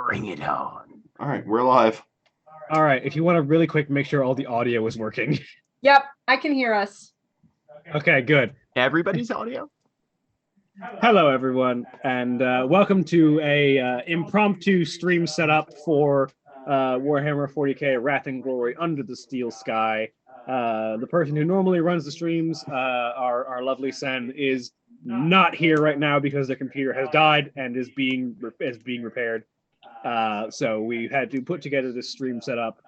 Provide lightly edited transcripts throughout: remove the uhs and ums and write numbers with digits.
Bring it on. All right, we're live. All right, if you want to really quick make sure all the audio is working. Yep, I can hear us. Okay, good. Everybody's audio? Hello, everyone, and welcome to a impromptu stream setup for Warhammer 40k Wrath and Glory Under the Steel Sky. The person who normally runs the streams, our lovely Sen, is not here right now because their computer has died and is being repaired. So we had to put together this stream setup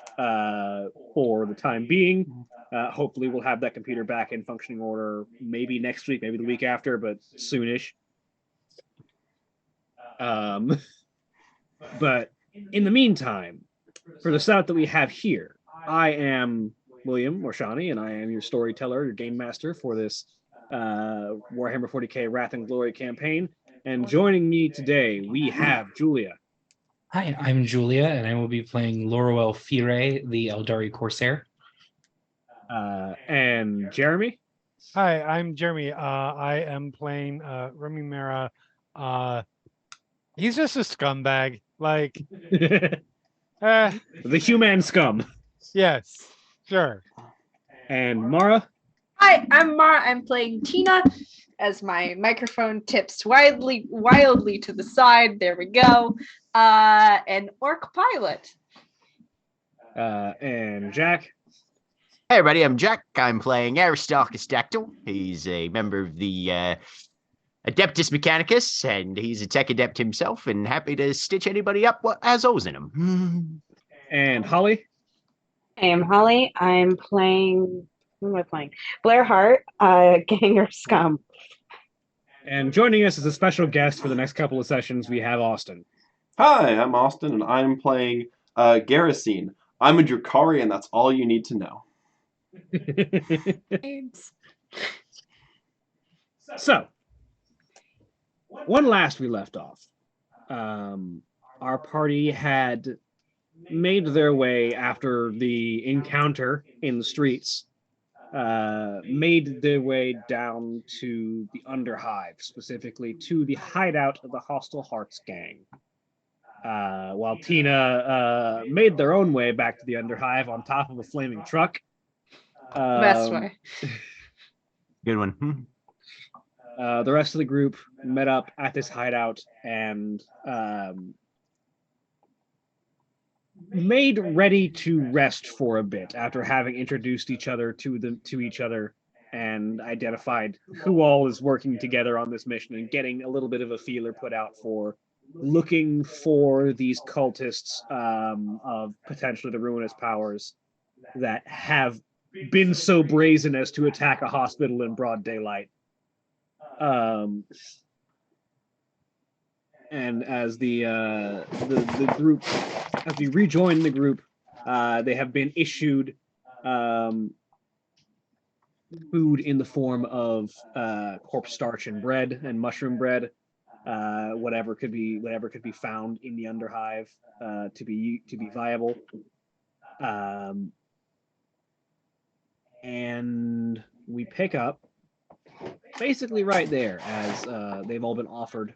for the time being. Hopefully we'll have that computer back in functioning order maybe next week, maybe the week after, but soonish. But in the meantime, for the setup that we have here, I am William Morshani, and I am your storyteller, your game master for this Warhammer 40k Wrath and Glory campaign. And joining me today, we have Julia. Hi, I'm Julia, and I will be playing Lorwell Fire, the Eldari Corsair. And Jeremy. Hi, I'm Jeremy. I am playing Remy Mara. He's just a scumbag. Like, The human scum. yes, sure. And Mara. Hi, I'm Mara. I'm playing Tina as my microphone tips wildly to the side. There we go. An orc pilot. And Jack. Hey everybody, I'm Jack. I'm playing Aristarchus Dactyl. He's a member of the Adeptus Mechanicus, and he's a tech adept himself, and happy to stitch anybody up what has holes in him. And Holly. I am Holly. I'm playing. Who am I playing? Blair Hart, Ganger Scum. And joining us as a special guest for the next couple of sessions, we have Austin. Hi, I'm Austin, and I'm playing Garrison. I'm a Drukari, and that's all you need to know. So, when last we left off, our party had made their way after the encounter in the streets, made their way down to the Underhive, specifically to the hideout of the Hostile Hearts gang. While Tina made their own way back to the Underhive on top of a flaming truck. Best way. Good one. The rest of the group met up at this hideout and made ready to rest for a bit after having introduced each other to each other and identified who all is working together on this mission and getting a little bit of a feeler put out for looking for these cultists of potentially the ruinous powers that have been so brazen as to attack a hospital in broad daylight. And as the group, as we rejoin the group, they have been issued food in the form of corpse starch and bread and mushroom bread, whatever could be found in the Underhive to be viable. And we pick up basically right there as they've all been offered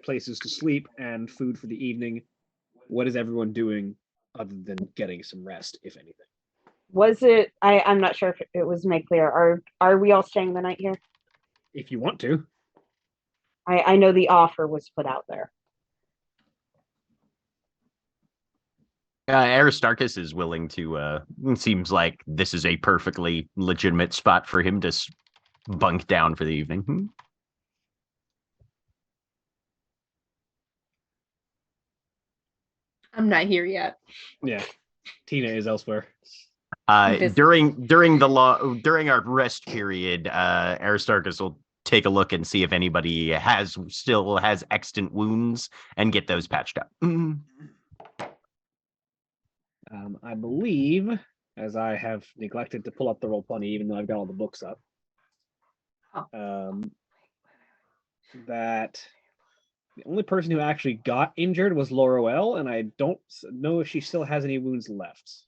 places to sleep and food for the evening. What is everyone doing other than getting some rest, if anything? Was it? I'm not sure if it was made clear. Are we all staying the night here? If you want to. I know the offer was put out there. Aristarchus is willing to, seems like this is a perfectly legitimate spot for him to bunk down for the evening. I'm not here yet. Yeah, Tina is elsewhere. During our rest period, Aristarchus will take a look and see if anybody still has extant wounds and get those patched up. I believe, as I have neglected to pull up the Roll20, even though I've got all the books up, that the only person who actually got injured was Lorwell, and I don't know if she still has any wounds left.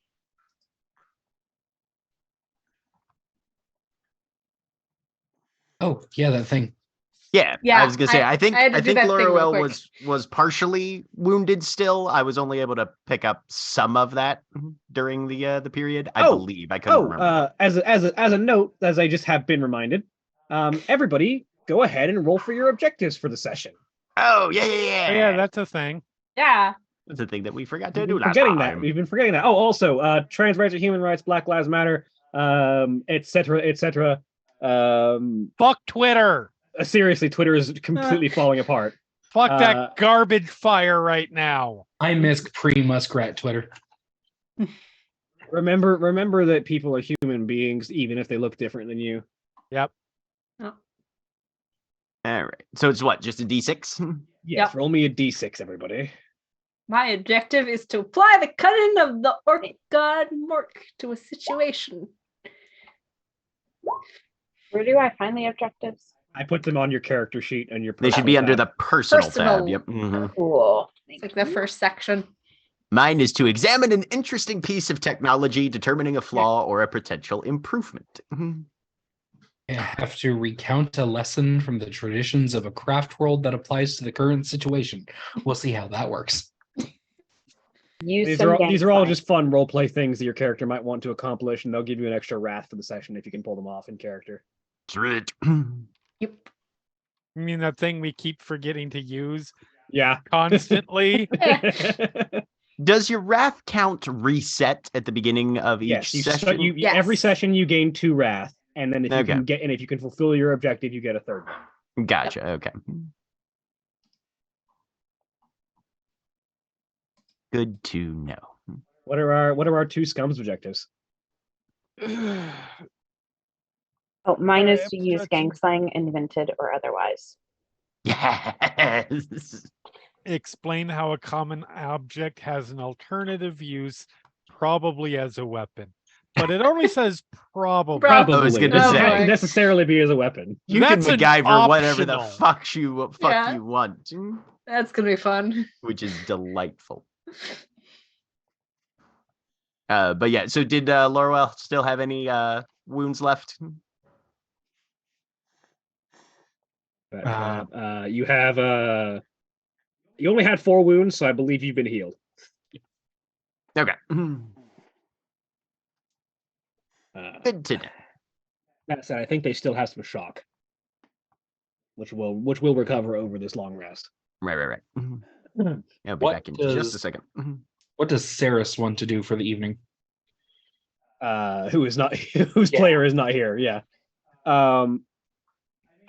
Oh, yeah, that thing. Yeah, Yeah, I was gonna say. I think had to do that thing real Laurel quick. was partially wounded. Still, I was only able to pick up some of that during the period. I believe I couldn't remember. As a note, as I just have been reminded, everybody go ahead and roll for your objectives for the session. Oh yeah. Oh, yeah, that's a thing. Yeah. That's a thing that we forgot to We've do been last forgetting time. that. We've been forgetting that. Oh, also, trans rights are human rights, Black Lives Matter, etc., etc. Fuck Twitter. Seriously, Twitter is completely falling apart. Fuck that garbage fire right now. I miss pre-Muskrat Twitter. Remember that people are human beings, even if they look different than you. Yep. Oh. All right. So it's what? Just a D6? Yes, Yep. roll me a D6, everybody. My objective is to apply the cunning of the orc god Mork to a situation. Where do I find the objectives? I put them on your character sheet and your. They should be under tab. the personal tab. Personal. Yep. Mhm. Cool. It's like the first section. Mine is to examine an interesting piece of technology, determining a flaw or a potential improvement. I have to recount a lesson from the traditions of a craft world that applies to the current situation. We'll see how that works. Use These some are all gameplay. just fun role play things that your character might want to accomplish, and they'll give you an extra wrath for the session if you can pull them off in character. That's right. Yep. I mean, that thing we keep forgetting to use Yeah. constantly. Does your wrath count reset at the beginning of each Yes, session? Yes. Every session you gain 2 wrath, and then if you Okay. if you can fulfill your objective, you get a third one. Gotcha. Okay. Good to know. What are our 2 scums objectives? Oh, mine is to use Abstraction. gang slang, invented or otherwise. Yes. Explain how a common object has an alternative use, probably as a weapon. But it only says probably. Probably. I was gonna Doesn't say. have to necessarily be as a weapon. You That's can an MacGyver whatever the optional. fuck Yeah. you want, That's gonna be fun. which is delightful. But yeah, so did Lorwell still have any wounds left? But, you have you only had 4 wounds, so I believe you've been healed. Okay. Good to know. That said, I think they still have some shock, which will recover over this long rest. Right. I'll be What back in just a does- second. What does Saris want to do for the evening? Whose Yeah. player is not here? Yeah. I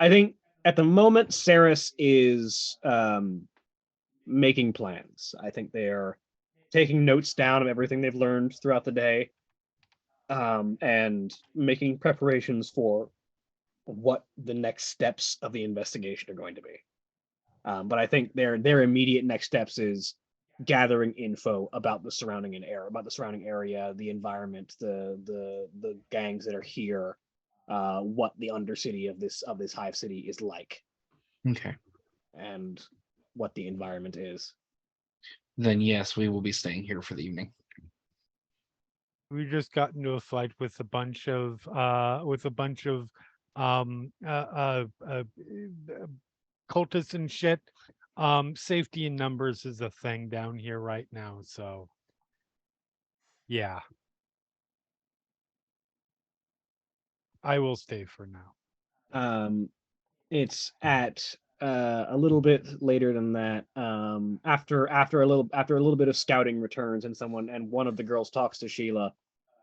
think at the moment Saris is making plans. I think they are taking notes down of everything they've learned throughout the day, and making preparations for what the next steps of the investigation are going to be. But I think their immediate next steps is gathering info about the surrounding area, the environment, the gangs that are here, what the undercity of this hive city is like, Okay. and what the environment is. Then yes, we will be staying here for the evening. We just got into a fight with a bunch of cultists and shit. Safety in numbers is a thing down here right now, so yeah. I will stay for now. It's at a little bit later than that. After a little bit of scouting returns, and one of the girls talks to Sheila.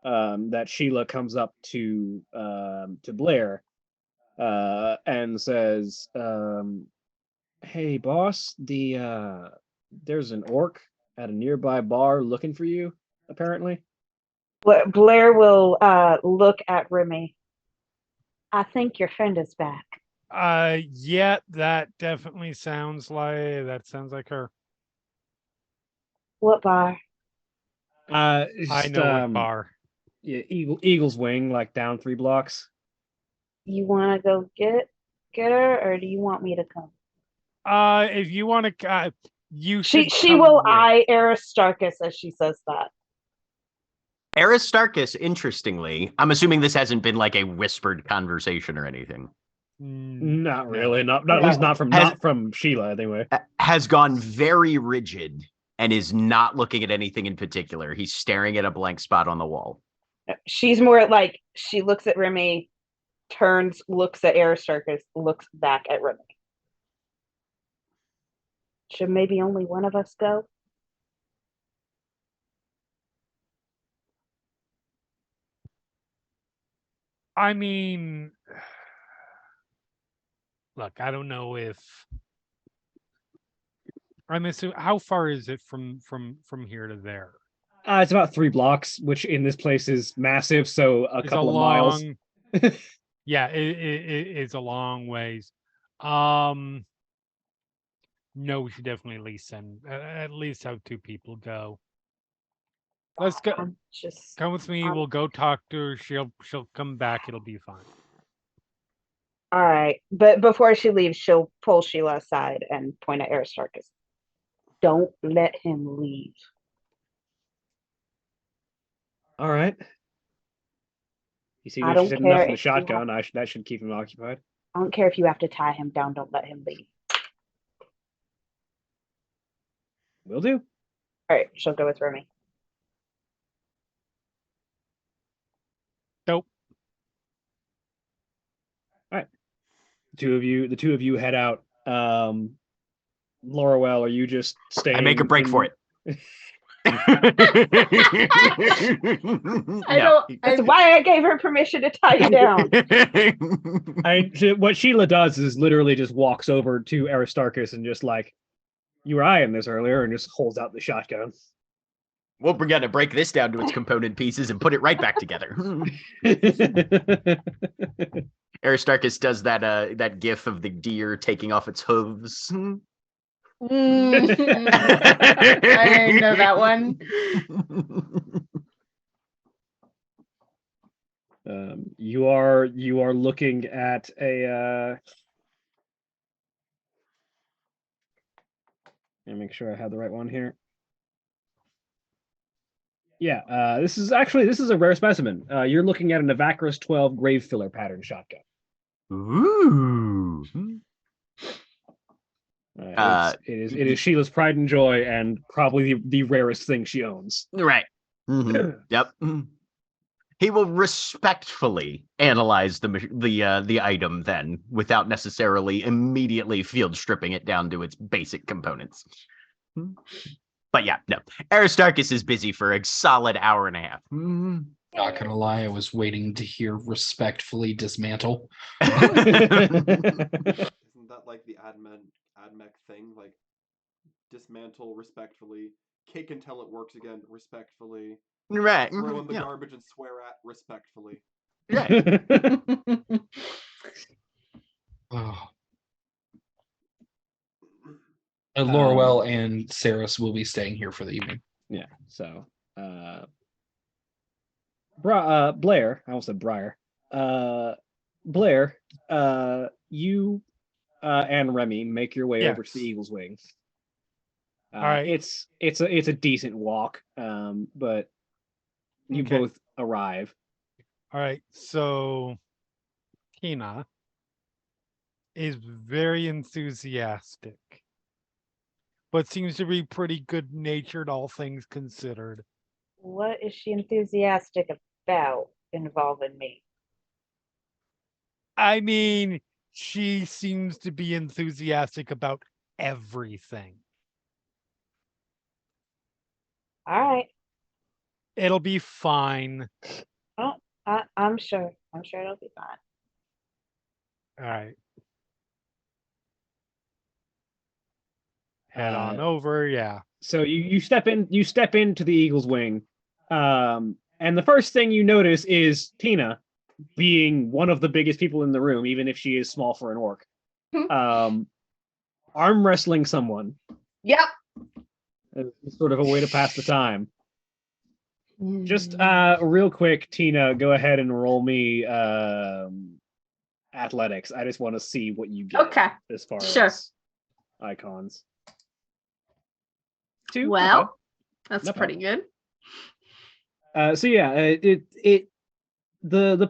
That Sheila comes up to Blair, and says, "Hey, boss, there's an orc at a nearby bar looking for you. Apparently." Blair will look at Remy. I think your friend is back. Yeah, that definitely sounds like her. What bar? I Just, know what bar. Yeah, Eagle's Wing, like down 3 blocks. You want to go get her, or do you want me to come? If you want to, you should. She come will with. eye Aristarchus as she says that. Aristarchus, interestingly, I'm assuming this hasn't been like a whispered conversation or anything. Not No. really. Not at least not from Sheila anyway. Has gone very rigid and is not looking at anything in particular. He's staring at a blank spot on the wall. She's more like she looks at Remy, turns, looks at Aristarchus, looks back at Remy. Should maybe only one of us go? I mean, look, I don't know if I'm assuming. How far is it from here to there? It's about 3 blocks, which in this place is massive. So a It's couple of miles. Yeah, it's a long ways. No, we should definitely at least have 2 people go. Let's go. Come with me. We'll go talk to her. She'll come back. It'll be fine. All right, but before she leaves, she'll pull Sheila aside and point at Aristarchus. Don't let him leave. All right. You see, I she's don't had enough care of the if you have- shotgun. That should keep him occupied. I don't care if you have to tie him down. Don't let him leave. Will do. All right, she'll go with Remy. Nope. All right. The two of you head out. Laurel, are you just staying? I make a break for it. That's why I gave her permission to tie you down. What Sheila does is literally just walks over to Aristarchus and just like, you were eyeing this earlier, and just holds out the shotgun. We're gonna break this down to its component pieces and put it right back together. Aristarchus does that gif of the deer taking off its hooves. I didn't know that one. You are looking at a. Let me make sure I have the right one here. Yeah, this is a rare specimen. You're looking at an Evacris 12 grave filler pattern shotgun. Ooh. It is Sheila's pride and joy, and probably the rarest thing she owns. Right. Mm-hmm. Yep. He will respectfully analyze the item then, without necessarily immediately field stripping it down to its basic components. But yeah, no. Aristarchus is busy for a solid hour and a half. Not gonna lie, I was waiting to hear respectfully dismantle. Isn't that like the AdMech thing? Like, dismantle respectfully, kick until it works again respectfully, Right. throw in the garbage and swear at respectfully. Right. Oh. Laurel and Saris will be staying here for the evening. Yeah. So, Blair, I almost said Briar. Blair, you and Remy make your way over to the Eagle's Wing. All right. It's a decent walk, but you both arrive. All right. So, Tina is very enthusiastic, but seems to be pretty good natured, all things considered. What is she enthusiastic about involving me? I mean, she seems to be enthusiastic about everything. All right. It'll be fine. Oh, I'm sure. I'm sure it'll be fine. All right. Head on over, yeah. So you step into the Eagle's Wing, and the first thing you notice is Tina, being one of the biggest people in the room, even if she is small for an orc, arm wrestling someone. Yep. It's sort of a way to pass the time. Just real quick, Tina, go ahead and roll me athletics. I just want to see what you get. Okay. As far Sure. as icons. 2. Well, that's No pretty good. So yeah, it the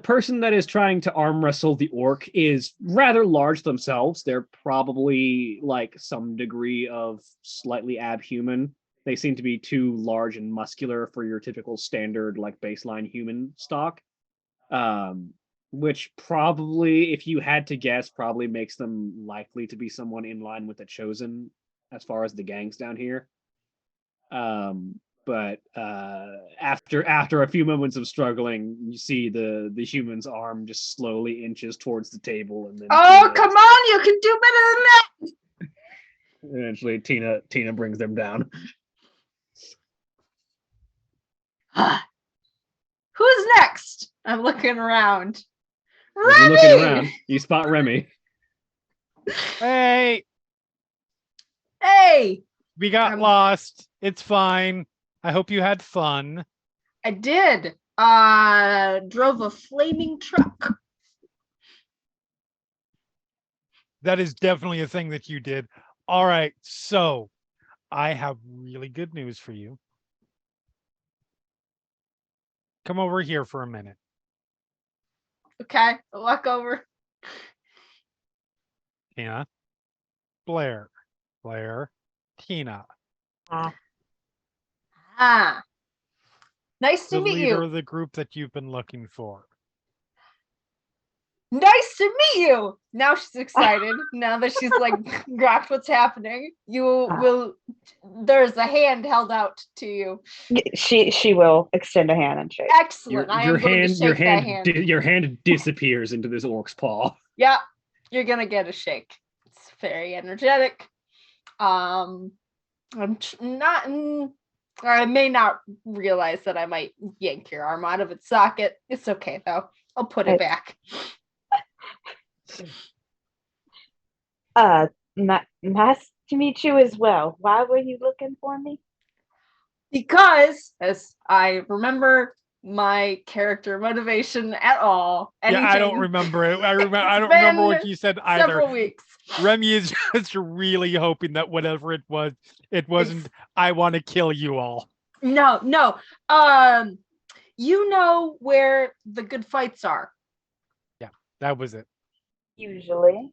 person that is trying to arm wrestle the orc is rather large themselves. They're probably like some degree of slightly abhuman. They seem to be too large and muscular for your typical standard like baseline human stock. Which probably, if you had to guess, probably makes them likely to be someone in line with the Chosen as far as the gangs down here. But after a few moments of struggling, you see the human's arm just slowly inches towards the table, and then Oh, come on, you can do better than that. eventually Tina brings them down. Who's next? I'm looking around. As you're looking Remy! around, you spot Remy. Hey, Hey, we got I'm- lost. It's fine. I hope you had fun. I did. Drove a flaming truck. That is definitely a thing that you did. All right, so I have really good news for you. Come over here for a minute. Okay, I'll walk over. Tina, Blair, Tina, Ah, nice to the meet leader you. of the group that you've been looking for. Nice to meet you. Now she's excited. Now that she's like grasped what's happening, you will. There's a hand held out to you. She will extend a hand and shake. Excellent. I am going to shake that hand. Your hand disappears into this orc's paw. Yeah, you're gonna get a shake. It's very energetic. I'm not. I may not realize that I might yank your arm out of its socket. It's okay though. I'll put it back. Nice to meet you as well. Why were you looking for me? Because, as I remember my character motivation at all, Yeah, I don't anything, remember it. I don't been remember what you said either. several weeks. Remy is just really hoping that whatever it was, it wasn't. I want to kill you all. No. You know where the good fights are. That was it. Usually.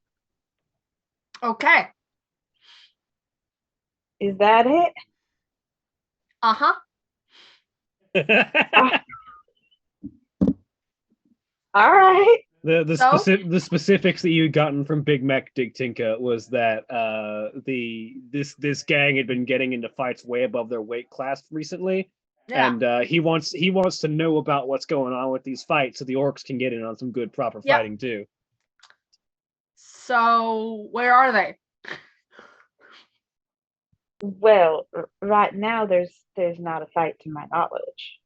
Okay. Is that it? Uh-huh. All right. The specifics that you'd gotten from Big Mac Dig Tinka was that this gang had been getting into fights way above their weight class recently, Yeah. and he wants to know about what's going on with these fights so the orcs can get in on some good proper Yep. fighting too. So where are they? Well, right now there's not a fight to my knowledge.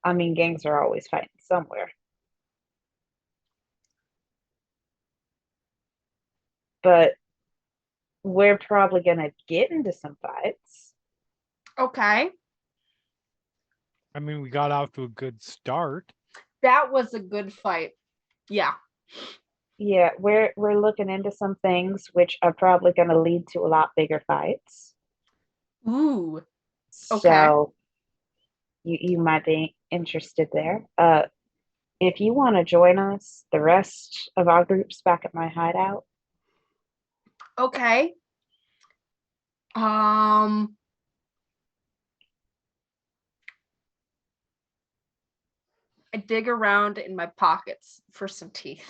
I mean, gangs are always fighting somewhere. But we're probably gonna get into some fights. Okay. I mean, we got off to a good start. That was a good fight. Yeah. Yeah, we're looking into some things which are probably gonna lead to a lot bigger fights. Ooh. Okay. So you might be interested there. If you want to join us, the rest of our group's back at my hideout. Okay. I dig around in my pockets for some teeth.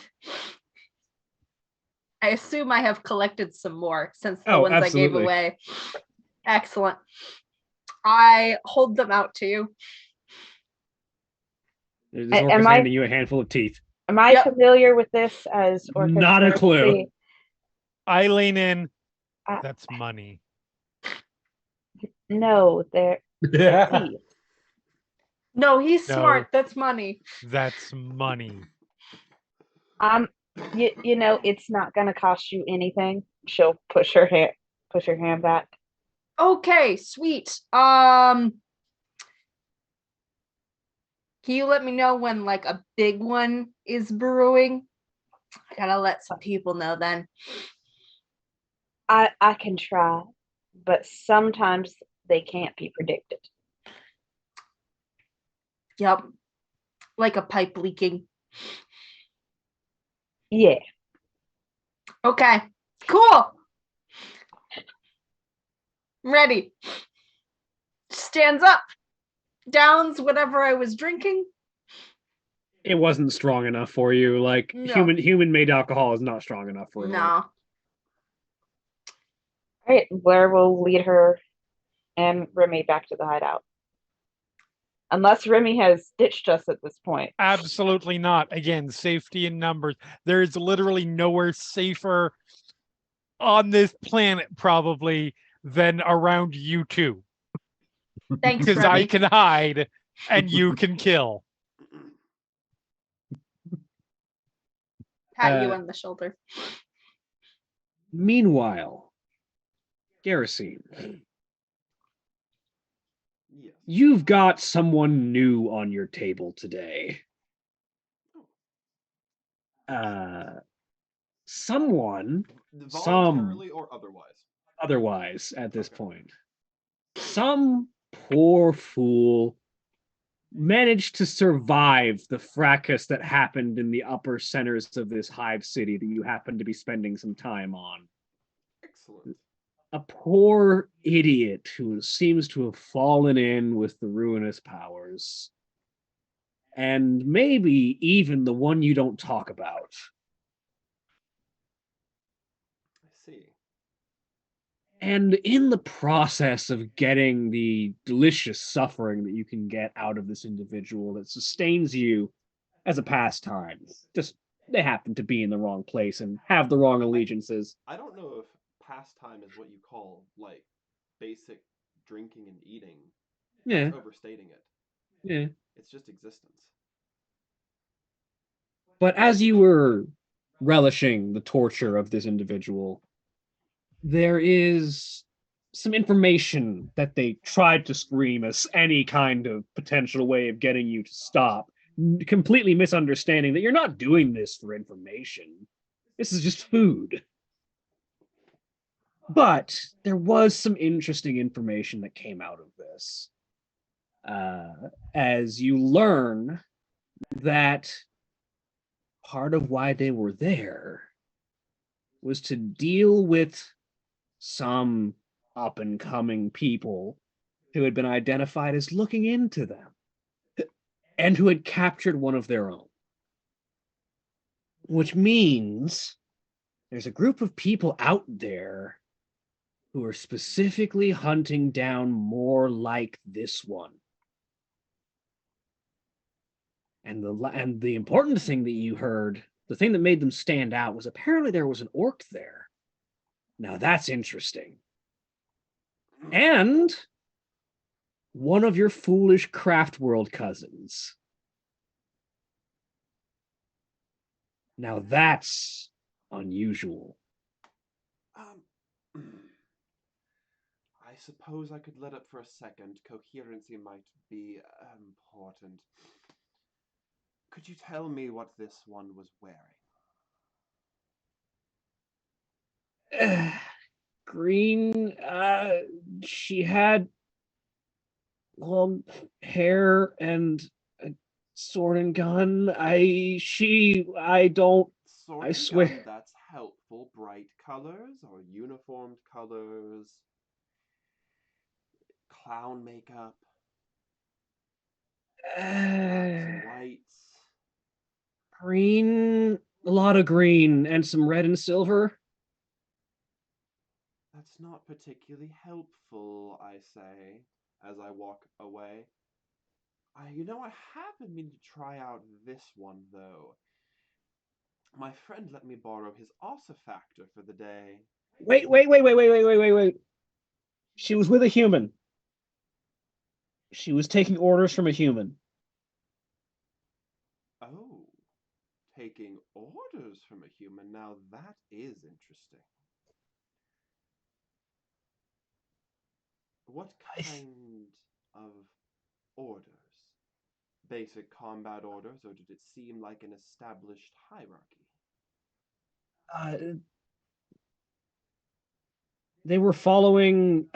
I assume I have collected some more since the ones I gave absolutely. away. Excellent. I hold them out to you. This orc Am is I- handing you a handful of teeth. Am I Yep. familiar with this as Orcus Not a clue. courtesy? I lean in. Uh, That's money. No, they're Yeah. teeth. No, he's No. smart. That's money. That's money. You know, it's not gonna cost you anything. She'll push her hand back. Okay, sweet. Can you let me know when like a big one is brewing? I gotta let some people know then. I can try, but sometimes they can't be predicted. Yep. like a pipe leaking. Yeah. Okay, cool. I'm ready. Stands up, downs whatever I was drinking. It wasn't strong enough for you. Like No. human made alcohol is not strong enough for her. No. All right, Blair will lead her and Remy back to the hideout. Unless Remy has ditched us at this point. Absolutely not. Again, safety in numbers. There is literally nowhere safer on this planet, probably, than around you two. Thanks, Because I Remy. can hide and you can kill. Pat you on the shoulder. Meanwhile, Garrison, Yes. you've got someone new on your table today. Someone, Voluntarily or otherwise? otherwise at this Okay. point. Some poor fool managed to survive the fracas that happened in the upper centers of this hive city that you happen to be spending some time on. Excellent. A poor idiot who seems to have fallen in with the ruinous powers. And maybe even the one you don't talk about. I see. And in the process of getting the delicious suffering that you can get out of this individual that sustains you as a pastime, just they happen to be in the wrong place and have the wrong allegiances. I don't know if pastime is what you call, like, basic drinking and eating. Yeah, That's overstating it. yeah. It's just existence. But as you were relishing the torture of this individual, there is some information that they tried to scream as any kind of potential way of getting you to stop, completely misunderstanding that you're not doing this for information. This is just food. But there was some interesting information that came out of this. As you learn that part of why they were there was to deal with some up and coming people who had been identified as looking into them and who had captured one of their own. Which means there's a group of people out there who are specifically hunting down more like this one. And the important thing that you heard, the thing that made them stand out, was apparently there was an orc there. Now that's interesting. And one of your foolish craft world cousins. Now that's unusual. I suppose I could let up for a second. Coherency might be important. Could you tell me what this one was wearing? Green, she had long hair and a sword and gun. I don't, Sword I and swear. gun, that's helpful. Bright colors or uniformed colors? Clown makeup? Blacks and whites? Green, a lot of green and some red and silver. That's not particularly helpful, I say, as I walk away. I have been meaning to try out this one, though. My friend let me borrow his ossifactor for the day. Wait. She was with a human. She was taking orders from a human. Oh, taking orders from a human. Now that is interesting. What kind of orders? Basic combat orders, or did it seem like an established hierarchy? They were following,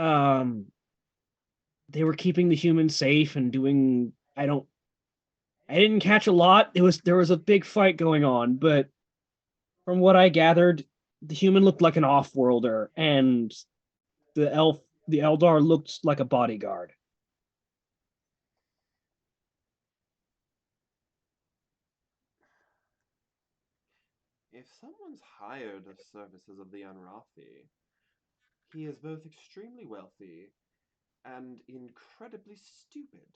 they were keeping the humans safe and doing, I didn't catch a lot. There was a big fight going on, but from what I gathered, the human looked like an off-worlder, and the Eldar looked like a bodyguard. If someone's hired the services of the Unrathi, he is both extremely wealthy and incredibly stupid.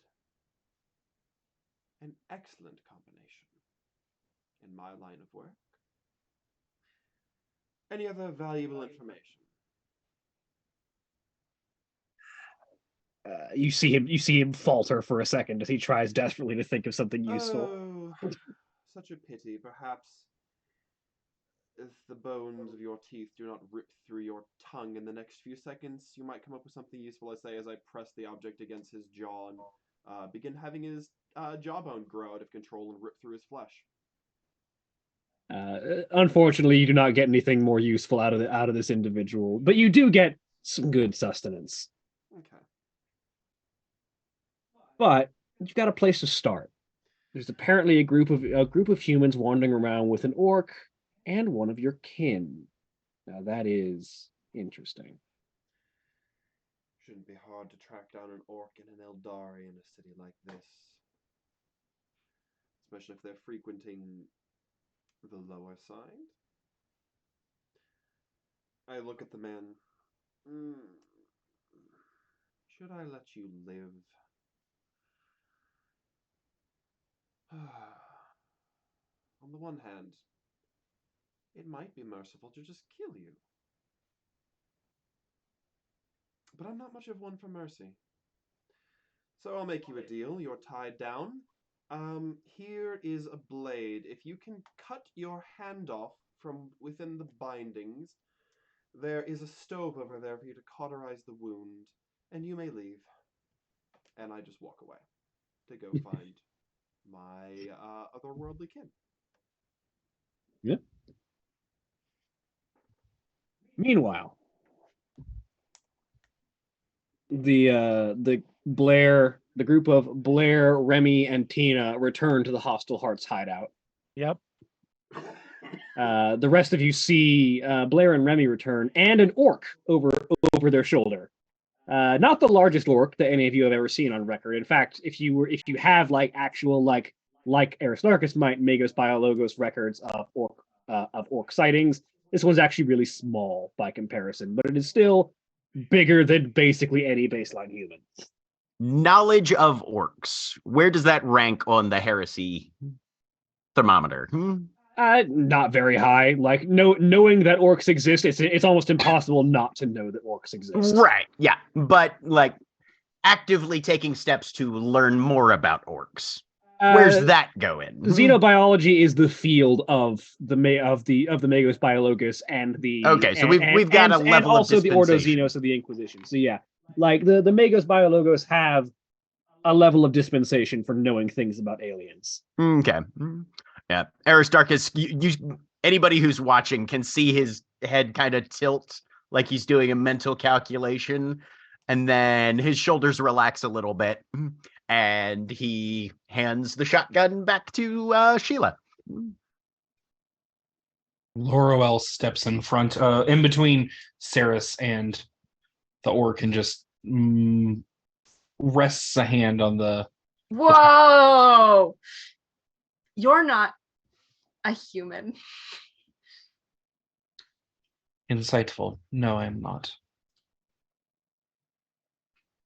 An excellent combination in my line of work. Any other valuable information? You see him falter for a second as he tries desperately to think of something useful. Oh, such a pity. Perhaps if the bones of your teeth do not rip through your tongue in the next few seconds, you might come up with something useful, I say, as I press the object against his jaw and begin having his jawbone grow out of control and rip through his flesh. Unfortunately, you do not get anything more useful out of this individual, but you do get some good sustenance. Okay. But you've got a place to start. There's apparently a group of humans wandering around with an orc and one of your kin. Now that is interesting. Shouldn't be hard to track down an orc and an Eldari in a city like this. Especially if they're frequenting the lower side. I look at the man. Should I let you live? On the one hand, it might be merciful to just kill you. But I'm not much of one for mercy. So I'll make you a deal. You're tied down. Here is a blade. If you can cut your hand off from within the bindings, there is a stove over there for you to cauterize the wound, and you may leave. And I just walk away to go find my otherworldly kin. Yeah. Meanwhile, the group of Blair, Remy, and Tina return to the Hostile Hearts hideout. Yep. The rest of you see Blair and Remy return, and an orc over their shoulder. Not the largest orc that any of you have ever seen on record. In fact, if you have like actual like Aristarchus might Magos Biologos records of orc sightings, this one's actually really small by comparison, but it is still bigger than basically any baseline human. Knowledge of orcs. Where does that rank on the heresy thermometer? Not very high. Like knowing that orcs exist, it's almost impossible not to know that orcs exist. Right. Yeah. But like actively taking steps to learn more about orcs. Where's that going? Xenobiology is the field of the Magos Biologos and the okay. So we've got a level and also of the Ordo Xenos of the Inquisition. So yeah, like the Magos Biologos have a level of dispensation for knowing things about aliens. Okay. Yeah, Aristarchus. Anybody who's watching can see his head kind of tilt, like he's doing a mental calculation, and then his shoulders relax a little bit. And he hands the shotgun back to Sheila. Laurel steps in front, in between Saris and the orc, and just rests a hand on the. Whoa! You're not a human. Insightful. No, I'm not.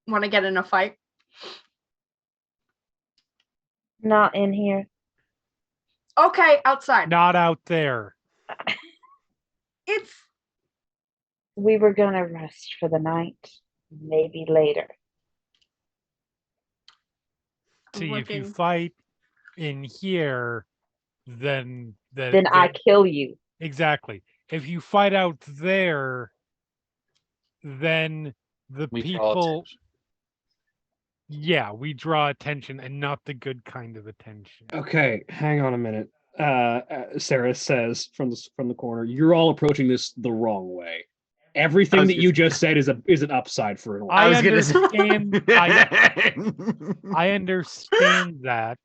Want to get in a fight? Not in here. Okay, outside. Not out there. It's. We were gonna rest for the night. Maybe later. See, if you looking. fight in here, then I kill you. Exactly. If you fight out there, then the We draw people. attention. Yeah, we draw attention, and not the good kind of attention. Okay, hang on a minute. Sarah says from the corner, "You're all approaching this the wrong way. Everything that you just said is an upside for an orc." I was gonna understand. I understand that,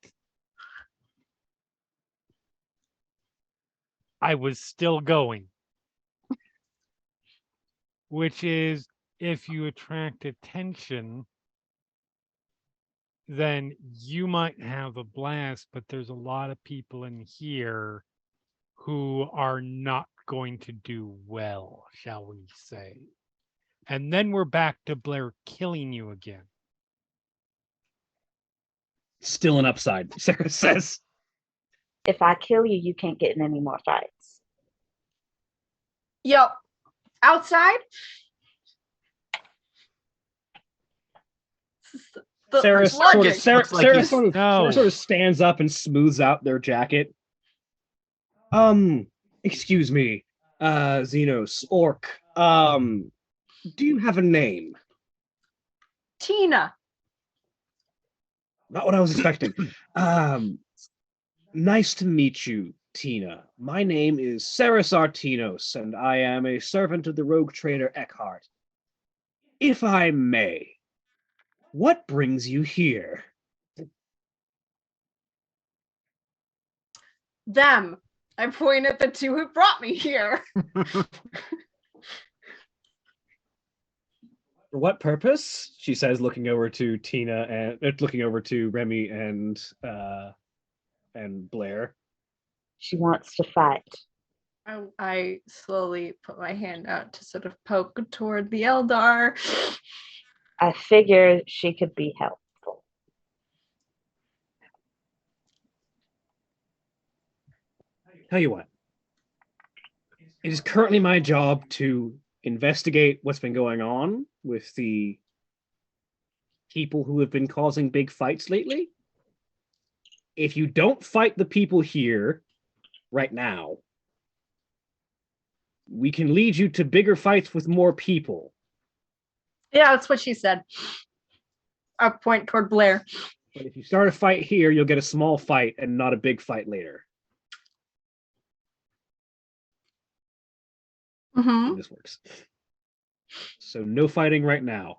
I was still going. Which is, if you attract attention, then you might have a blast, but there's a lot of people in here who are not going to do well, shall we say. And then we're back to Blair killing you again. Still an upside, Sarah says. If I kill you, you can't get in any more fights. Yo, outside? Sarah logic. Sarah No. sort of stands up and smooths out their jacket. Excuse me, Xenos, Orc. Do you have a name? Tina. Not what I was expecting. Nice to meet you, Tina. My name is Saris Artinos, and I am a servant of the rogue trader Eckhart. If I may, what brings you here? Them. I point at the two who brought me here. For what purpose? She says, looking over to Tina and looking over to Remy and Blair. She wants to fight. I slowly put my hand out to sort of poke toward the Eldar. I figured she could be helpful. Tell you what. It is currently my job to investigate what's been going on with the people who have been causing big fights lately. If you don't fight the people here right now, we can lead you to bigger fights with more people. Yeah, that's what she said. I point toward Blair. But if you start a fight here, you'll get a small fight and not a big fight later. Mm-hmm. This works. So no fighting right now.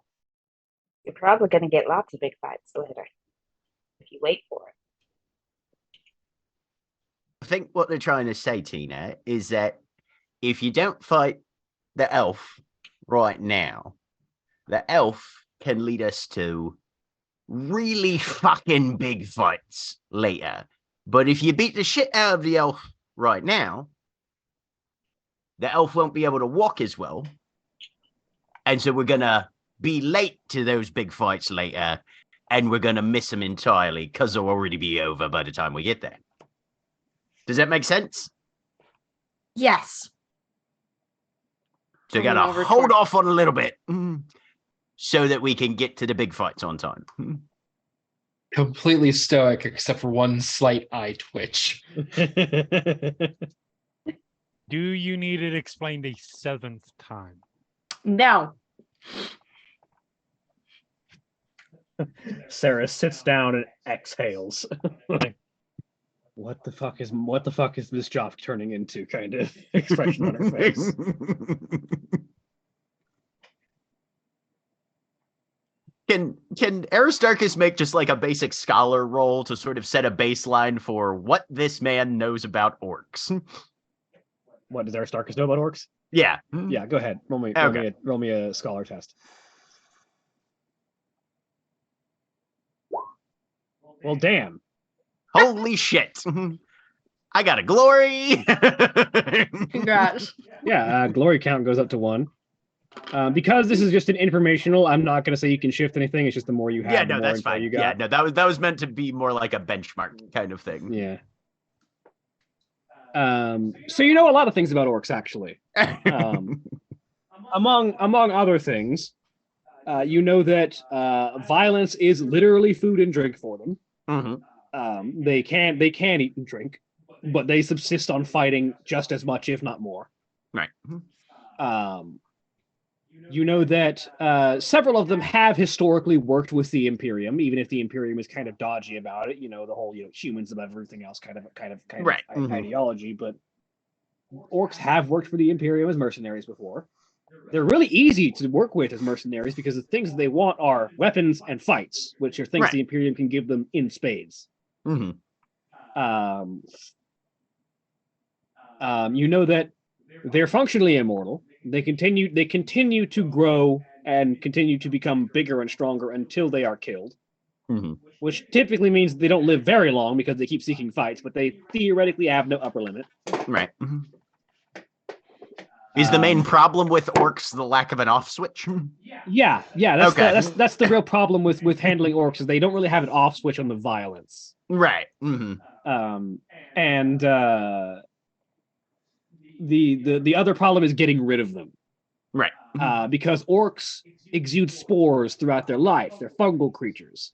You're probably going to get lots of big fights later if you wait for it. I think what they're trying to say, Tina, is that if you don't fight the elf right now, the elf can lead us to really fucking big fights later. But if you beat the shit out of the elf right now, the elf won't be able to walk as well. And so we're going to be late to those big fights later, and we're going to miss them entirely because they'll already be over by the time we get there. Does that make sense? Yes. So you got to hold off on a little bit so that we can get to the big fights on time. Completely stoic, except for one slight eye twitch. Do you need it explained a seventh time? No. Sarah sits down and exhales. Like, what the fuck is this job turning into? Kind of expression on her face. Can Aristarchus make just like a basic scholar roll to sort of set a baseline for what this man knows about orcs? What does Aristarchus know about orcs? Yeah. Yeah, go ahead. Roll me a scholar test. Well, damn. Holy shit. I got a glory. Congrats. Yeah, glory count goes up to 1. Because this is just an informational, I'm not going to say you can shift anything. It's just the more you have, Yeah, the no, more that's info fine. you got. Yeah, no, that was meant to be more like a benchmark kind of thing. Yeah. So you know a lot of things about orcs, actually. Among other things, you know that violence is literally food and drink for them. Mm-hmm. They can eat and drink, but they subsist on fighting just as much, if not more. Right. You know that several of them have historically worked with the Imperium, even if the Imperium is kind of dodgy about it. You know, the whole humans above everything else kind of Right. Ideology. But orcs have worked for the Imperium as mercenaries before. They're really easy to work with as mercenaries because the things that they want are weapons and fights, which are things Right. the Imperium can give them in spades. Mm-hmm. You know that they're functionally immortal. They continue to grow and continue to become bigger and stronger until they are killed, which typically means they don't live very long because they keep seeking fights, but they theoretically have no upper limit. Right. Is the main problem with orcs the lack of an off switch? Yeah. That's the real problem with handling orcs is they don't really have an off switch on the violence. Right. And the other problem is getting rid of them. Right. Because orcs exude spores throughout their life. They're fungal creatures.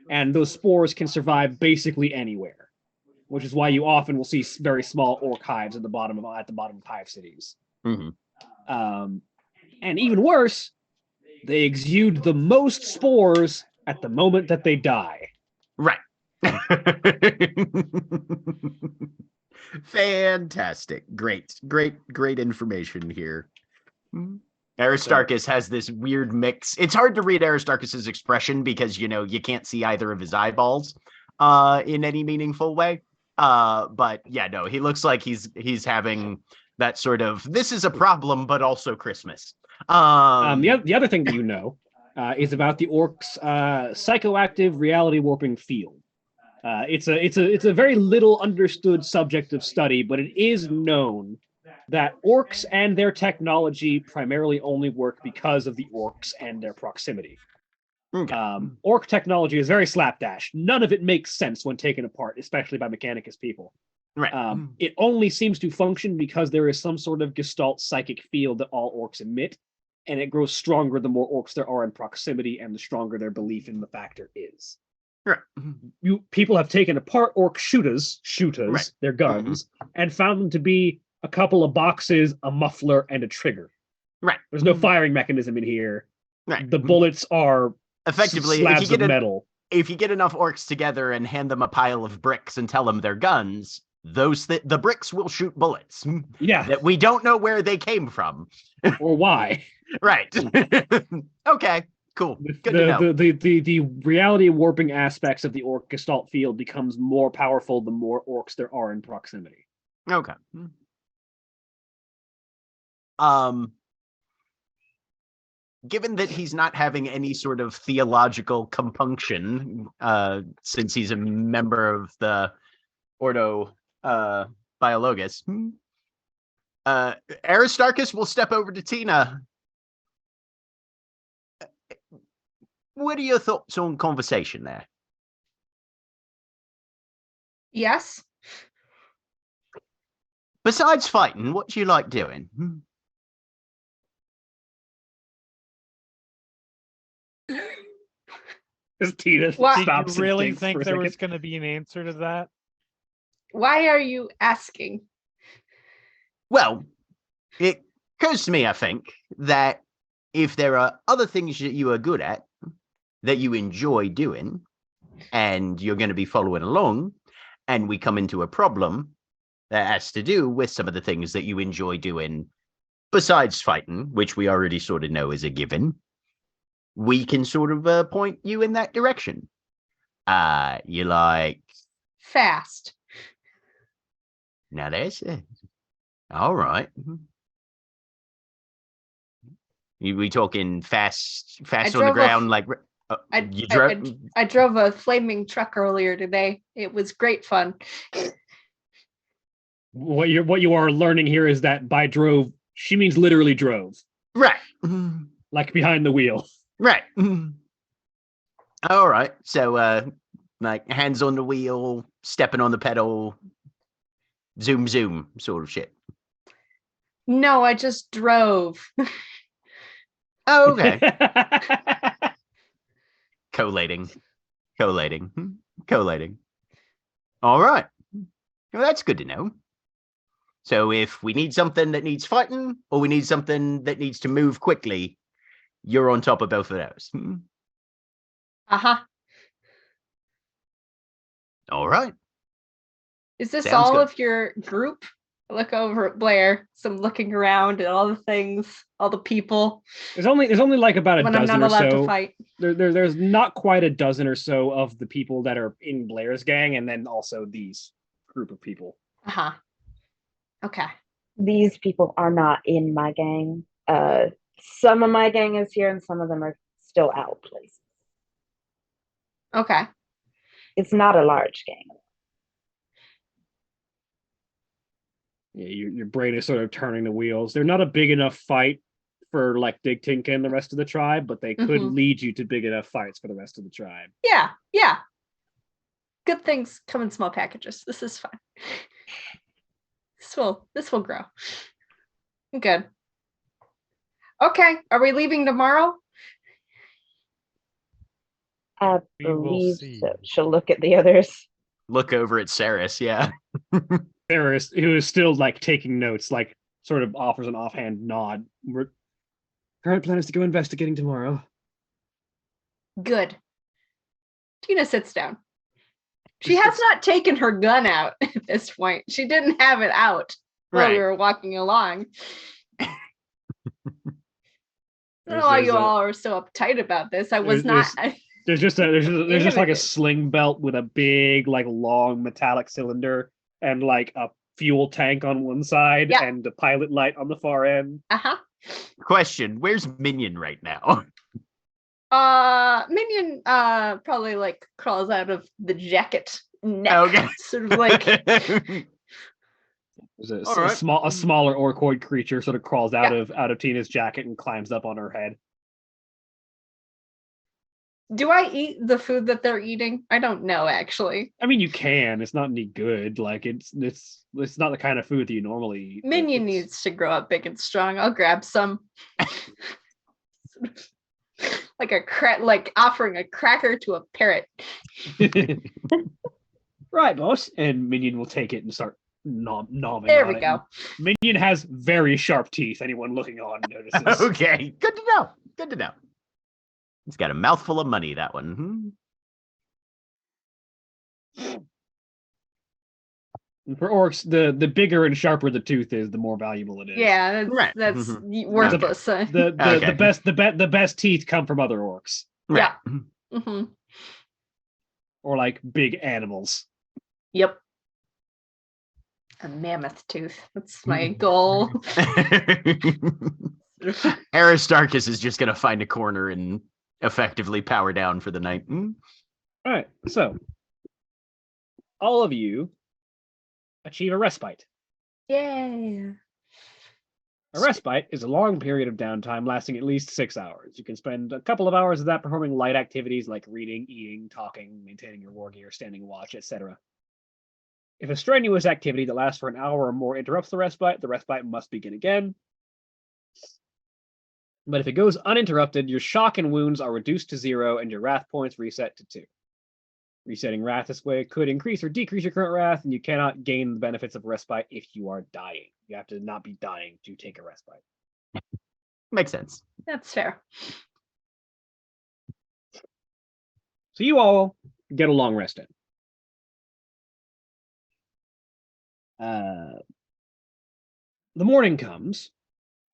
And those spores can survive basically anywhere, which is why you often will see very small orc hives at the bottom of hive cities. And even worse, they exude the most spores at the moment that they die. Right. Fantastic. Great information here. Aristarchus has this weird mix. It's hard to read Aristarchus's expression because, you can't see either of his eyeballs in any meaningful way. But yeah, no, he looks like he's having that sort of, this is a problem, but also Christmas. The other thing that is about the orcs' psychoactive reality warping field. It's a very little understood subject of study, but it is known that orcs and their technology primarily only work because of the orcs and their proximity. Orc technology is very slapdash. None of it makes sense when taken apart, especially by Mechanicus people. Right. It only seems to function because there is some sort of gestalt psychic field that all orcs emit, and it grows stronger the more orcs there are in proximity and the stronger their belief in the factor is. Right. People have taken apart orc shooters, right, their guns, and found them to be a couple of boxes, a muffler, and a trigger. Right. There's no firing mechanism in here. Right. The bullets are effectively slabs of metal. If you get enough orcs together and hand them a pile of bricks and tell them they're guns, the bricks will shoot bullets. Yeah. That we don't know where they came from. Or why. Right. Okay. Cool. Good to know. The reality warping aspects of the orc gestalt field becomes more powerful the more orcs there are in proximity. Okay. Given that he's not having any sort of theological compunction, since he's a member of the Ordo Biologus, Aristarchus will step over to Tina. What are your thoughts on conversation there? Yes. Besides fighting, what do you like doing? Tina What? stops. Do you really think there was going to be an answer to that? Why are you asking? Well, it occurs to me, I think, that if there are other things that you are good at, that you enjoy doing, and you're going to be following along, and we come into a problem that has to do with some of the things that you enjoy doing besides fighting, which we already sort of know is a given, we can sort of point you in that direction. You like... Fast. Now there's it. All right. We talking fast on the ground, like... I drove a flaming truck earlier today. It was great fun. What you are learning here is that by drove, she means literally drove. Right. Like behind the wheel. Right. All right. So, like hands on the wheel, stepping on the pedal, zoom, zoom sort of shit. No, I just drove. Oh, okay. Collating. All right. Well, that's good to know. So if we need something that needs fighting, or we need something that needs to move quickly, you're on top of both of those. Uh-huh. All right. Is this Sounds all good. of your group? I look over at Blair, some looking around at all the things, all the people. There's only like about a when I'm dozen not or allowed so. to fight. There's not quite a dozen or so of the people that are in Blair's gang, and then also these group of people. Uh-huh. Okay. These people are not in my gang. Some of my gang is here, and some of them are still out places. Okay. It's not a large gang. Yeah, your brain is sort of turning the wheels. They're not a big enough fight for like Dig Tinka and the rest of the tribe, but they could Mhm. lead you to big enough fights for the rest of the tribe. Yeah. Yeah. Good things come in small packages. This is fine. This will grow. Good. Okay. Are we leaving tomorrow? I We will believe see. so. She'll look at the others. Look over at Saris, yeah. Ferris, who is still like taking notes, like sort of offers an offhand nod. Current plan is to go investigating tomorrow. Good. Tina sits down. She has not taken her gun out at this point. She didn't have it out while we Right. were walking along. I don't know There's- why there's you a- all are so uptight about this. I was there's- not. There's just like a Inhibited. sling belt with a big, like long metallic cylinder and like a fuel tank on one side Yeah. and the pilot light on the far end. Uh-huh. Question, where's Minion right now? Minion probably like crawls out of the jacket neck. Okay. Sort of like There's a, All a right. smaller orcoid creature sort of crawls out of Tina's jacket and climbs up on her head. do I eat the food that they're eating? I don't know actually. I mean, you can. It's not any good. Like it's not the kind of food that you normally eat. but Minion it's- needs to grow up big and strong. I'll grab some. like offering a cracker to a parrot. Right, boss. And Minion will take it and start gnawing. There on we it. go. Minion has very sharp teeth. Anyone looking on notices. Okay, good to know. Good to know. It's got a mouthful of money, that one. And for orcs, the bigger and sharper the tooth is, the more valuable it is. Yeah, Right. that's Mhm. worthless. The best teeth come from other orcs Right. hmm or like big animals. Yep. A mammoth tooth. That's my goal. Aristarchus is just going to find a corner and effectively power down for the night. All right, so all of you achieve a respite. Yay. A respite is a long period of downtime lasting at least 6 hours. You can spend a couple of hours of that performing light activities like reading, eating, talking, maintaining your war gear, standing watch, etc. If a strenuous activity that lasts for an hour or more interrupts the respite must begin again. But if it goes uninterrupted, your shock and wounds are reduced to 0 and your wrath points reset to 2. Resetting wrath this way could increase or decrease your current wrath, and you cannot gain the benefits of respite if you are dying. You have to not be dying to take a respite. Makes sense. That's fair. So you all get a long rest in. The morning comes,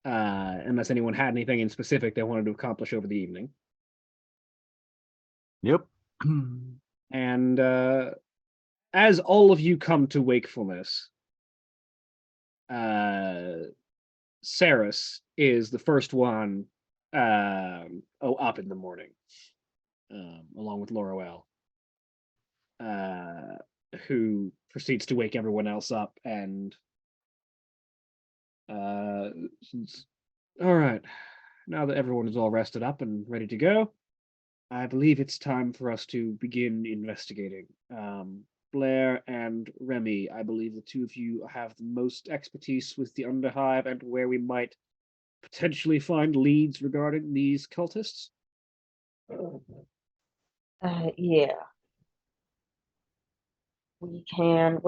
unless anyone had anything in specific they wanted to accomplish over the evening. Yep. And as all of you come to wakefulness, Saris is the first one up in the morning, along with Laurel, who proceeds to wake everyone else up and says, all right, now that everyone is all rested up and ready to go, I believe it's time for us to begin investigating. Blair and Remy, I believe the two of you have the most expertise with the Underhive and where we might potentially find leads regarding these cultists. Yeah. We can.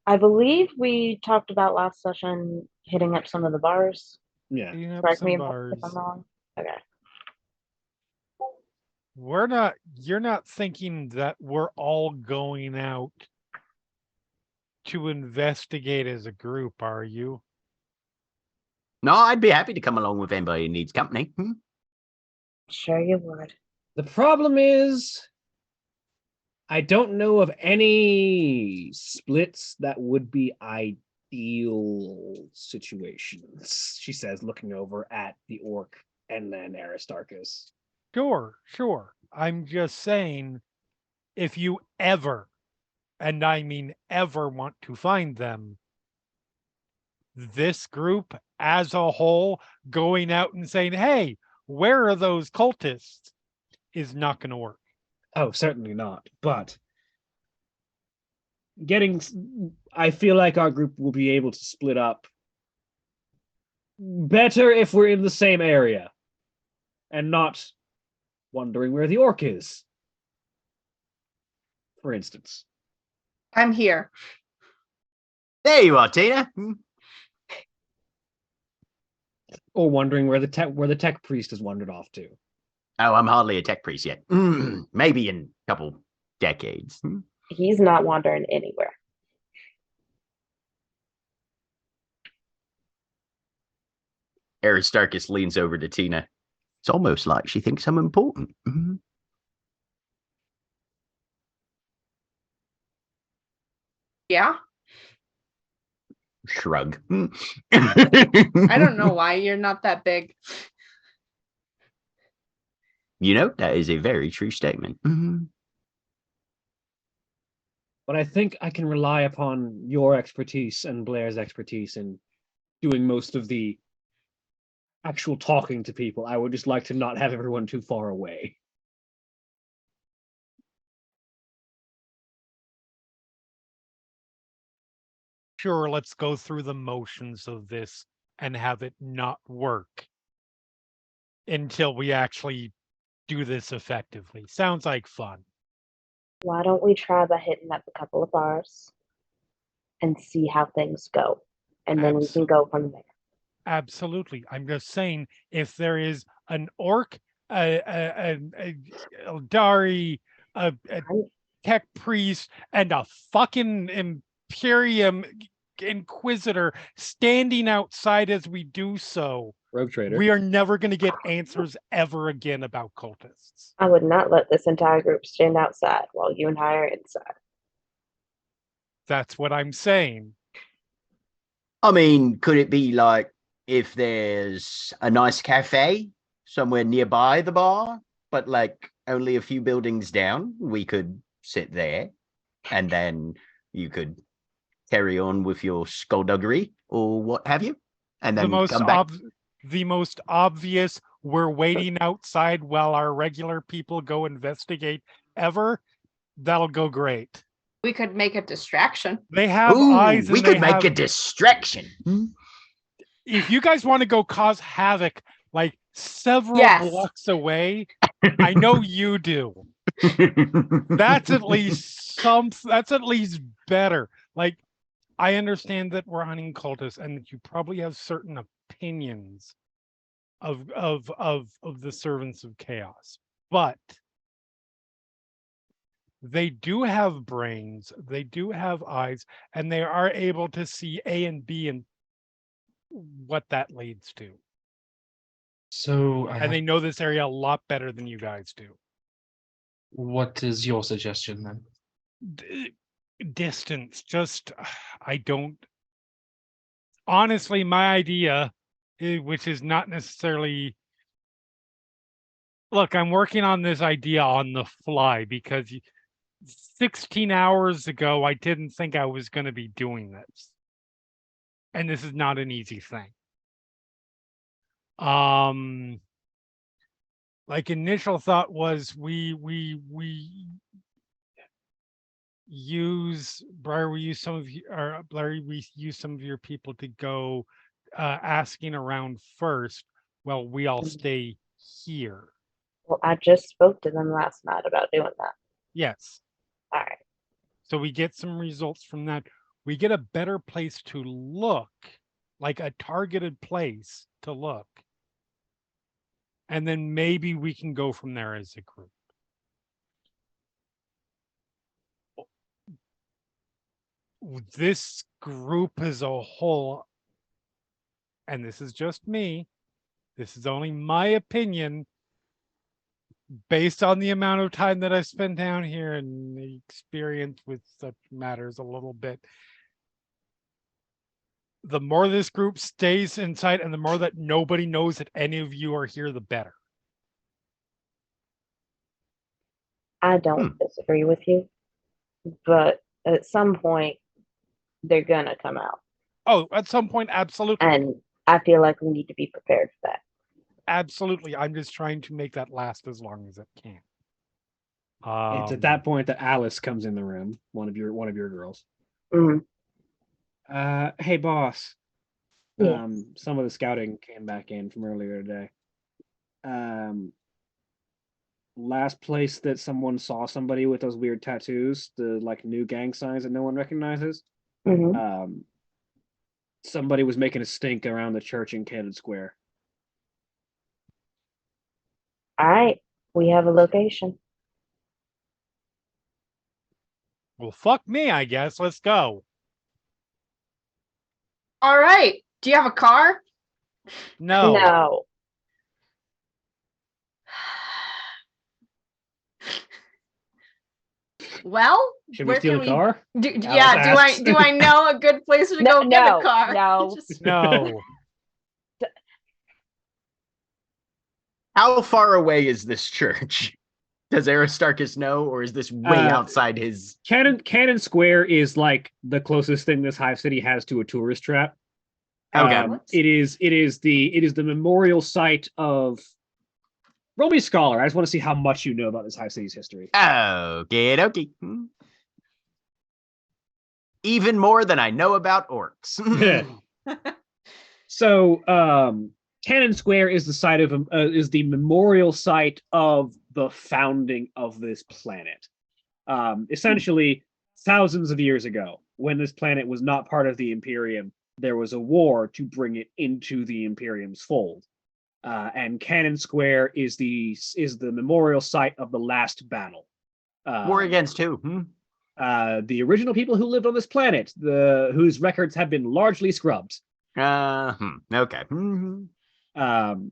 I believe we talked about last session hitting up some of the bars. Yeah. Clean up Correct some me if bars. I'm wrong. Okay. You're not thinking that we're all going out to investigate as a group, are you? No, I'd be happy to come along with anybody who needs company. Sure you would. The problem is, I don't know of any splits that would be ideal. steel situations, she says, looking over at the orc and then Aristarchus. Sure. I'm just saying, if you ever, and I mean ever, want to find them, this group as a whole going out and saying, hey, where are those cultists, is not going to work. Oh, certainly not. But I feel like our group will be able to split up better if we're in the same area and not wondering where the orc is, for instance. I'm here. There you are, Tina. Or wondering where the tech priest has wandered off to. Oh, I'm hardly a tech priest yet. Maybe in a couple decades. He's not wandering anywhere. Aristarchus leans over to Tina. It's almost like she thinks I'm important. Yeah. Shrug. I don't know why you're not that big. You know, that is a very true statement. But I think I can rely upon your expertise and Blair's expertise in doing most of the actual talking to people. I would just like to not have everyone too far away. Sure, let's go through the motions of this and have it not work until we actually do this effectively. Sounds like fun. Why don't we try by hitting up a couple of bars and see how things go? And then we can go from there. Absolutely. I'm just saying, if there is an orc, a Eldari, a tech priest, and a fucking Imperium Inquisitor standing outside as we do so, Rogue trader. we are never going to get answers ever again about cultists. I would not let this entire group stand outside while you and I are inside. That's what I'm saying. I mean, could it be like if there's a nice cafe somewhere nearby the bar, but like only a few buildings down, we could sit there and then you could carry on with your skullduggery or what have you, and then come back. The most obvious, we're waiting outside while our regular people go investigate ever, that'll go great. We could make a distraction. They have eyes. We could make a distraction. If you guys want to go cause havoc, like several blocks away, I know you do. That's at least that's at least better. Like, I understand that we're hunting cultists and that you probably have certain opinions of the servants of chaos, but they do have brains, they do have eyes, and they are able to see A and B and what that leads to. So, and they know this area a lot better than you guys do. What is your suggestion then? Distance. Just, I don't. Honestly, my idea, which is not necessarily. Look, I'm working on this idea on the fly because 16 hours ago, I didn't think I was going to be doing this. And this is not an easy thing. Like, initial thought was we use Briar, we use some of you, or Larry, we use some of your people to go asking around first while we all stay here. Well, I just spoke to them last night about doing that. Yes. All right. So we get some results from that. We get a better place to look, like a targeted place to look. And then maybe we can go from there as a group. This group as a whole, and this is just me, this is only my opinion, based on the amount of time that I spent down here and the experience with such matters a little bit. the more this group stays inside and the more that nobody knows that any of you are here, the better. I don't disagree with you, but at some point they're gonna come out, Oh, at some point, absolutely. and I feel like we need to be prepared for that. Absolutely. I'm just trying to make that last as long as it can. It's at that point that Alice comes in the room, one of your girls. Mhm. Hey boss. Yeah. Some of the scouting came back in from earlier today. Last place that someone saw somebody with those weird tattoos, the like new gang signs that no one recognizes. Mhm. Somebody was making a stink around the church in Cannon Square. All right, we have a location. Well, fuck me, I guess. Let's go. All right. Do you have a car? No. No. Well, Should we where steal can the we? car? Yeah. asks. Do I know a good place to No, go get a no, car? no. Just- No. How far away is this church? Does Aristarchus know, or is this way outside his? Cannon Square is like the closest thing this hive city has to a tourist trap. Okay. It is the memorial site of. Roll me scholar. I just want to see how much you know about this hive city's history. Okay, dokie. Even more than I know about orcs. So, Cannon Square is the site of is the memorial site of the founding of this planet. Essentially, thousands of years ago, when this planet was not part of the Imperium, there was a war to bring it into the Imperium's fold. And Cannon Square is the memorial site of the last battle. War against who? The original people who lived on this planet, whose records have been largely scrubbed. Okay.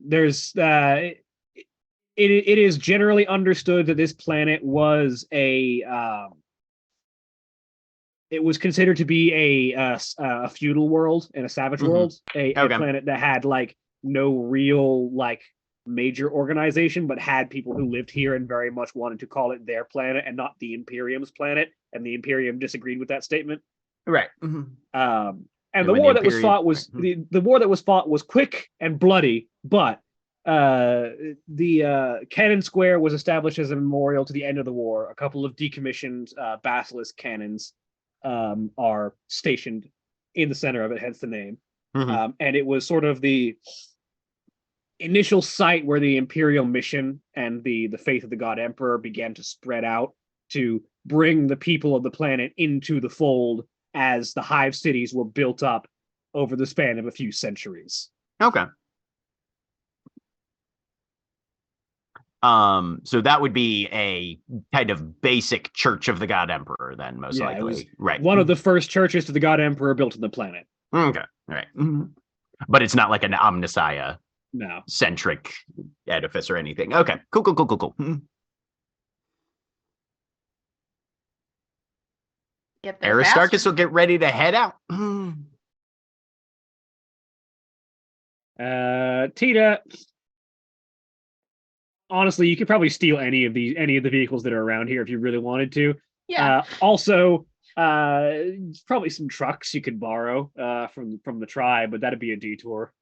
There's it is generally understood that this planet was it was considered to be a feudal world and a savage world, a planet that had like no real like major organization, but had people who lived here and very much wanted to call it their planet and not the Imperium's planet, and the Imperium disagreed with that statement. Right. And the war that was fought was the war that was fought was quick and bloody, but the cannon square was established as a memorial to the end of the war. A couple of decommissioned basilisk cannons are stationed in the center of it, hence the name. And it was sort of the initial site where the imperial mission and the faith of the god emperor began to spread out to bring the people of the planet into the fold as the hive cities were built up over the span of a few centuries. Okay. So that would be a kind of basic church of the god emperor then, most likely. Right. One of the first churches to the god emperor built on the planet. Okay. All right. But it's not like an Omnissiah centric edifice or anything. Okay. Cool. Get there Aristarchus faster. will get ready to head out. Tita, honestly, you could probably steal any of the vehicles that are around here if you really wanted to. Yeah. Also, probably some trucks you could borrow from the tribe, but that'd be a detour.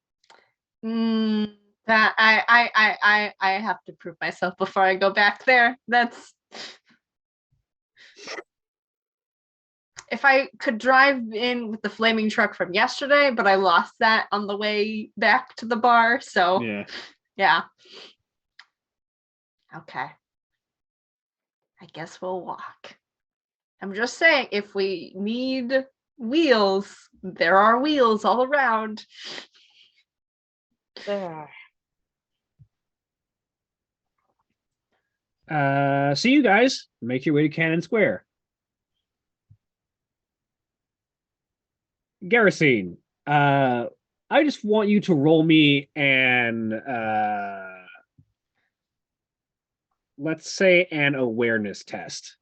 That I have to prove myself before I go back there. That's if I could drive in with the flaming truck from yesterday, but I lost that on the way back to the bar. So yeah. Okay. I guess we'll walk. I'm just saying, if we need wheels, there are wheels all around. There are. So you guys make your way to Cannon Square. Garrison, I just want you to roll me an let's say an awareness test.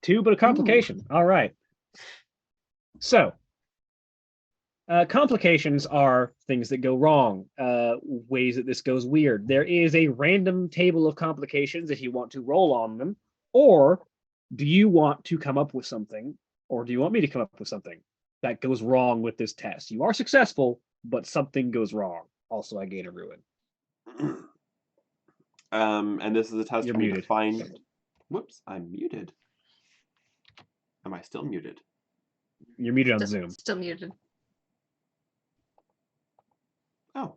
2, but a complication. All right. So, complications are things that go wrong, ways that this goes weird. There is a random table of complications if you want to roll on them, or do you want to come up with something, or do you want me to come up with something that goes wrong with this test? You are successful, but something goes wrong. Also, I gain a ruin. And this is a test You're for me to muted. find. Whoops, I'm muted. Am I still muted? You're muted on Zoom. Still muted. Oh,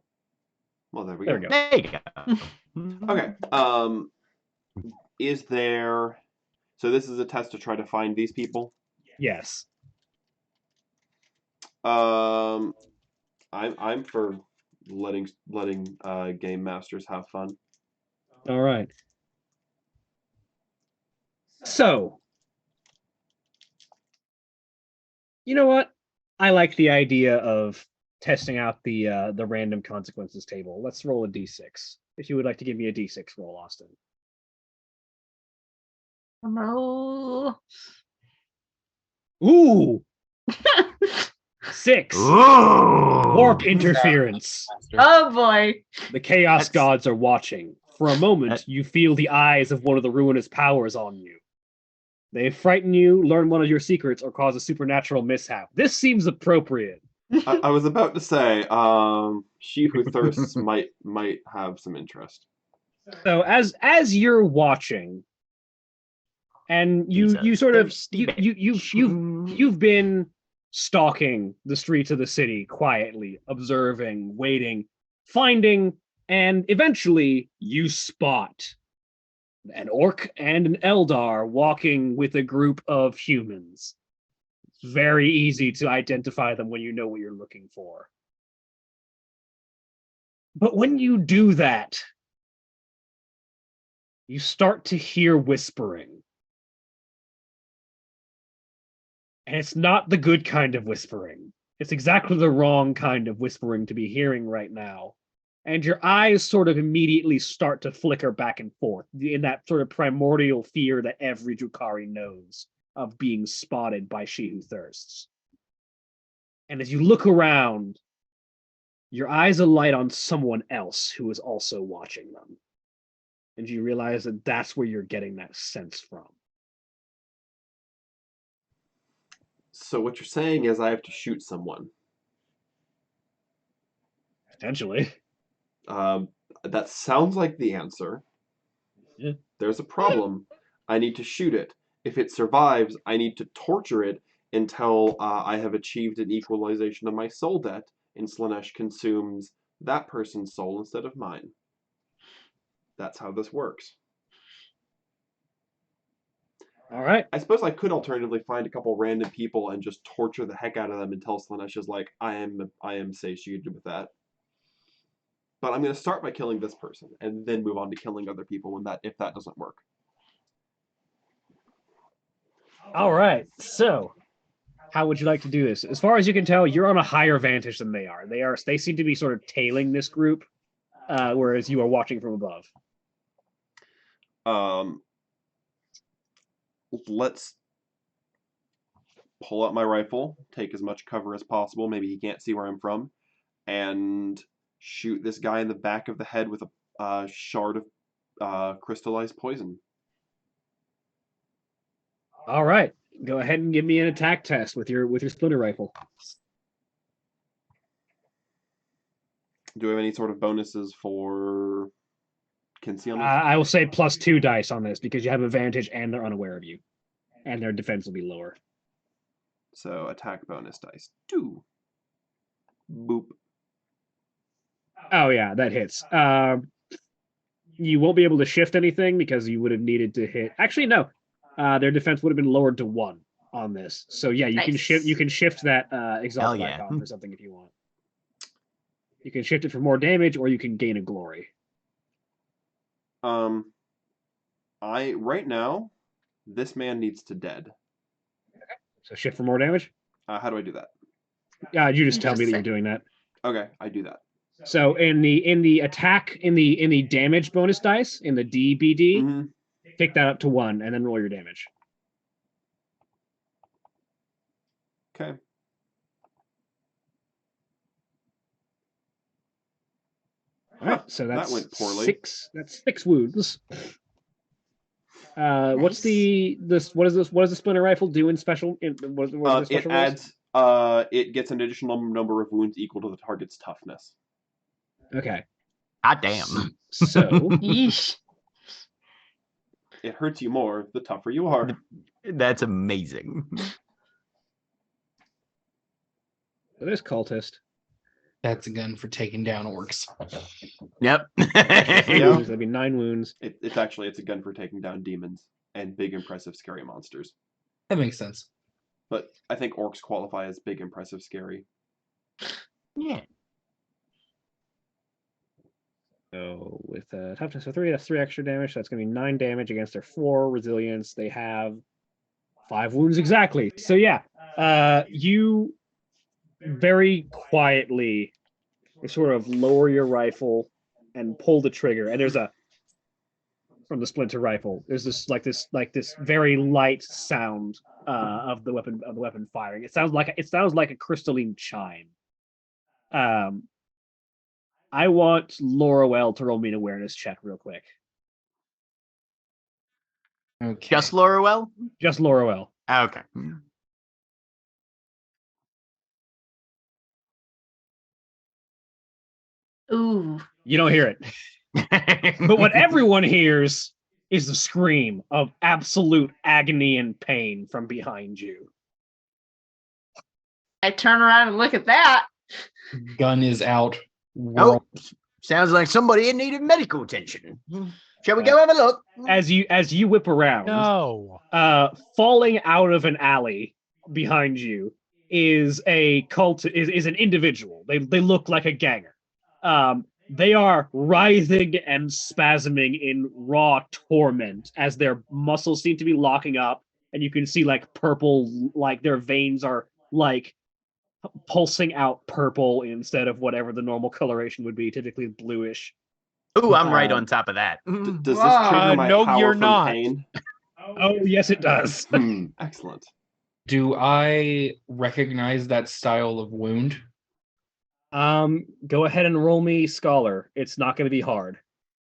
well, there we There go. we go. There you go. Okay. Is there? So this is a test to try to find these people. Yes. I'm for letting game masters have fun. All right. So, you know what? I like the idea of testing out the random consequences table. Let's roll a d6. If you would like to give me a d6 roll, Austin. Roll. Ooh, 6. Ooh. Warp interference. Oh boy. The Chaos That's- Gods are watching. For a moment, That- you feel the eyes of one of the ruinous powers on you. They frighten you, learn one of your secrets, or cause a supernatural mishap. This seems appropriate. I was about to say, she who thirsts might have some interest. So as you're watching, and He's a you sort of thirsty you've been stalking the streets of the city quietly, observing, waiting, finding, and eventually you spot an orc and an Eldar walking with a group of humans. It's very easy to identify them when you know what you're looking for. But when you do that, you start to hear whispering. And it's not the good kind of whispering. It's exactly the wrong kind of whispering to be hearing right now. And your eyes sort of immediately start to flicker back and forth in that sort of primordial fear that every Drukhari knows of being spotted by She Who Thirsts. And as you look around, your eyes alight on someone else who is also watching them. And you realize that that's where you're getting that sense from. So what you're saying is I have to shoot someone. Potentially. That sounds like the answer. Yeah. There's a problem. I need to shoot it. If it survives, I need to torture it until I have achieved an equalization of my soul debt, and Slaanesh consumes that person's soul instead of mine. That's how this works. All right. I suppose I could alternatively find a couple random people and just torture the heck out of them until Slaanesh is like, I am satiated with that. But I'm going to start by killing this person, and then move on to killing other people if that doesn't work. All right. So, how would you like to do this? As far as you can tell, you're on a higher vantage than they are. They seem to be sort of tailing this group, whereas you are watching from above. Let's pull out my rifle, take as much cover as possible. Maybe he can't see where I'm from, and shoot this guy in the back of the head with a shard of crystallized poison. All right. Go ahead and give me an attack test with your splinter rifle. Do I have any sort of bonuses for concealment? I will say +2 dice on this because you have advantage and they're unaware of you, and their defense will be lower. So attack bonus dice 2. Boop. Oh yeah, that hits. You won't be able to shift anything because you would have needed to hit. Actually, no. Their defense would have been lowered to 1 on this. So yeah, you can shift. You can shift that exhaust yeah. icon for something if you want. You can shift it for more damage, or you can gain a glory. Right now, this man needs to dead. So shift for more damage. How do I do that? You just tell Just me that say- you're doing that. Okay, I do that. So in the attack in the damage bonus dice in the DBD, Mm-hmm. take that up to 1 and then roll your damage. So That that's went poorly. 6. That's 6 wounds. What's Nice. what does the splinter rifle do in special? What are the It special rules? adds. It gets an additional number of wounds equal to the target's toughness. Okay. God damn. So Yeesh. It hurts you more the tougher you are. That's amazing. this cultist. That's a gun for taking down orcs. Yep. Actually, 3 Yeah. wounds. That'd be 9 wounds. It's a gun for taking down demons and big, impressive, scary monsters. That makes sense. But I think orcs qualify as big, impressive, scary. Yeah. So with toughness of 3, that's 3 extra damage. So that's going to be 9 damage against their 4 resilience. They have 5 wounds exactly. So yeah, you very quietly sort of lower your rifle and pull the trigger, and there's a from the splinter rifle. There's this very light sound of the weapon firing. It sounds like a crystalline chime. I want Laurel to roll me an awareness check real quick. Okay. Just Laurel? Just Laurel. Okay. Ooh. You don't hear it. But what everyone hears is the scream of absolute agony and pain from behind you. I turn around and look at that. Gun is out. Oh, sounds like somebody needed medical attention. Shall we go have a look? As you whip around, No. falling out of an alley behind you is an individual. They look like a ganger. They are writhing and spasming in raw torment as their muscles seem to be locking up, and you can see like purple, like their veins are like pulsing out purple instead of whatever the normal coloration would be, typically bluish. Ooh, I'm right on top of that. Does this trigger my no, power you're from not. pain? Oh, yes, it does. Excellent. Do I recognize that style of wound? Go ahead and roll me Scholar. It's not going to be hard.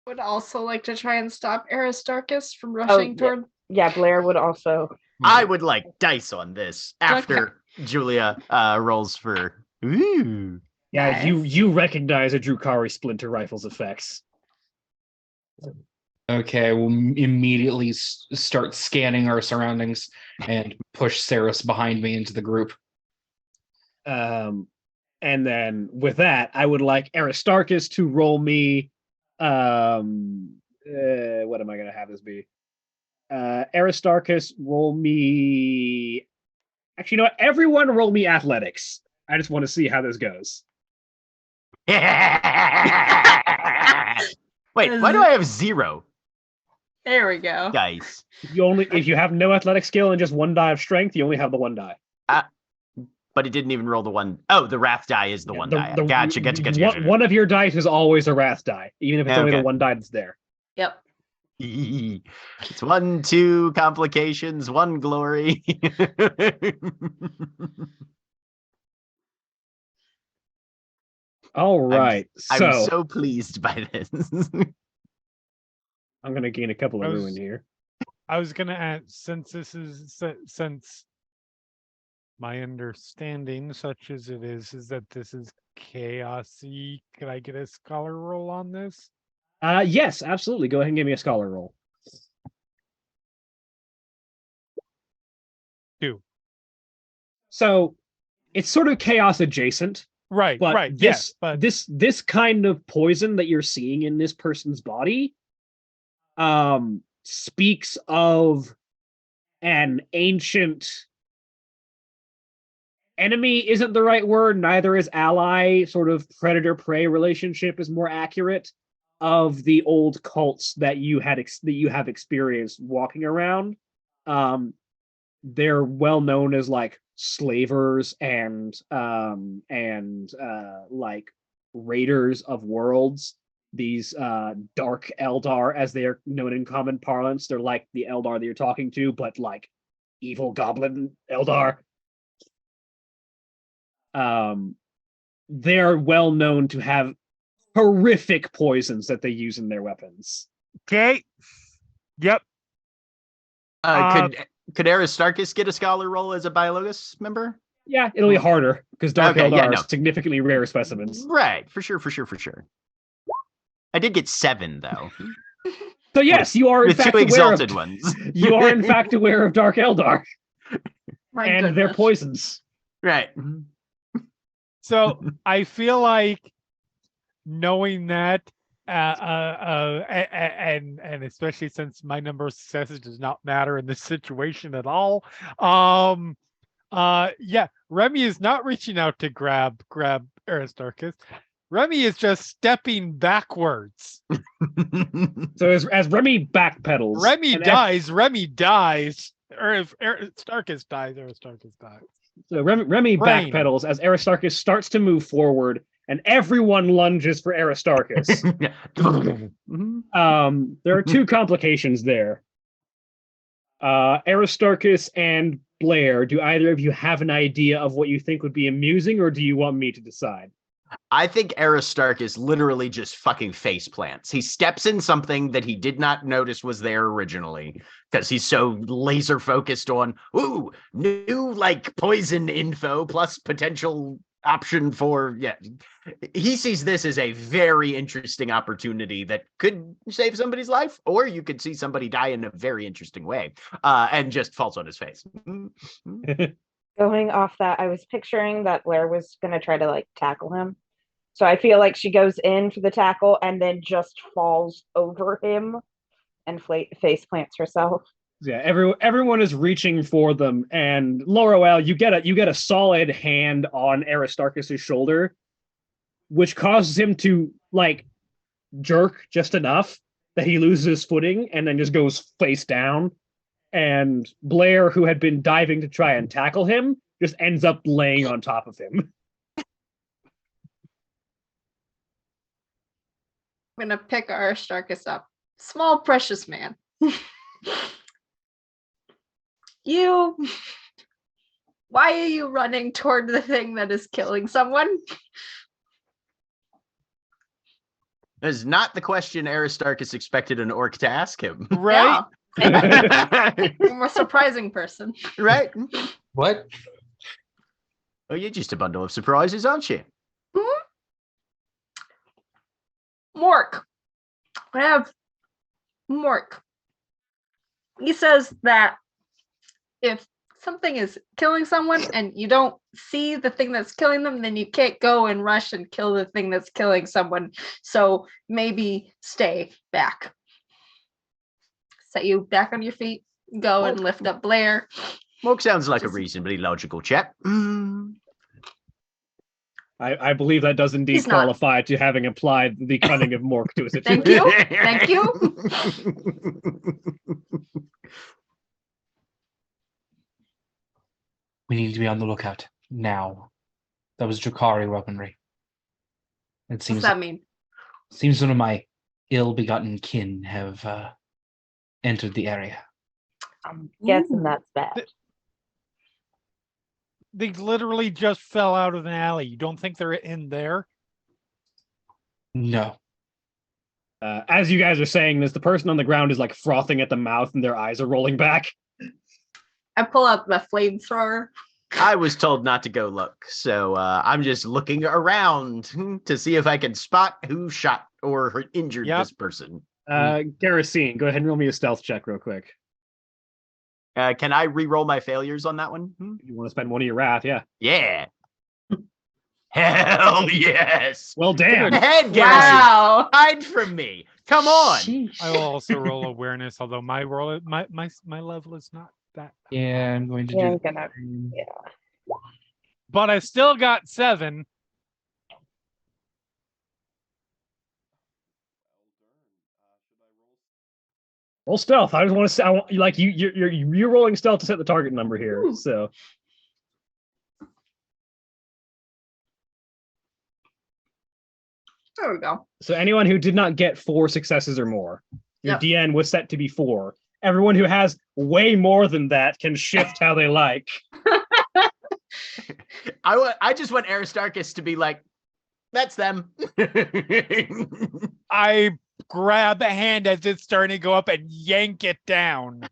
Would also like to try and stop Aristarchus from rushing toward. Yeah, Blair would also. I would like dice on this after Julia rolls for. Ooh. Yeah, Nice. you recognize a Drukari splinter rifle's effects. Okay, we'll immediately start scanning our surroundings and push Saris behind me into the group. And then with that, I would like Aristarchus to roll me. What am I going to have this be? Aristarchus, roll me. Actually, you know what? Everyone roll me athletics. I just want to see how this goes. Wait, why do I have 0 There we go. dice? If you have no athletic skill and just 1 die of strength, you only have the 1 die. But it didn't even roll the 1. Oh, the wrath die is the 1 die. Gotcha. One of your dice is always a wrath die, even if it's only the 1 die that's there. Yep. It's 1, 2 complications, 1 glory. All right, I'm so pleased by this. I'm going to gain a couple of ruin here. I was gonna add, since my understanding, such as it is that this is chaosy. Could I get a scholar roll on this? Yes, absolutely. Go ahead and give me a Scholar roll. 2. So it's sort of chaos adjacent. Right, But right. this, Yes, but this kind of poison that you're seeing in this person's body speaks of an ancient enemy isn't the right word, neither is ally. Sort of predator-prey relationship is more accurate, of the old cults that you have experienced walking around. They're well known as like slavers and like raiders of worlds. These dark Eldar, as they are known in common parlance, they're like the Eldar that you're talking to, but like evil goblin Eldar. They're well known to have horrific poisons that they use in their weapons. Okay. Yep. Could Aristarchus get a scholar roll as a Biologus member? Yeah, it'll be harder because Dark Okay, Eldar yeah, are no. significantly rare specimens. Right, for sure. I did get 7 though. So yes, you are in With fact 2 aware exalted of, ones. you are in fact aware of Dark Eldar My and their goodness. poisons. Right. So I feel like knowing that, and especially since my number of successes does not matter in this situation at all. Yeah, Remy is not reaching out to grab Aristarchus. Remy is just stepping backwards. So as Remy backpedals, Remy and dies. Remy dies. Or if Aristarchus dies, Aristarchus dies. So Remy Brain. backpedals as Aristarchus starts to move forward, and everyone lunges for Aristarchus. There are 2 complications there. Aristarchus and Blair, do either of you have an idea of what you think would be amusing, or do you want me to decide? I think Aristarchus literally just fucking face plants. He steps in something that he did not notice was there originally because he's so laser focused on, ooh, new like poison info plus potential option for, yeah. He sees this as a very interesting opportunity that could save somebody's life, or you could see somebody die in a very interesting way, and just falls on his face. Going off that, I was picturing that Blair was going to try to like tackle him. So I feel like she goes in for the tackle and then just falls over him and face plants herself. Yeah, everyone is reaching for them, and Laurel, you get a solid hand on Aristarchus's shoulder, which causes him to like jerk just enough that he loses his footing and then just goes face down. And Blair, who had been diving to try and tackle him, just ends up laying on top of him. I'm gonna pick Aristarchus up. Small, precious man. Why are you running toward the thing that is killing someone? That is not the question Aristarchus expected an orc to ask him. Right? I'm a surprising person. Right? What? Oh, you're just a bundle of surprises, aren't you? Mork. I have Mork. He says that if something is killing someone and you don't see the thing that's killing them, then you can't go and rush and kill the thing that's killing someone. So maybe stay back. Set you back on your feet. Go and lift up Blair. Mork sounds like a reasonably logical chap. I believe that does indeed He's not. qualify to having applied the cunning of Mork to a situation. Thank you. Thank you. We need to be on the lookout now. That was Drakari weaponry. It What's seems that mean? seems one of my ill-begotten kin have entered the area. I'm guessing Ooh. that's bad. They literally just fell out of an alley. You don't think they're in there? No. As you guys are saying this, the person on the ground is like frothing at the mouth and their eyes are rolling back. I pull out the flamethrower. I was told not to go look, so I'm just looking around to see if I can spot who shot or injured this person. Garrison, go ahead and roll me a stealth check real quick. Can I re-roll my failures on that one? You want to spend one of your wrath, yeah. Yeah. Hell yes. Well, damn. Go ahead, Garrison. Wow. Hide from me. Come on. Sheesh. I will also roll awareness, although my level is not that. Yeah, I'm going to Yeah, do I'm the gonna- same. But I still got 7. Roll stealth. I just want to say, I want like you're rolling stealth to set the target number here. Ooh. So There we go. so anyone who did not get 4 successes or more, your Yep. DN was set to be 4. Everyone who has way more than that can shift how they like. I just want Aristarchus to be like, That's them. I grab a hand as it's starting to go up and yank it down.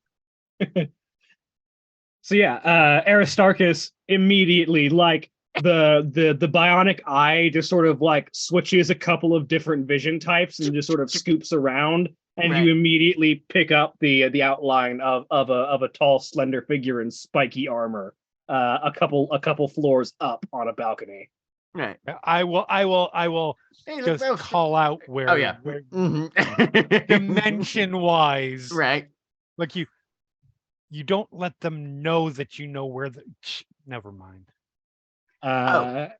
So yeah, Aristarchus immediately, like the bionic eye just sort of like switches a couple of different vision types and just sort of scoops around, and Right. you immediately pick up the outline of a tall, slender figure in spiky armor, a couple floors up on a balcony. Right. I will Hey, just look, call out where, oh yeah. where Mhm. dimension wise. Right. Like you don't let them know that you know where the never mind. Is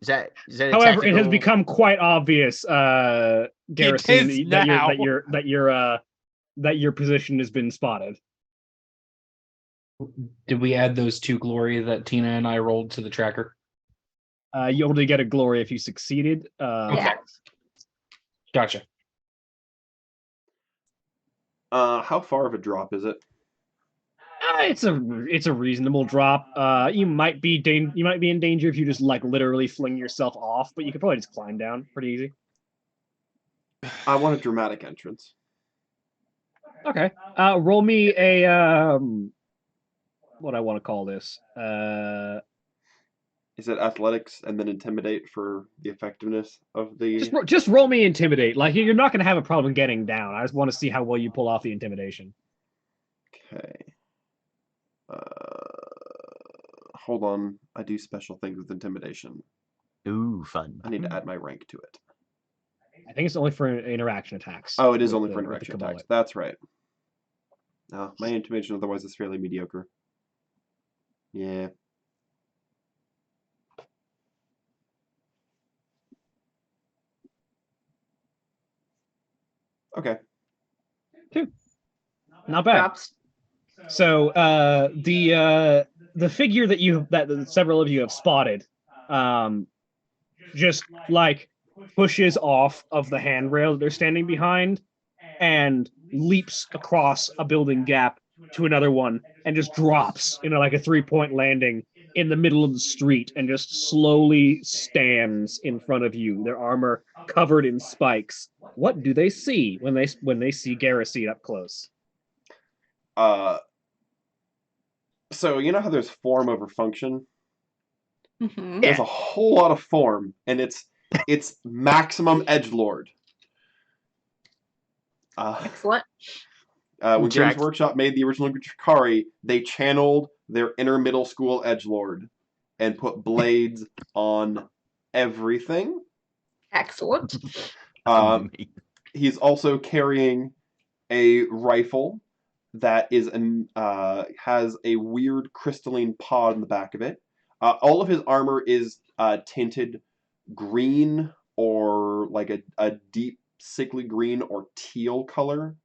that a However, it has tactical- become quite obvious, Garrison, is that now. your position has been spotted. Did we add those 2 glory that Tina and I rolled to the tracker? You only get a glory if you succeeded. Yeah. Gotcha. How far of a drop is it? It's a reasonable drop. You might be in danger if you just like literally fling yourself off, but you could probably just climb down pretty easy. I want a dramatic entrance. Okay. Roll me a what I want to call this. Is it athletics and then intimidate for the effectiveness of the? Just roll me intimidate. Like you're not going to have a problem getting down. I just want to see how well you pull off the intimidation. Okay. Hold on. I do special things with intimidation. Ooh, fun. I need to add my rank to it. I think it's only for interaction attacks. Oh, it is with only the- for with the interaction Cabal. attacks. That's right. My intimidation otherwise is fairly mediocre. Yeah. Okay. Not bad. Drops. So the figure that several of you have spotted, just like pushes off of the handrail that they're standing behind and leaps across a building gap to another one and just drops in like a 3-point landing in the middle of the street and just slowly stands in front of you, their armor covered in spikes. What do they see when they see Garrison up close? So you know how there's form over function? Mhm. There's a whole lot of form, and it's maximum edgelord. Excellent. When Games Correct. Workshop made the original Drakari, they channeled their inner middle school edgelord and put blades on everything. Excellent. He's also carrying a rifle that is has a weird crystalline pod in the back of it. All of his armor is tinted green or like a deep sickly green or teal color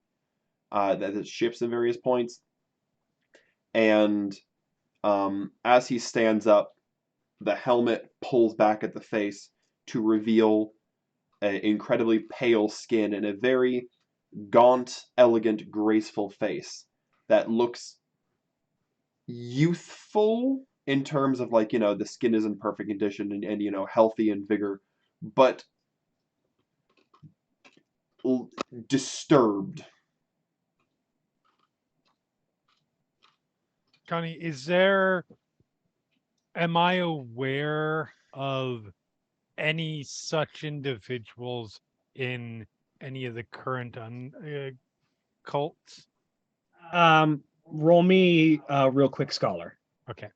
that it shifts at various points. And as he stands up, the helmet pulls back at the face to reveal an incredibly pale skin and a very gaunt, elegant, graceful face that looks youthful in terms of like, the skin is in perfect condition and healthy and vigor, but disturbed. Connie, am I aware of any such individuals in any of the current cults? Roll me a real quick scholar. Okay.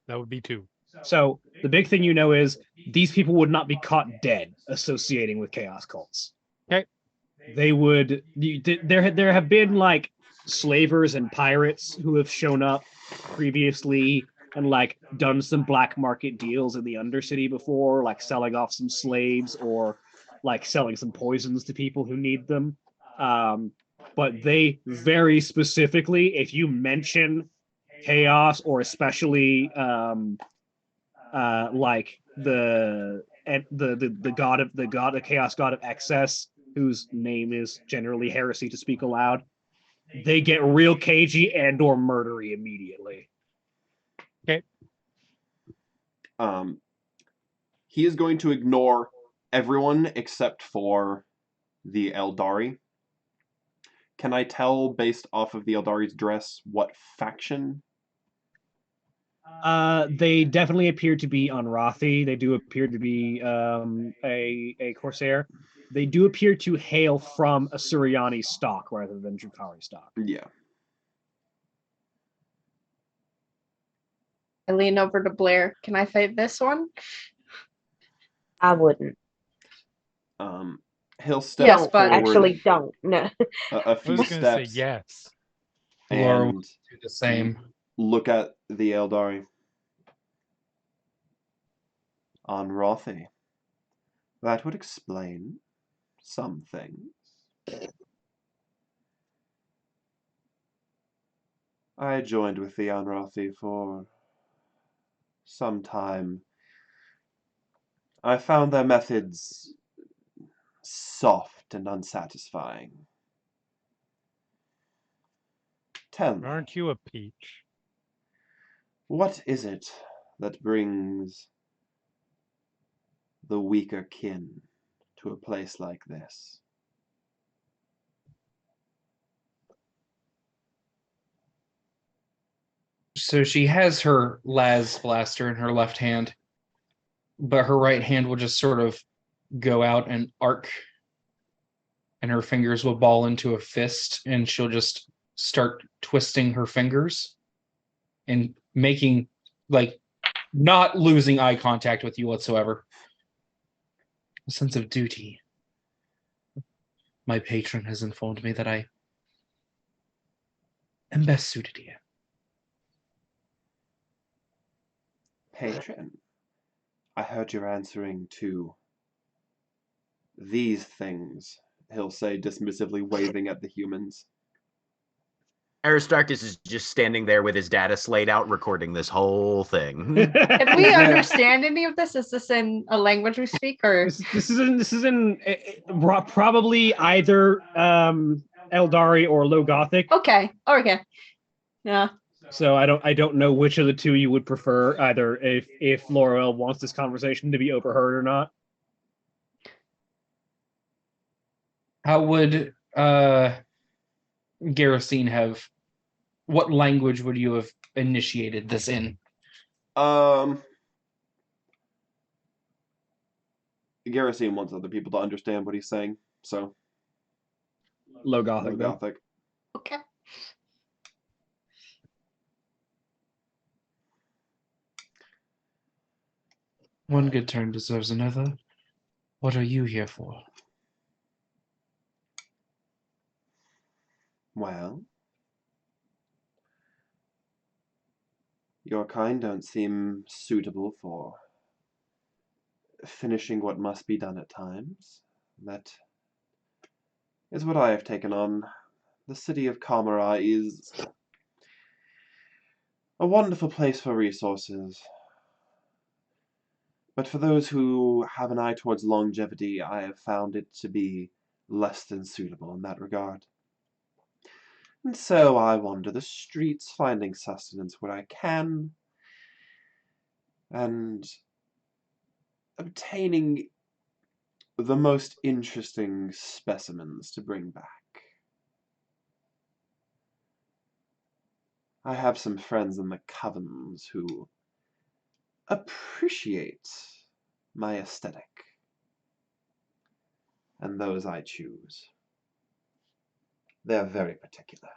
That would be 2. So the big thing you know is these people would not be caught dead associating with chaos cults. Okay. They would. There have been like slavers and pirates who have shown up previously and like done some black market deals in the Undercity before, like selling off some slaves or like selling some poisons to people who need them. But they very specifically, if you mention chaos or especially like the chaos god of excess, whose name is generally heresy to speak aloud, they get real cagey and or murdery immediately. Okay. He is going to ignore everyone except for the Eldari. Can I tell, based off of the Eldari's dress, what faction? They definitely appear to be Unrathi. They do appear to be a Corsair. They do appear to hail from a Suryani stock rather than Drukari stock. Yeah. I lean over to Blair. Can I fight this one? I wouldn't. He'll step Yes, but- forward Actually, don't. No. a I few was going to say steps yes. Laura will and do the same. look at the Eldari. Anrathi. That would explain some things. I joined with the Anrathi for some time. I found their methods soft and unsatisfying. Tell me, Aren't you a peach? what is it that brings the weaker kin to a place like this? So she has her las blaster in her left hand, but her right hand will just sort of go out and arc, and her fingers will ball into a fist, and she'll just start twisting her fingers and making, like, not losing eye contact with you whatsoever. A sense of duty. My patron has informed me that I am best suited here. Patron, I heard you're answering to these things, he'll say dismissively, waving at the humans. Aristarchus is just standing there with his data slate out, recording this whole thing. Can we understand any of this? Is this in a language we speak, or This is in probably either Eldari or Low Gothic. okay? Yeah. So I don't know which of the two you would prefer, either if Laurel wants this conversation to be overheard or not. How would Garrison have? What language would you have initiated this in? Garrison wants other people to understand what he's saying, so Low Gothic. Low though. Gothic. Okay. One good turn deserves another. What are you here for? Well, your kind don't seem suitable for finishing what must be done at times. That is what I have taken on. The city of Kamara is a wonderful place for resources. But for those who have an eye towards longevity, I have found it to be less than suitable in that regard. And so I wander the streets, finding sustenance where I can, and obtaining the most interesting specimens to bring back. I have some friends in the covens who appreciate my aesthetic, and those I choose. They're very particular.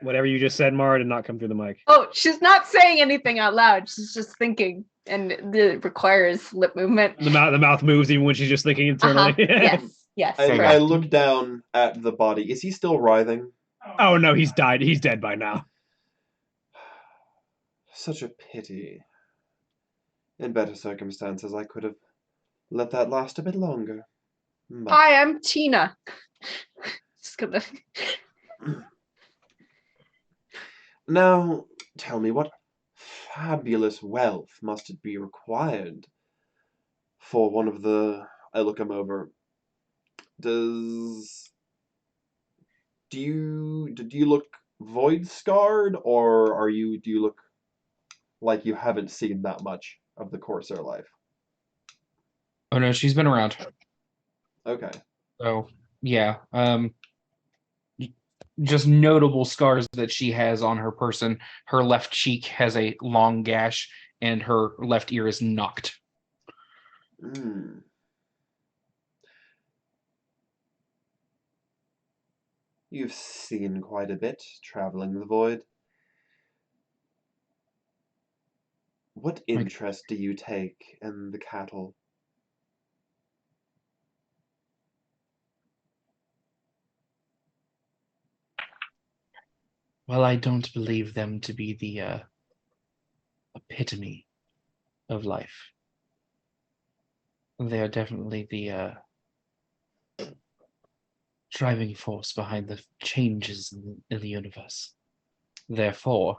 Whatever you just said, Mara, did not come through the mic. Oh, she's not saying anything out loud. She's just thinking, and it requires lip movement. The mouth moves even when she's just thinking internally. Yes. I correct. look down at the body. Is he still writhing? Oh no, he's died. He's dead by now. Such a pity. In better circumstances, I could have let that last a bit longer. But Hi, I'm Tina. Just gonna. now, tell me, what fabulous wealth must it be required for one of the... I look him over. Do do you look void scarred, or do you look like you haven't seen that much of the Corsair life? Oh no, she's been around. Okay. So yeah, just notable scars that she has on her person. Her left cheek has a long gash, and her left ear is knocked. Hmm. You've seen quite a bit traveling the void. What interest do you take in the cattle? Well, I don't believe them to be the epitome of life. They are definitely the driving force behind the changes in the universe. Therefore,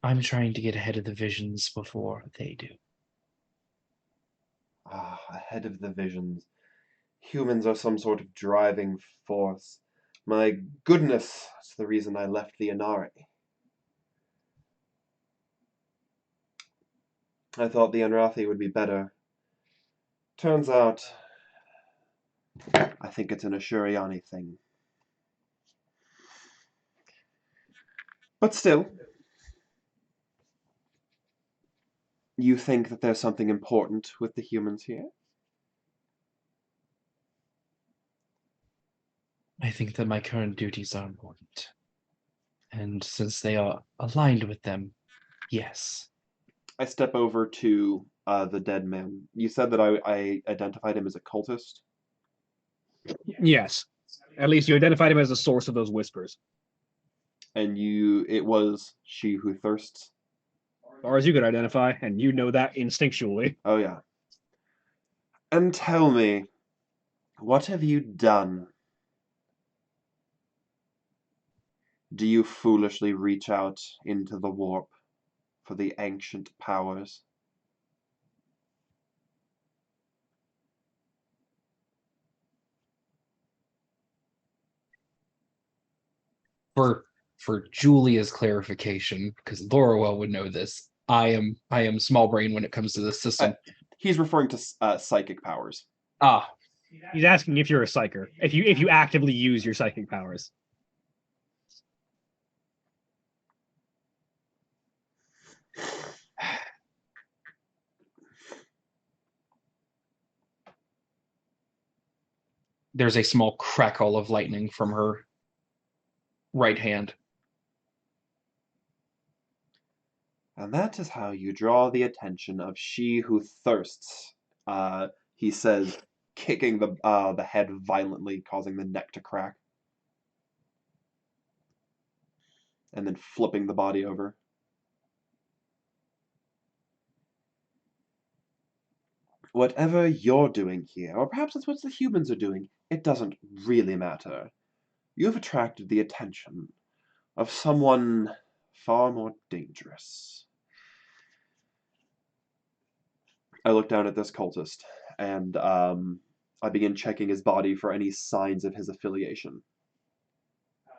I'm trying to get ahead of the visions before they do. Ah, ahead of the visions. Humans are some sort of driving force. My goodness, that's the reason I left the Inari. I thought the Unrathi would be better. Turns out, I think it's an Ashuriani thing. But still, you think that there's something important with the humans here? I think that my current duties are important. And since they are aligned with them, yes. I step over to the dead man. You said that I identified him as a cultist? Yes. At least you identified him as the source of those whispers. And it was she who thirsts? As far as you could identify, and you know that instinctually. Oh yeah. And tell me, what have you done? Do you foolishly reach out into the warp for the ancient powers? For Julia's clarification, because Laurel would know this, I am small brain when it comes to this system. He's referring to psychic powers. Ah, He's asking if you're a psyker, if you actively use your psychic powers. there's a small crackle of lightning from her right hand. And that is how you draw the attention of she who thirsts, he says, kicking the head violently, causing the neck to crack. And then flipping the body over. Whatever you're doing here, or perhaps it's what the humans are doing, it doesn't really matter. You've attracted the attention of someone far more dangerous. I look down at this cultist, and I begin checking his body for any signs of his affiliation.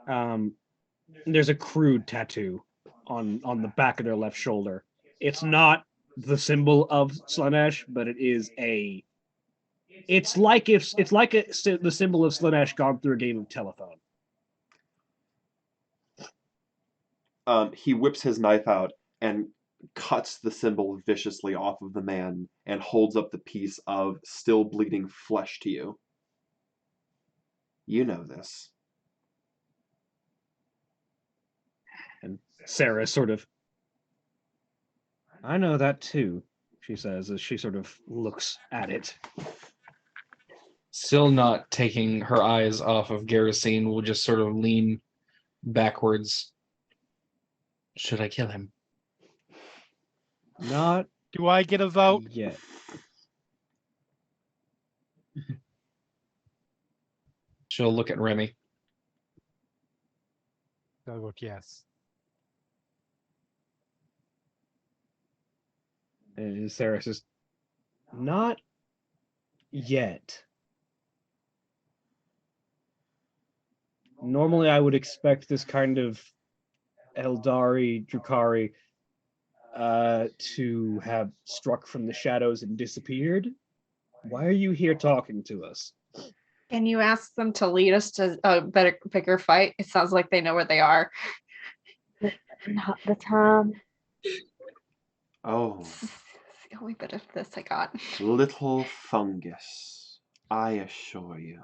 There's a crude tattoo on the back of their left shoulder. It's not the symbol of Slanesh, but it is a. It's like the symbol of Slanesh gone through a game of telephone. He whips his knife out and cuts the symbol viciously off of the man and holds up the piece of still bleeding flesh to you. You know this. And Sarah sort of. I know that too, she says as she sort of looks at it. Still not taking her eyes off of Garrison, will just sort of lean backwards. Should I kill him? Not Do I get a vote? yet. She'll look at Remy. I vote yes. And Sarah says, not yet. Normally, I would expect this kind of Eldari, Drukari, to have struck from the shadows and disappeared. Why are you here talking to us? Can you ask them to lead us to a bigger fight? It sounds like they know where they are. Not the time. Oh, This is the only bit of this I got. little fungus, I assure you,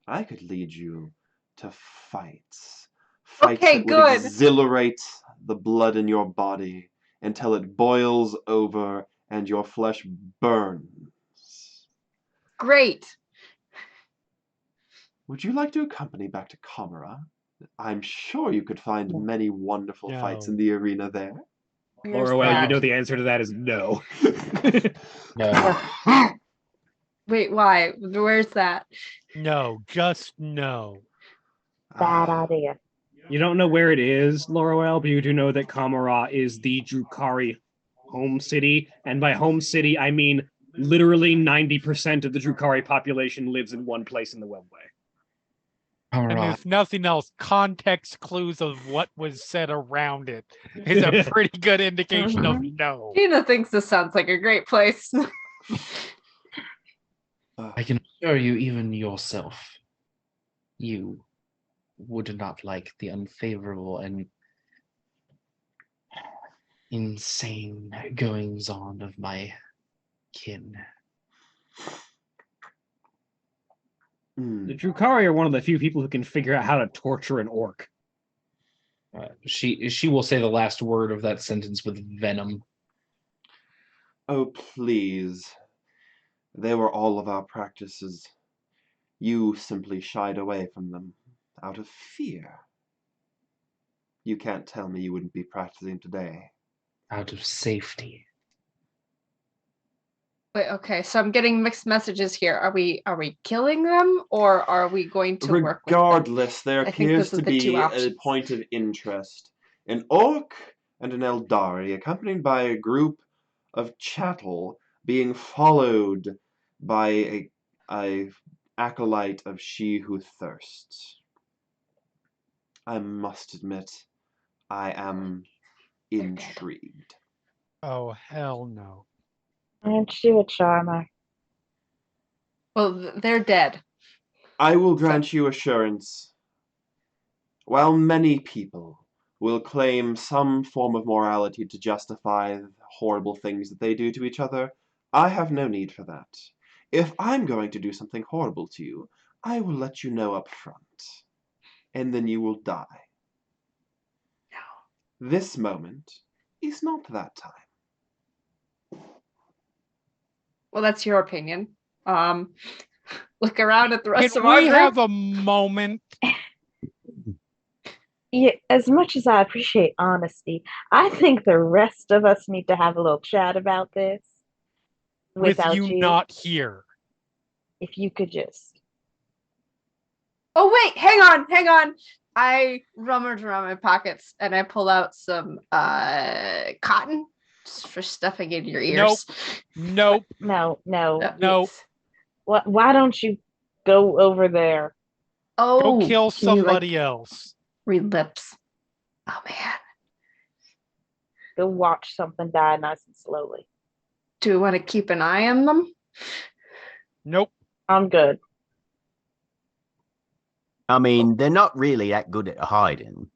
I could lead you to fights. Fights Okay, that would good. exhilarate the blood in your body until it boils over and your flesh burns. Great. Would you like to accompany back to Comera? I'm sure you could find many wonderful fights in No. the arena there. Where's Laura, well, you that? know the answer to that is no. No. Wait, why? Where's that? No, just no. Bad Ah, idea. You don't know where it is, Laurel, but you do know that Kamara is the Drukari home city. And by home city, I mean literally 90% of the Drukari population lives in one place in the Webway. All And right. if nothing else, context clues of what was said around it is a pretty good indication of no. Gina thinks this sounds like a great place. I can assure you, even yourself, you would not like the unfavorable and insane goings on of my kin. The Drukari are one of the few people who can figure out how to torture an orc. She will say the last word of that sentence with venom. Oh, please. They were all of our practices. You simply shied away from them out of fear. You can't tell me you wouldn't be practicing today. Out of safety. Wait, okay, so I'm getting mixed messages here. Are we killing them or are we going to work with them? Regardless, there I think appears those are to the two be a options. point of interest. An orc and an Eldari, accompanied by a group of chattel, being followed by a acolyte of She Who Thirsts. I must admit, I am They're dead. intrigued. Oh, hell no. Aren't you a charmer? Well, they're dead. I will grant you assurance. While many people will claim some form of morality to justify the horrible things that they do to each other, I have no need for that. If I'm going to do something horrible to you, I will let you know up front. And then you will die. No. This moment is not that time. Well, that's your opinion. Look around at the rest Can of our we group. have a moment? Yeah, as much as I appreciate honesty, I think the rest of us need to have a little chat about this. With Without you not here. if you could just. Oh wait, hang on. I rummage around my pockets and I pull out some cotton just for stuffing in your ears. Nope. No. Nope. What? Why don't you go over there? Oh, Go kill can you, somebody else. read lips? Oh man. Go watch something die nice and slowly. Do we want to keep an eye on them? Nope. I'm good. I mean, they're not really that good at hiding.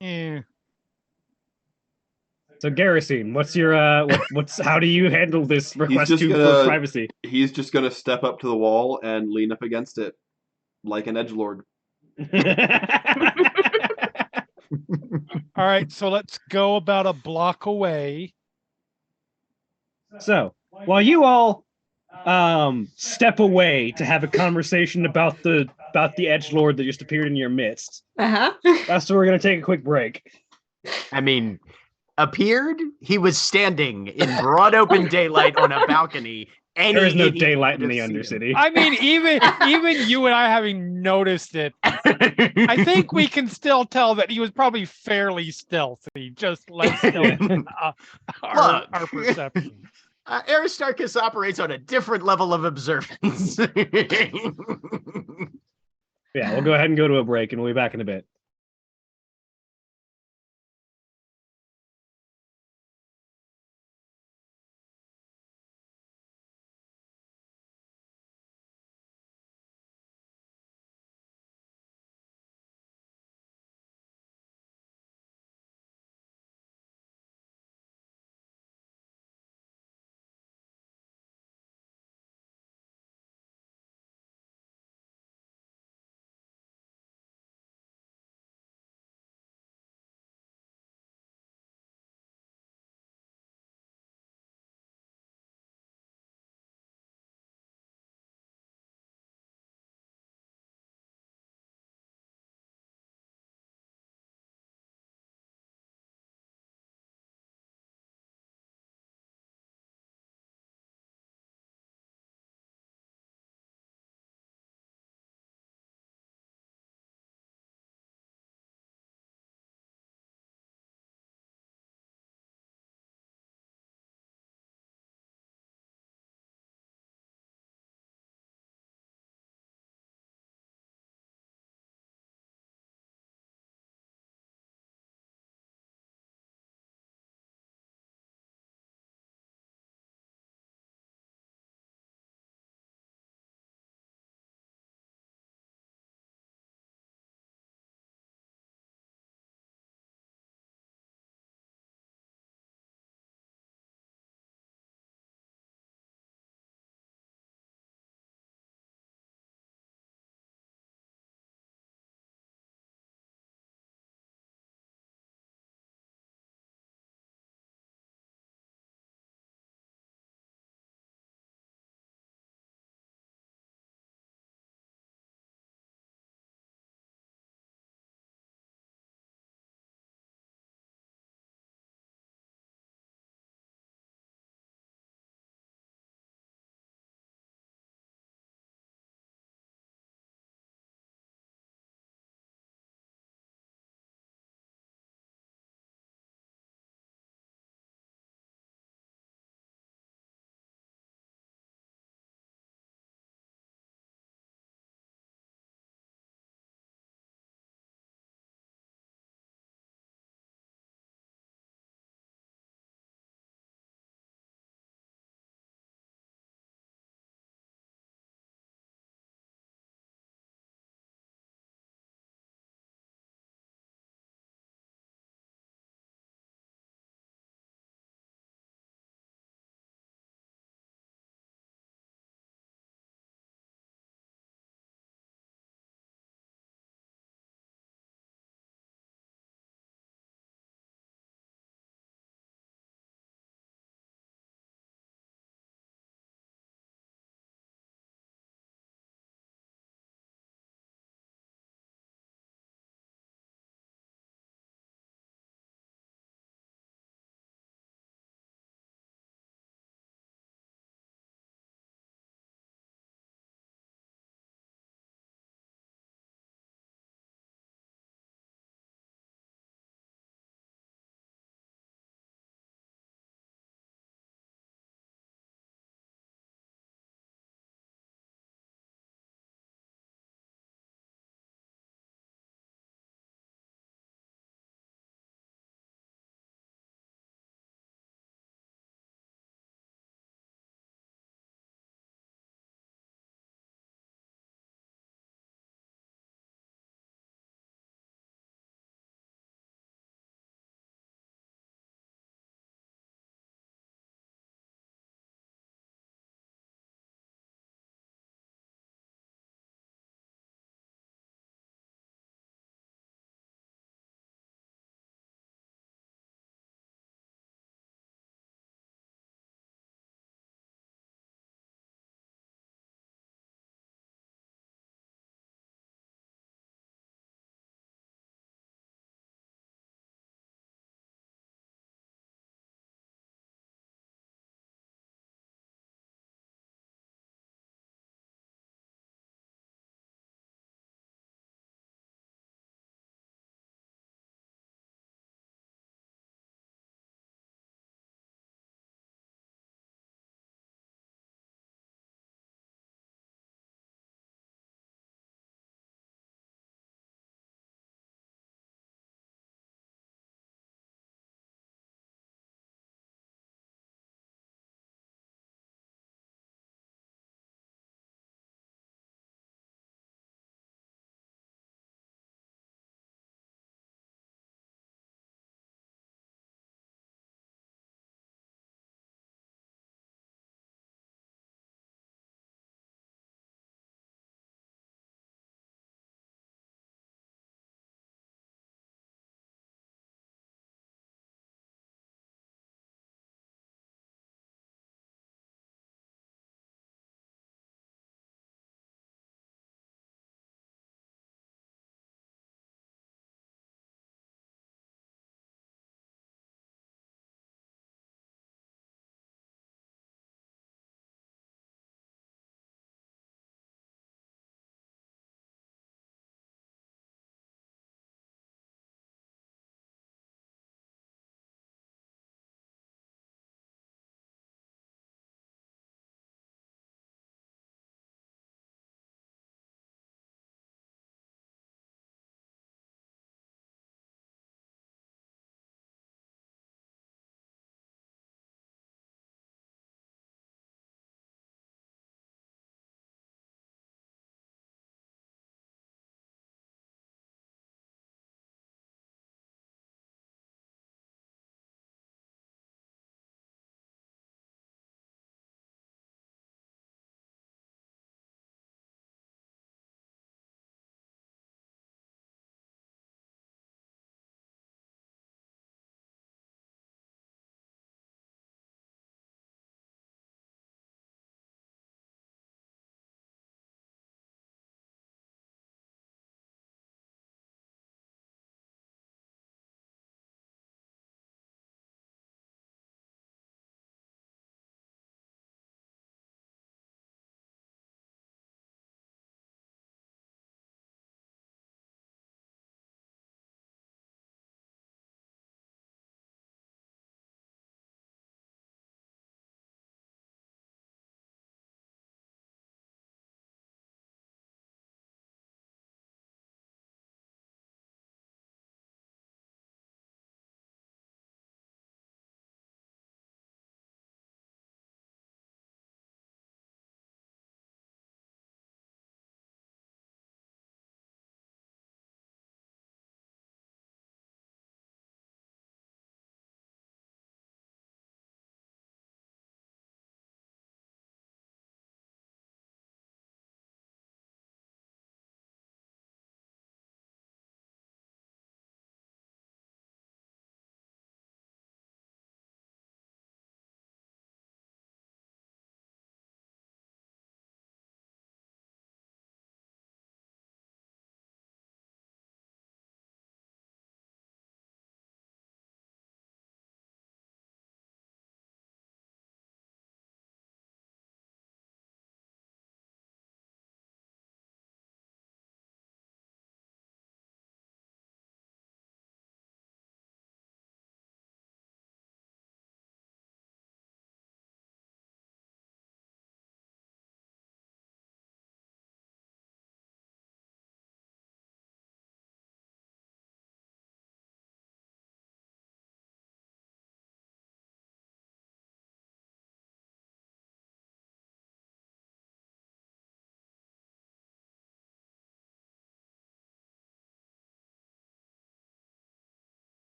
Eh. So, Garrison, what's your what's how do you handle this request just for gonna- privacy? He's just going to step up to the wall and lean up against it like an edgelord. All right, so let's go about a block away. So, while you all step away to have a conversation about the edgelord that just appeared in your midst, Uh-huh. that's where we're gonna take a quick break. I mean, appeared? He was standing in broad open daylight on a balcony. There is no Any idiot daylight in would the have seen Undercity. I mean, even you and I having noticed it, him. I think we can still tell that he was probably fairly stealthy, just less stealthy than our Look. perception. Aristarchus operates on a different level of observance. Yeah, we'll go ahead and go to a break, and we'll be back in a bit.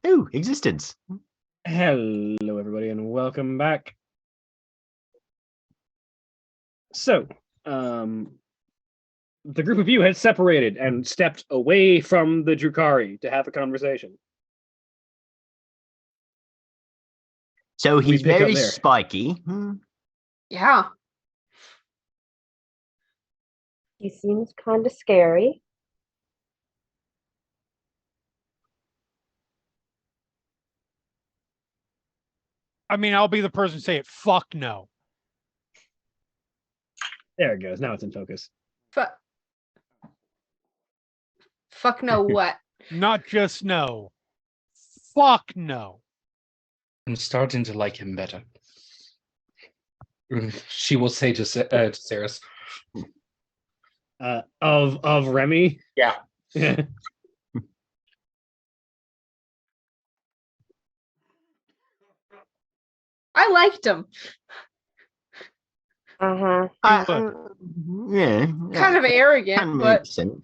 Ooh, existence. Hello, everybody, and welcome back. So, the group of you had separated and stepped away from the Drukari to have a conversation. So he's pick up very there. spiky. Yeah. He seems kind of scary. I mean, I'll be the person to say it. Fuck no. There it goes. Now it's in focus. Fuck no what? Not just no. Fuck no. I'm starting to like him better. She will say to Saris. Of Remy. Yeah. I liked him. Uh-huh. Yeah. Kind of arrogant, Kind of but makes sense.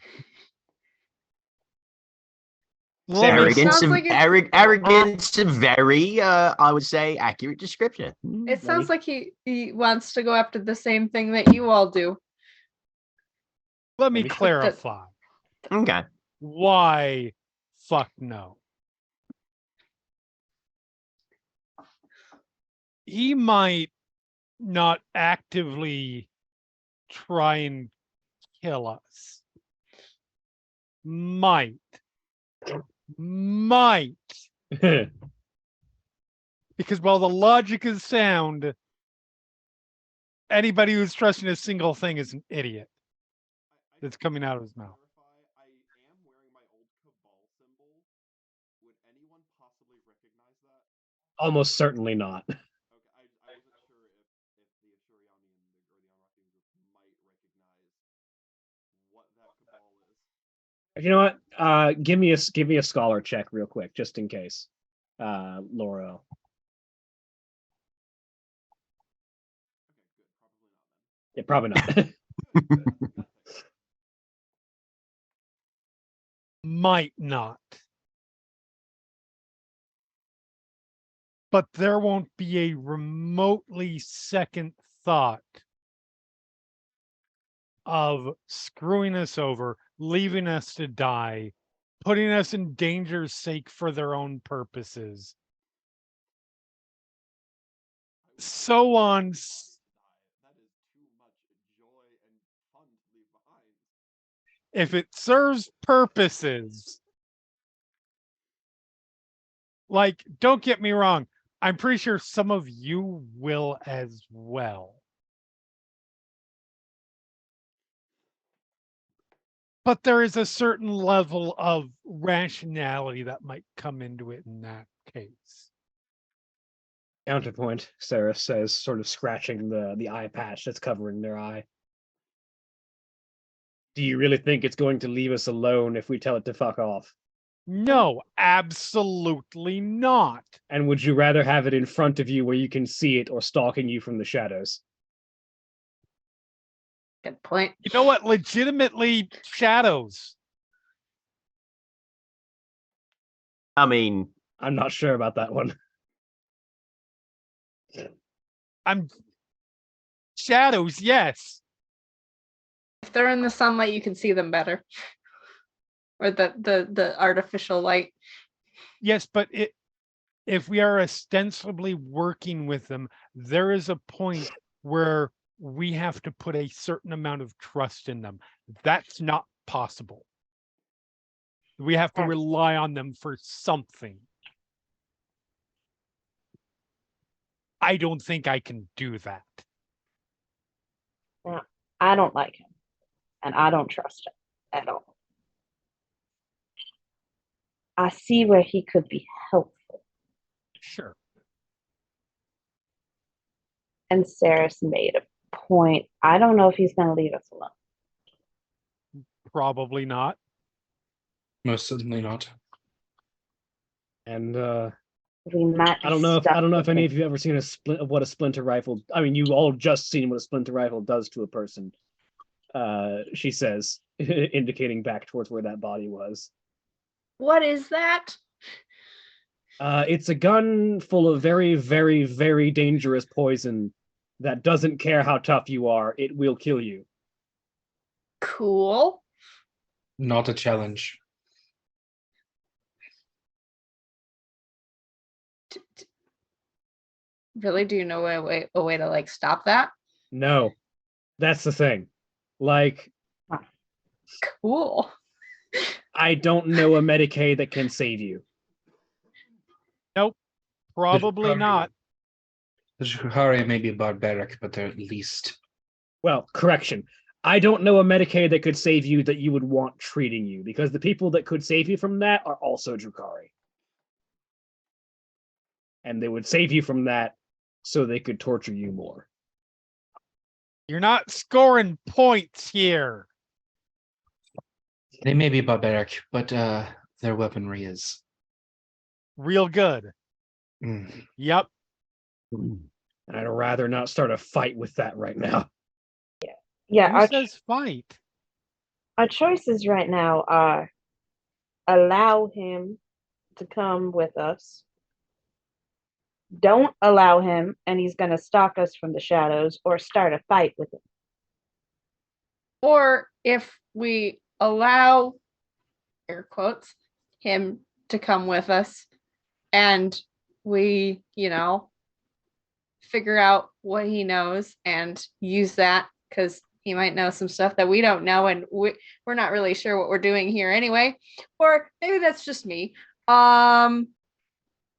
Well, I mean, Arrogance, sounds like it's- arrogance, a very, I would say, accurate description. it sounds like he wants to go after the same thing that you all do. let me Maybe- clarify. Okay. Why fuck no? He might not actively try and kill us. Might. Because while the logic is sound, anybody who's trusting a single thing is an idiot. That's coming out of his mouth. I am wearing my old Cabal symbol. Would anyone possibly recognize that? Almost certainly not. Okay, I wasn't sure if the Ashuriani or the Anrakian group might recognize what that Cabal is. You know what? Give me a scholar check real quick, just in case. Laura. Okay, good. Probably not then. Yeah, probably not. Good. Might not. But there won't be a remotely second thought of screwing us over, leaving us to die, putting us in danger's sake for their own purposes. So on. That is too much joy and fun to leave behind. If it serves purposes, like, don't get me wrong, I'm pretty sure some of you will as well. But there is a certain level of rationality that might come into it in that case. Counterpoint, Sarah says, sort of scratching the eye patch that's covering their eye. Do you really think it's going to leave us alone if we tell it to fuck off? No, absolutely not. And would you rather have it in front of you where you can see it or stalking you from the shadows? Good point. You know what? Legitimately, shadows. I mean, I'm not sure about that one. Shadows, yes. If they're in the sunlight, you can see them better. Or the artificial light. Yes, but if we are ostensibly working with them, there is a point where we have to put a certain amount of trust in them. That's not possible. We have to rely on them for something. I don't think I can do that. Well, I don't like him, and I don't trust him at all. I see where he could be helpful. Sure. And Saris made a point. I don't know if he's going to leave us alone. Probably not. Most certainly not. And We might. I don't know if any of you have ever seen what a splinter rifle. I mean, you all just seen what a splinter rifle does to a person. She says, indicating back towards where that body was. What is that? It's a gun full of very, very, very dangerous poison that doesn't care how tough you are. It will kill you. Cool. Not a challenge. Really? Do you know a way to like stop that? No, that's the thing. Like, Cool. I don't know a Medicaid that can save you. Probably Jukari- not. The Jukari may be barbaric, but they're at least. Well, correction. I don't know a Medicaid that could save you that you would want treating you, because the people that could save you from that are also Drukari. And they would save you from that so they could torture you more. You're not scoring points here. They may be barbaric, but their weaponry is. Real good. Mm. Yep. And I'd rather not start a fight with that right now. Yeah, Who says fight? our choices right now are allow him to come with us. Don't allow him, and he's going to stalk us from the shadows, or start a fight with him. Or if we allow, air quotes, him to come with us and we, figure out what he knows and use that because he might know some stuff that we don't know and we're not really sure what we're doing here anyway. Or maybe that's just me. And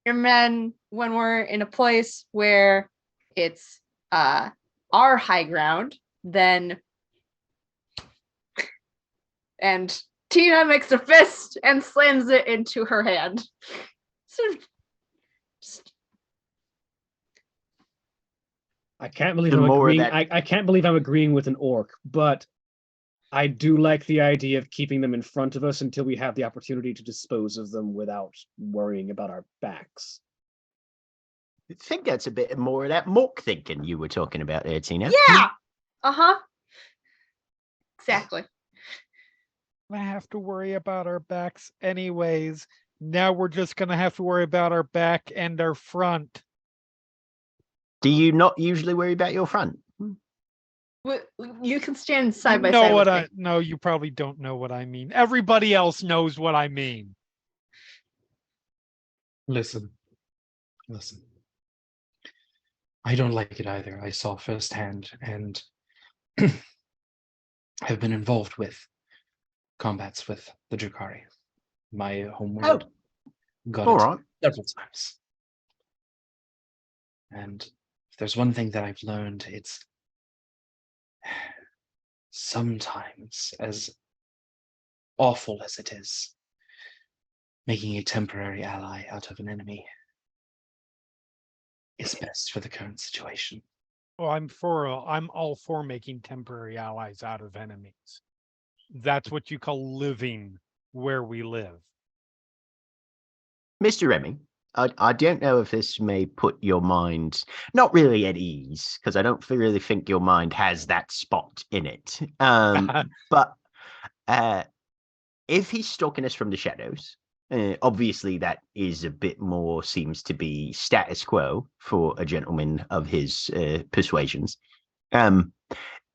then when we're in a place where it's our high ground, then and Tina makes a fist and slams it into her hand. I can't believe The I'm more agreeing. that- I can't believe I'm agreeing with an orc, but I do like the idea of keeping them in front of us until we have the opportunity to dispose of them without worrying about our backs. I think that's a bit more of that Mork thinking you were talking about there, Tina. Yeah. Uh-huh. Exactly. I have to worry about our backs anyways. Now we're just going to have to worry about our back and our front. Do you not usually worry about your front? You can stand side by know side what with I me. no, you probably don't know what I mean. Everybody else knows what I mean. Listen. I don't like it either. I saw firsthand and have been involved with combats with the Drukari. My home world got All it right. several times. And if there's one thing that I've learned, it's sometimes, as awful as it is, making a temporary ally out of an enemy is best for the current situation. Oh, I'm all for making temporary allies out of enemies. That's what you call living where we live. Mr. Remy, I don't know if this may put your mind not really at ease, because I don't really think your mind has that spot in it. But if he's stalking us from the shadows, obviously that is a bit more, seems to be status quo for a gentleman of his persuasions.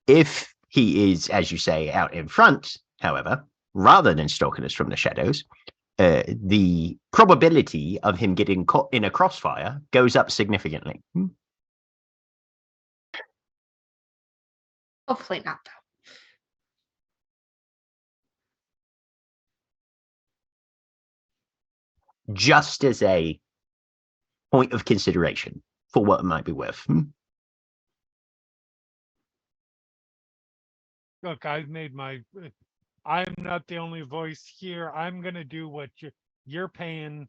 If he is, as you say, out in front, however, rather than stalking us from the shadows, the probability of him getting caught in a crossfire goes up significantly. Hopefully not, though. Just as a point of consideration for what it might be worth. Look, I'm not the only voice here. I'm going to do what you're paying.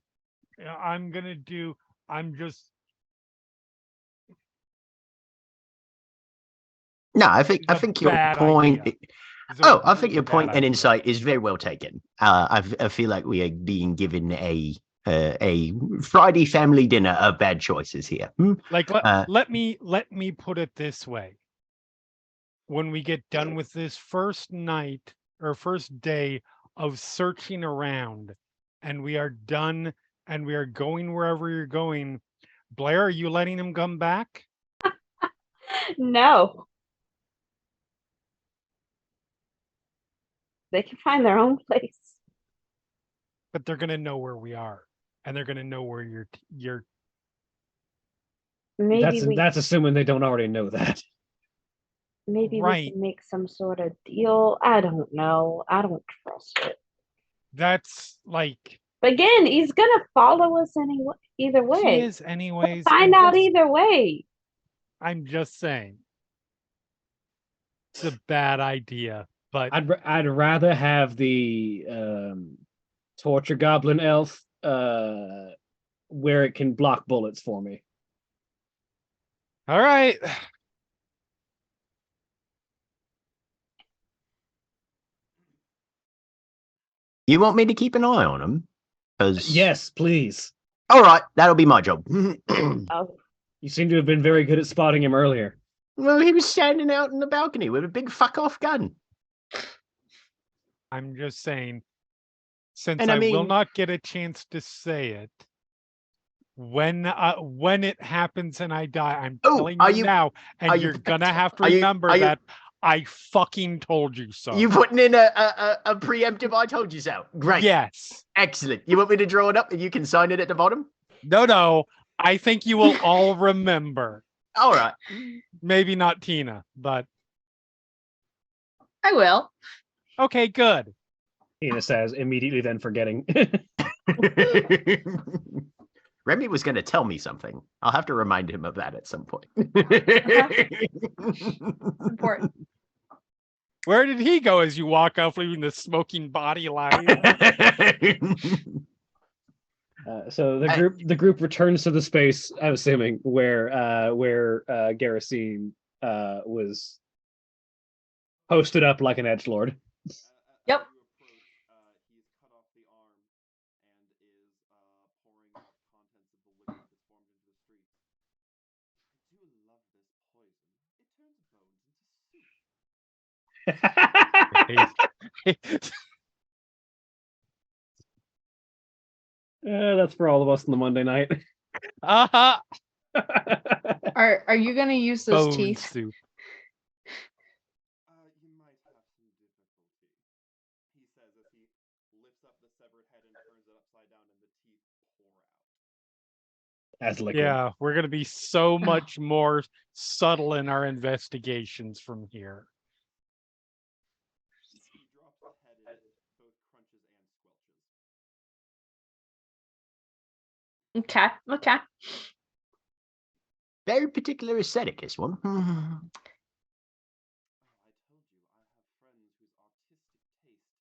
I'm just. No, I think your point. Idea. I think your point and insight is very well taken. I feel like we are being given a Friday family dinner of bad choices here. Like let me put it this way. When we get done with this first night or first day of searching around, and we are done and we are going wherever you're going. Blair, are you letting him come back? No. They can find their own place. But they're gonna know where we are, and they're gonna know where you're. Maybe That's assuming they don't already know that. we Right. can make some sort of deal. I don't know. I don't trust it. That's like But again, he's gonna follow us anyway. Either he way, is, anyways. find out either way. I'm just saying, it's a bad idea. But I'd rather have the torture goblin elf where it can block bullets for me. all right, You want me to keep an eye on him? 'Cause Yes, please. all right, that'll be my job. Oh, You seem to have been very good at spotting him earlier. Well, he was standing out in the balcony with a big fuck off gun. I'm just saying, since And I I will mean- not get a chance to say it, when it happens and I die, I'm Oh, telling are you you- now, and are you- you're gonna have to are you- remember are you- that I fucking told you so. You putting in a preemptive I told you so. Great. Yes. Excellent. You want me to draw it up and you can sign it at the bottom? No. I think you will all remember. All right. Maybe not Tina, but I will. okay, good. Tina says, immediately then forgetting. Remy was going to tell me something. I'll have to remind him of that at some point. Important. Where did he go as you walk off, leaving the smoking body lying? So the group returns to the space, I'm assuming, where Garrison was posted up like an edgelord. Yep. He's cut off the arm and is pouring out contents of the liquid that's formed into the streets. I do love this poison. It turns bones into soup. That's for all of us on the Monday night. Uh-huh. Are you gonna use those Bone teeth? soup. You might have some difficulty, he says as he lifts up the severed head and turns it upside down and the teeth pour out. As liquid. Yeah, we're gonna be so much more subtle in our investigations from here. He drops the head and it both crunches and squelches. Okay. Very particular aesthetic, this one. Oh, I told you, I have friends whose artistic taste is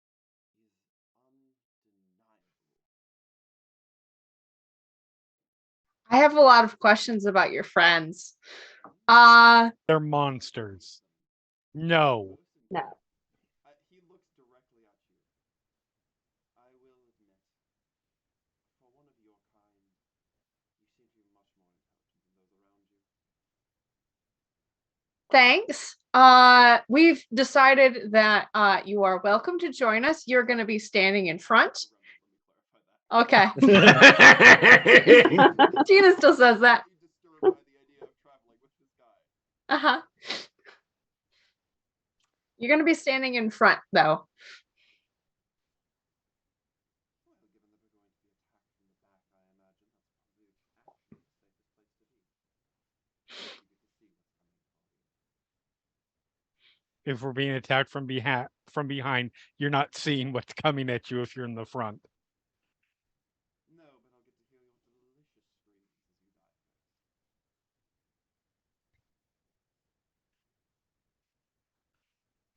undeniable. I have a lot of questions about your friends. They're monsters. No. no. He looks directly at you. I will admit, for one of your kind, you seem to be much more intelligent than those around you. Thanks. We've decided that you are welcome to join us. You're going to be standing in front. Let me clarify that. Okay. Tina still says that. Disturbed by the idea of traveling with this guy. Uh-huh. You're going to be standing in front, though. Well, given that we're going to be attacked from the back, I imagine that's probably actually the safest place to be. You get to see what's coming for you. If we're being attacked from behind, you're not seeing what's coming at you if you're in the front. No, but I'll get to hear your delicious screams as you die first.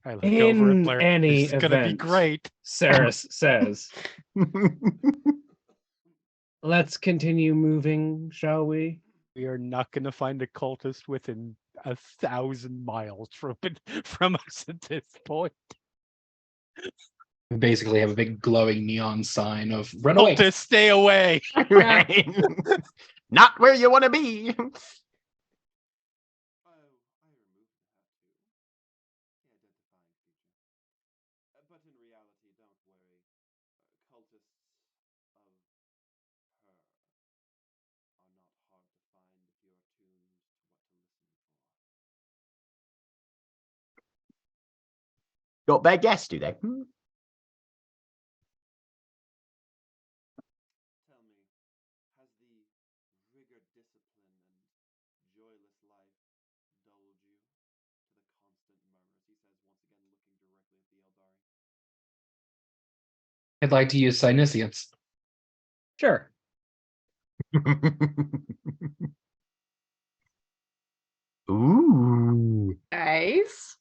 I look over at In Blair. any This is gonna be event, great. Saris says, let's continue moving, shall we? We are not gonna find a cultist within 1,000 miles from us at this point. We basically have a big glowing neon sign of run away. Cultists, stay away. Right. Not where you want to be. Oh, I removed that too. The identifying feature. But in reality, don't worry. Cultists of got bad gas, do they? Tell me, has the rigor, discipline, and joyless life dulled you to the constant murmurs? He says, once again, looking directly at the Eldari. I'd like to use Psyniscience. Sure. Ooh. Nice.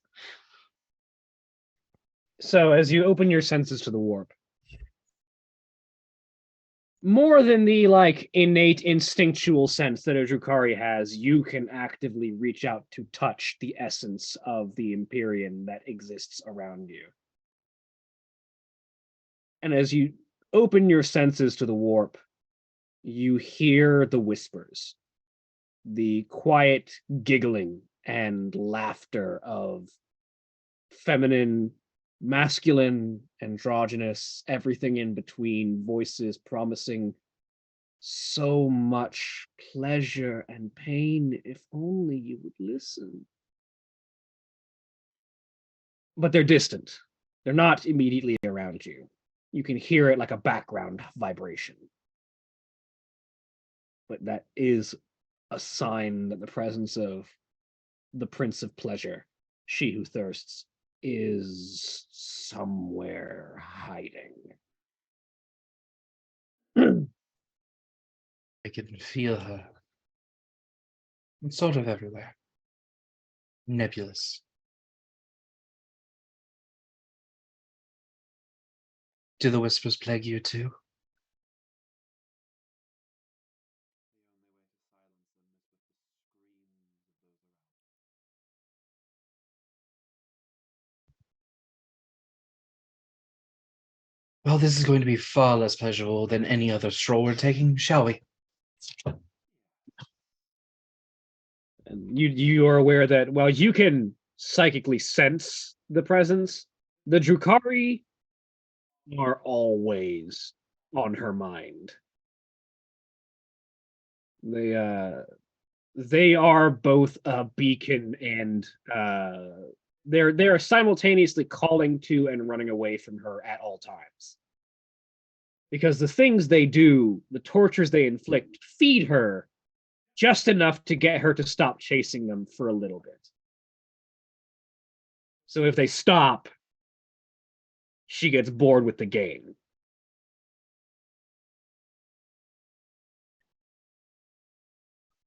So as you open your senses to the warp, more than the like innate instinctual sense that a Drukari has, you can actively reach out to touch the essence of the Empyrean that exists around you. And as you open your senses to the warp, you hear the whispers, the quiet giggling and laughter of feminine, masculine, androgynous, everything in between voices promising so much pleasure and pain if only you would listen. But they're distant. They're not immediately around you. You can hear it like a background vibration. But that is a sign that the presence of the Prince of Pleasure, she who thirsts, is somewhere hiding. I can feel her. It's sort of everywhere. Nebulous. Do the whispers plague you too? Well, this is going to be far less pleasurable than any other stroll we're taking, shall we? And you are aware that while you can psychically sense the presence, the Drukari are always on her mind. They are both a beacon and they're simultaneously calling to and running away from her at all times. Because the things they do, the tortures they inflict, feed her just enough to get her to stop chasing them for a little bit. So if they stop, she gets bored with the game.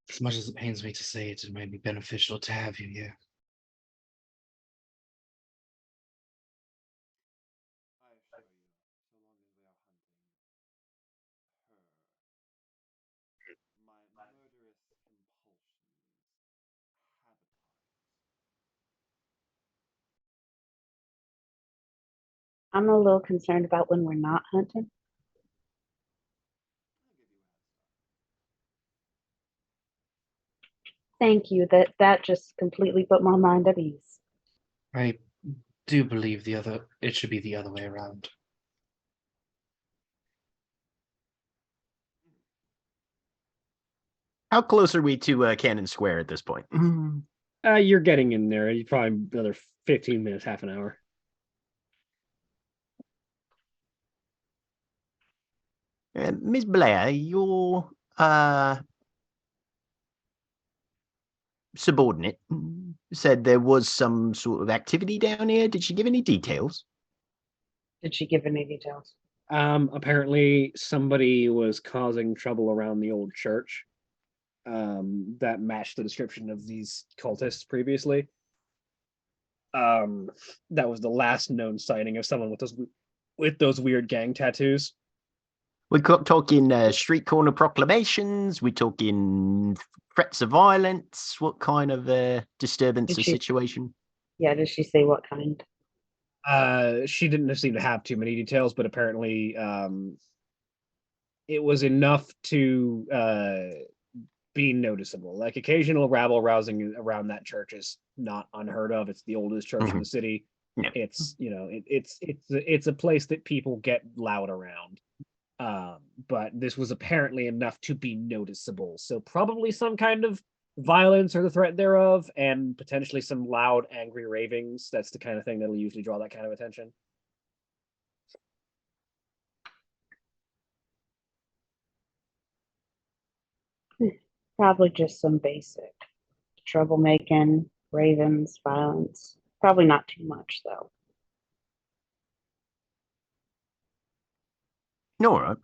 As much as it pains me to say it, it might be beneficial to have you here. I assure you, so long as we are hunting her, my murderous compulsions, sabotage. I'm a little concerned about when we're not hunting. I'll give you a head start. Thank you. That just completely put my mind at ease. I do believe it should be the other way around. How close are we to Cannon Square at this point? You're getting in there. You probably another 15 minutes, half an hour. Miss Blair, your subordinate said there was some sort of activity down here. Did she give any details? Did she give any details? Apparently somebody was causing trouble around the old church. That matched the description of these cultists previously. That was the last known sighting of someone with those weird gang tattoos. We're talking street corner proclamations. We're talking threats of violence. What kind of disturbance or situation? Yeah, did she say what kind? She didn't seem to have too many details, but apparently it was enough to be noticeable. Like occasional rabble rousing around that church is not unheard of. It's the oldest church in the city. Yeah. It's it's a place that people get loud around. But this was apparently enough to be noticeable. So probably some kind of violence or the threat thereof, and potentially some loud, angry ravings. That's the kind of thing that'll usually draw that kind of attention. Probably just some basic troublemaking, ravens, violence. Probably not too much, though. All right.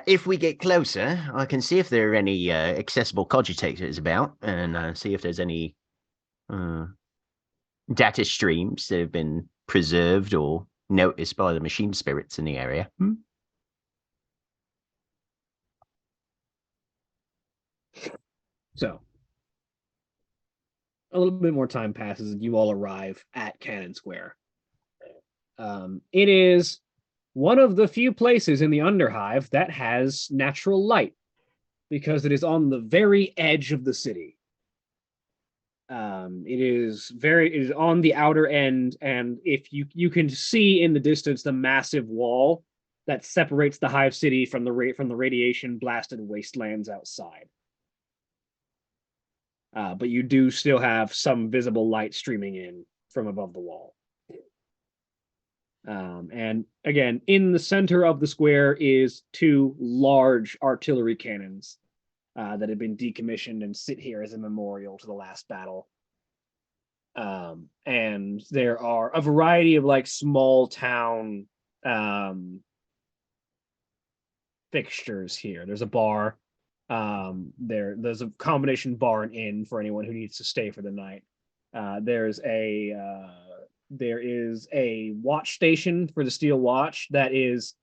If we get closer, I can see if there are any accessible cogitators about, and see if there's any data streams that have been preserved or noticed by the machine spirits in the area. So, a little bit more time passes, and you all arrive at Cannon Square. It is one of the few places in the Underhive that has natural light, because it is on the very edge of the city. It is on the outer end, and if you can see in the distance the massive wall that separates the Hive City from the radiation blasted wastelands outside. But you do still have some visible light streaming in from above the wall. And again, in the center of the square is 2 large artillery cannons that have been decommissioned and sit here as a memorial to the last battle. And there are a variety of like small town fixtures here. There's a bar. There's a combination bar and inn for anyone who needs to stay for the night. There is a watch station for the Steel Watch that is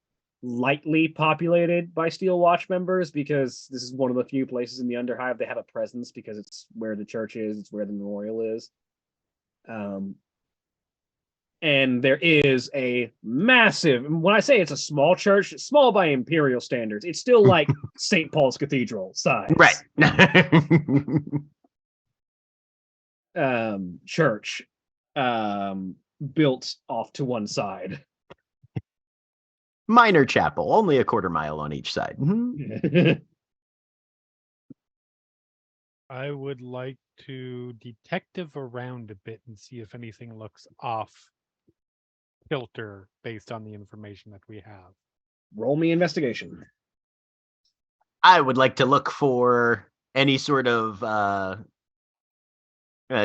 lightly populated by Steel Watch members, because this is one of the few places in the Underhive they have a presence, because it's where the church is, it's where the memorial is. And there is a massive, when I say it's a small church, it's small by imperial standards. It's still like St. Paul's Cathedral size. Right. Church built off to one side. Minor chapel, only a quarter mile on each side. I would like to detective around a bit and see if anything looks off kilter based on the information that we have. Roll me investigation. I would like to look for any sort of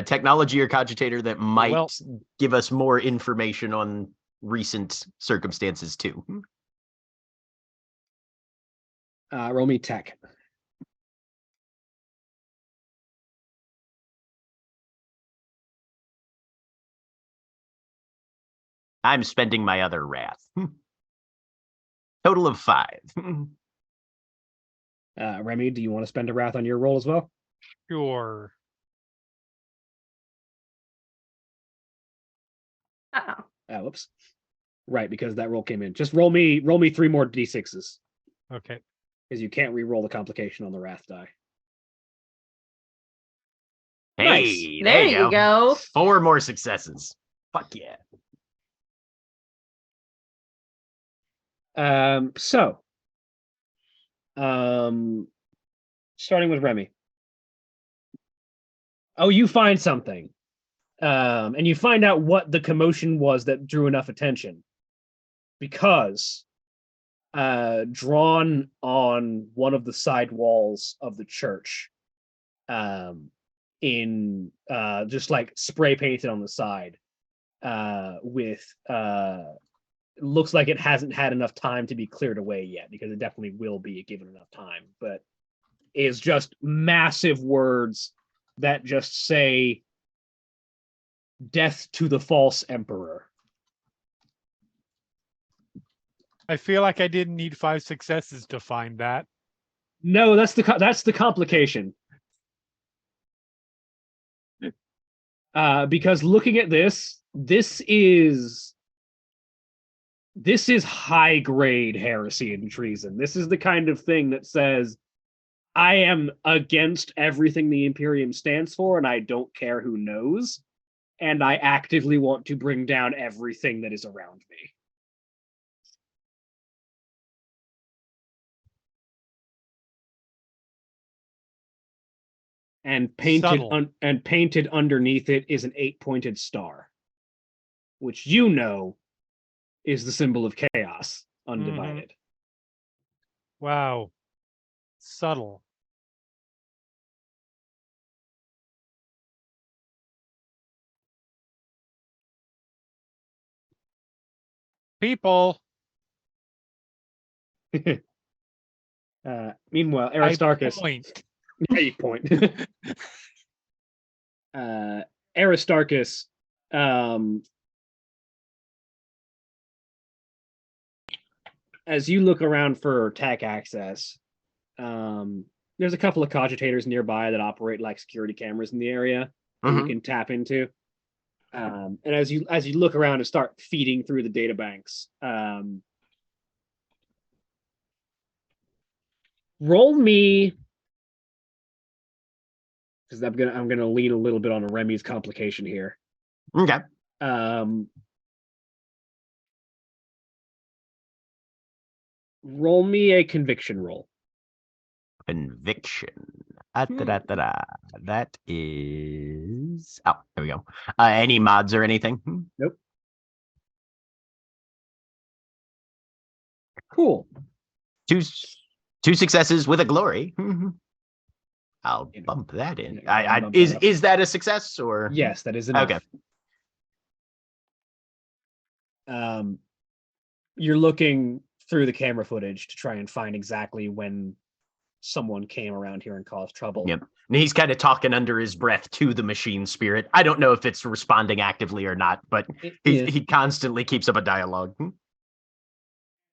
technology or cogitator that might give us more information on recent circumstances too. Roll me tech. I'm spending my other wrath. Total of 5. Remy, do you want to spend a wrath on your roll as well? Sure. Whoops. Right, because that roll came in. Just roll me 3 more d6s. Okay. Because you can't re-roll the complication on the wrath die. Hey, Nice. there you go. 4 more successes. Fuck yeah. Starting with Remy. Oh, you find something. And you find out what the commotion was that drew enough attention. Because drawn on one of the side walls of the church, in just like spray painted on the side, with looks like it hasn't had enough time to be cleared away yet, because it definitely will be given enough time, but is just massive words that just say "Death to the false emperor." I feel like I didn't need 5 successes to find that. No, that's the complication. Because looking at this is high grade heresy and treason. This is the kind of thing that says, I am against everything the Imperium stands for, and I don't care who knows, and I actively want to bring down everything that is around me. and painted Subtle. and painted underneath it is an 8-pointed star, which you know is the symbol of chaos, undivided. Wow. Subtle. People. Meanwhile, I Aristarchus. point. Yeah, you point. Aristarchus, as you look around for TAC access, there's a couple of cogitators nearby that operate like security cameras in the area that you can tap into. And as you look around and start feeding through the data banks, roll me, because I'm gonna lean a little bit on Remy's complication here. Okay. Roll me a conviction roll. Conviction. That is. Oh, there we go. Any mods or anything? Nope. Cool. Two successes with a glory. I'll bump that in. Is that a success or? Yes, that is enough. Okay. You're looking through the camera footage to try and find exactly when someone came around here and caused trouble. Yep. And he's kind of talking under his breath to the machine spirit. I don't know if it's responding actively or not, but he constantly keeps up a dialogue.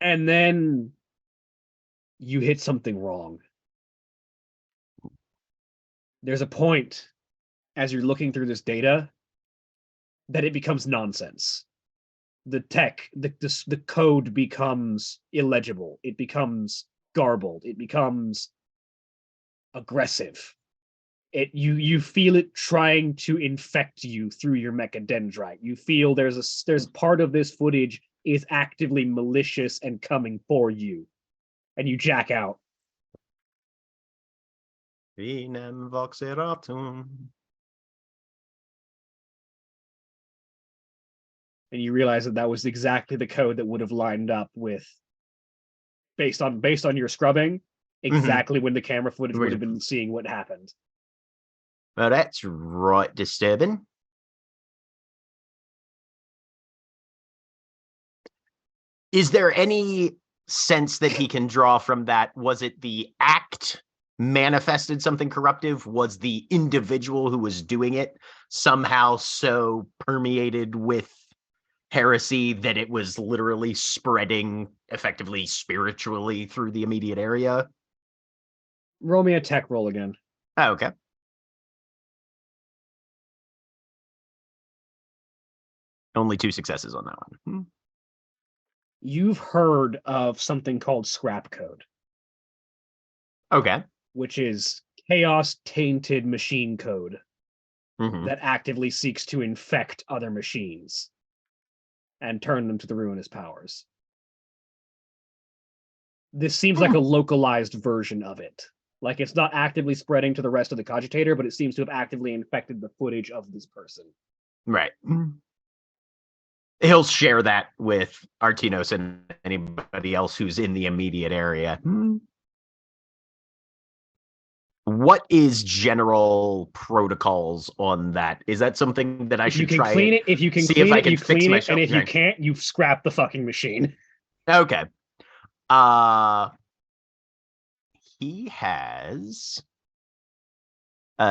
And then you hit something wrong. There's a point as you're looking through this data that it becomes nonsense. The tech, the code becomes illegible. It becomes garbled. It becomes aggressive. You feel it trying to infect you through your mechadendrite. You feel there's part of this footage is actively malicious and coming for you, and you jack out. Vinem voxeratum. And you realize that was exactly the code that would have lined up with, based on your scrubbing, exactly when the camera footage would have been seeing what happened. Well, that's right disturbing. Is there any sense that he can draw from that? Was it the act manifested something corruptive? Was the individual who was doing it somehow so permeated with heresy that it was literally spreading effectively spiritually through the immediate area? Roll me a tech roll again. Oh, okay. Only 2 successes on that one. You've heard of something called scrap code. Okay. Which is chaos tainted machine code that actively seeks to infect other machines and turn them to the ruinous powers. This seems like a localized version of it. Like, it's not actively spreading to the rest of the cogitator, but it seems to have actively infected the footage of this person. Right. He'll share that with Artinos and anybody else who's in the immediate area. What is general protocols on that? Is that something that I should try? If you can see clean if I it, can you fix clean my it, and if you can't, you scrap the fucking machine. Okay. He has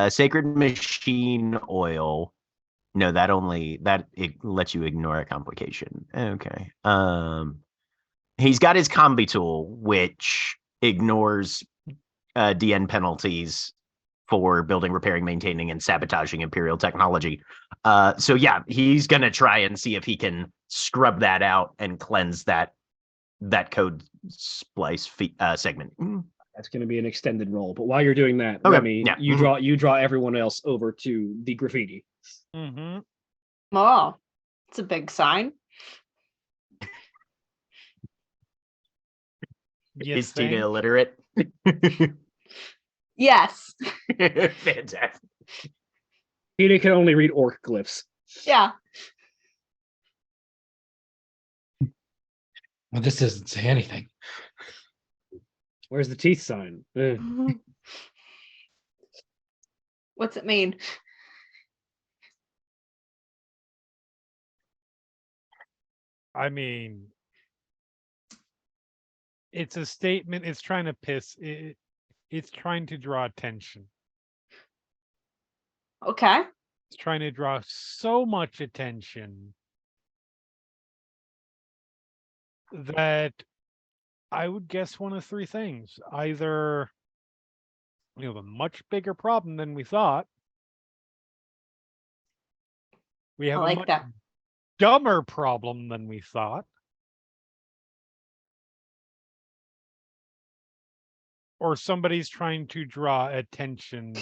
sacred machine oil. No, it lets you ignore a complication. Okay. He's got his combi tool, which ignores DN penalties for building, repairing, maintaining, and sabotaging Imperial technology. So yeah, he's gonna try and see if he can scrub that out and cleanse that code splice segment. That's going to be an extended roll. But while you're doing that, Okay. Remy, you draw everyone else over to the graffiti. Oh, it's a big sign. Is Tina illiterate? Yes. Fantastic. Peter can only read orc glyphs. Yeah. Well, this doesn't say anything. Where's the teeth sign? Ugh. What's it mean? I mean, it's a statement. It's trying to it's trying to draw attention. Okay. It's trying to draw so much attention that I would guess one of three things. Either we have a much bigger problem than we thought. We I have a like much that. dumber problem than we thought. Or somebody's trying to draw attention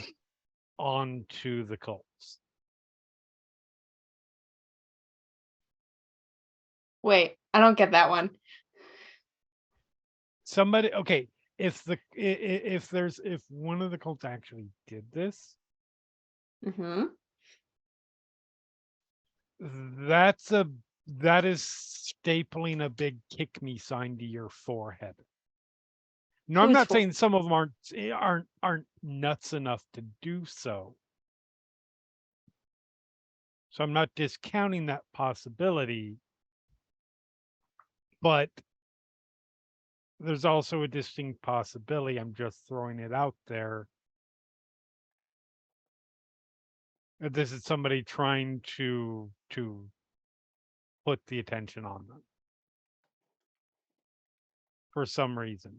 onto the cults. Wait, I don't get that one. Somebody, okay, if one of the cults actually did this, Mm-hmm. that is stapling a big kick me sign to your forehead. No, I'm Who's not for- saying some of them aren't nuts enough to do so. So I'm not discounting that possibility, but there's also a distinct possibility. I'm just throwing it out there. That this is somebody trying to put the attention on them for some reason.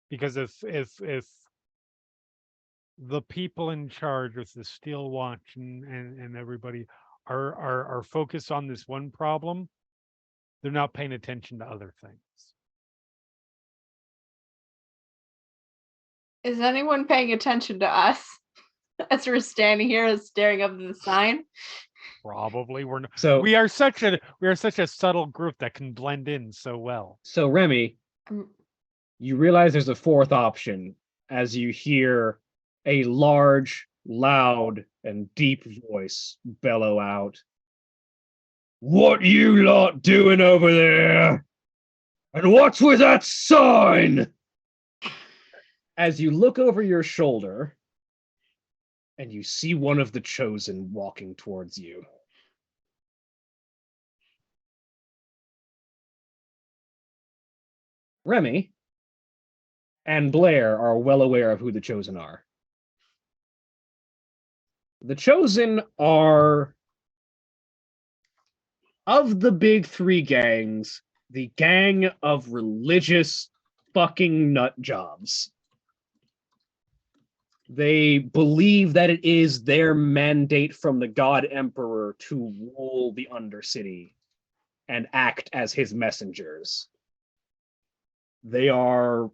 Because if the people in charge with the Steel Watch and everybody are focused on this one problem, they're not paying attention to other things. Is anyone paying attention to us as we're standing here staring up at the sign? Probably we're not. So We are such a subtle group that can blend in so well. So Remy, Um, you realize there's a fourth option as you hear a large, loud, and deep voice bellow out, "What you lot doing over there? And what's with that sign?" As you look over your shoulder and you see one of the chosen walking towards you. Remy and Blair are well aware of who the chosen are. The chosen are, of the big three gangs, the gang of religious fucking nut jobs. They believe that it is their mandate from the God Emperor to rule the Undercity and act as his messengers. They are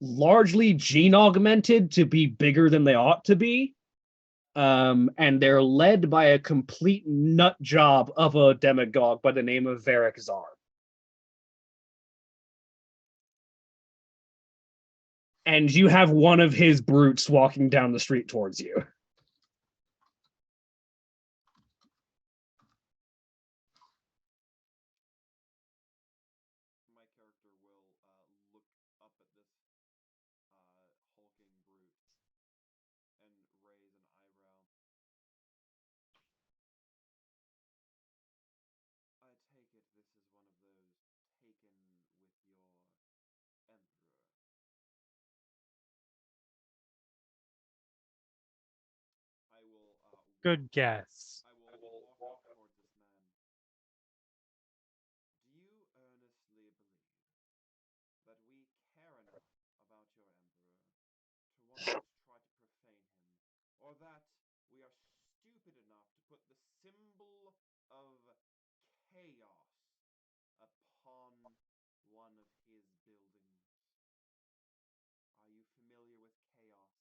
largely gene augmented to be bigger than they ought to be. And they're led by a complete nut job of a demagogue by the name of Varric Zar. And you have one of his brutes walking down the street towards you. My character will look up at this hulking brute and raise an eyebrow. I take it this is one of those taken with your emperor. I will Good guess. I will walk towards this man. Do you earnestly believe that we care enough about your emperor to want to try to profane him, or that we are stupid enough to put the symbol of chaos upon one of his buildings? Are you familiar with chaos?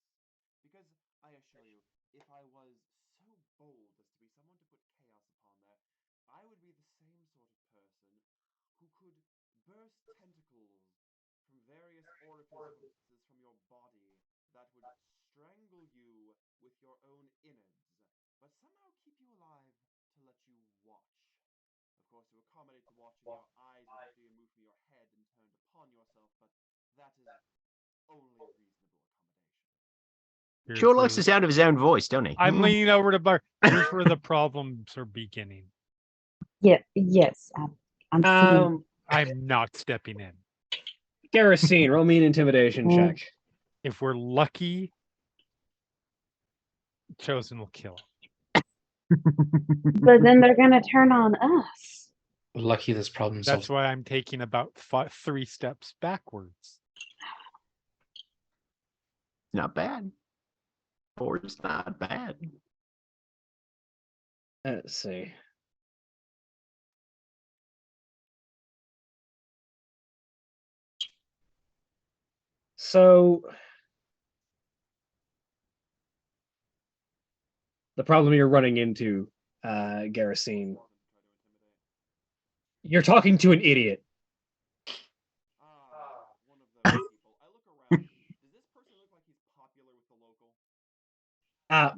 Because I assure you, if I was so bold as to be someone to put chaos upon there, I would be the same sort of person who could burst tentacles from various orifices from your body that would strangle you with your own innards, but somehow keep you alive to let you watch. Of course, to accommodate the watching, your eyes would be removed from your head and turned upon yourself, but that is only a reasonable accommodation. Sure Here's likes the where- sound of his own voice, don't he? I'm leaning over to Bar. Here's where the problems are beginning. Yeah. Yes. I'm seeing. I'm not stepping in. Garrison, roll me an intimidation Mm. check. If we're lucky, Chosen will kill him. But then they're gonna turn on us. Lucky this problem That's solved. why I'm taking about 3 steps backwards. Not bad. 4 is not bad. Let's see. So the problem you're running into, Garrison, you're talking to an idiot. One of those people. I look around. Does this person look like he's popular with the local?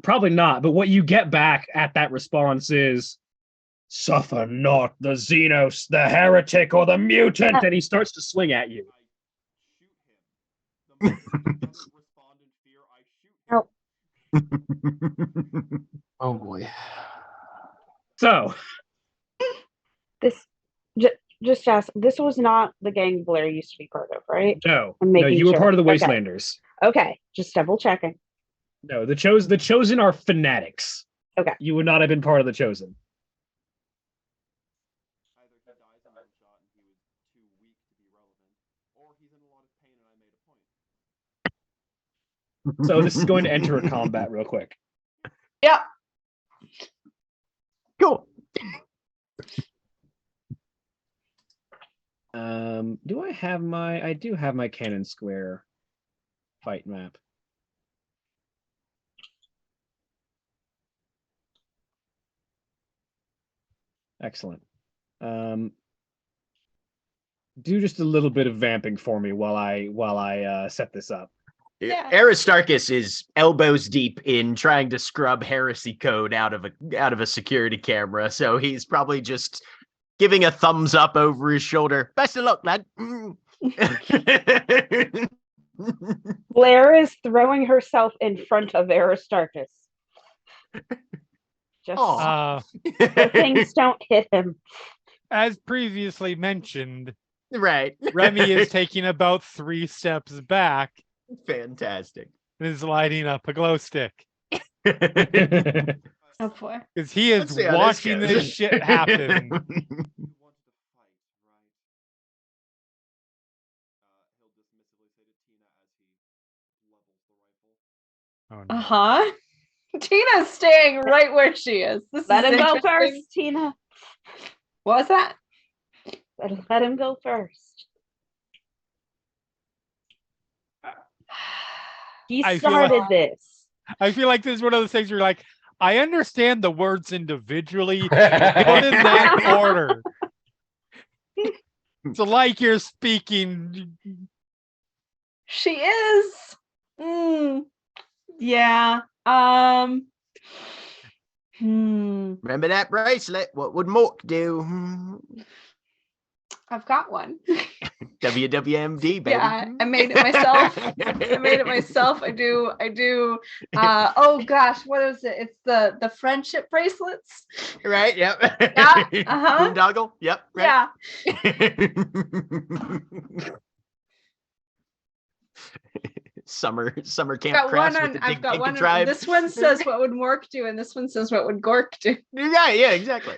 Probably not, but what you get back at that response is, suffer not the Xenos, the heretic, or the mutant, and he starts to swing at you. I shoot him. The moment he doesn't respond in fear, I shoot him. Oh boy. So, This. Just ask. This was not the gang Blair used to be part of, right? no, I'm no, making you were sure. part of the Okay. Wastelanders. Okay, just double checking. No, the Chosen are fanatics. Okay. You would not have been part of the Chosen. Either he dies in one shot and he was too weak to be relevant, or he's in a lot of pain and I made a point. So this is going to enter a combat real quick. Yeah. Cool. Do I have my? I do have my Cannon Square fight map. Excellent. Do just a little bit of vamping for me while I set this up. Yeah. Aristarchus is elbows deep in trying to scrub heresy code out of a security camera, so he's probably just giving a thumbs up over his shoulder. Best of luck, lad. Blair is throwing herself in front of Aristarchus. Just Aw. so things don't hit him. As previously mentioned, Right. Remy is taking about 3 steps back Fantastic. and is lighting up a glow stick. Oh boy. Because he is Let's see how watching goes. this shit happen. You wanted to fight, right? He'll dismissively say to Tina as he levels the rifle. Oh, no. Uh-huh. Tina's staying right where she is. This Let is him go interesting. first, Tina. What was that? Let him go first. He I feel like- started this. I feel like this is one of those things where you're like, I understand the words individually, but put in that order. It's like you're speaking. She is. Yeah. Remember that bracelet? What would Mork do? I've got one. WWMD, baby. Yeah, I made it myself. I made it myself. I do. Oh gosh, what is it? It's the friendship bracelets. Right, yep. Yeah, uh-huh. Boondoggle, yep, right. Yeah. Summer camp Got one crafts with on. the I've got Dig one. tribe. This one says what would Mork do, and this one says what would Gork do. Yeah, exactly.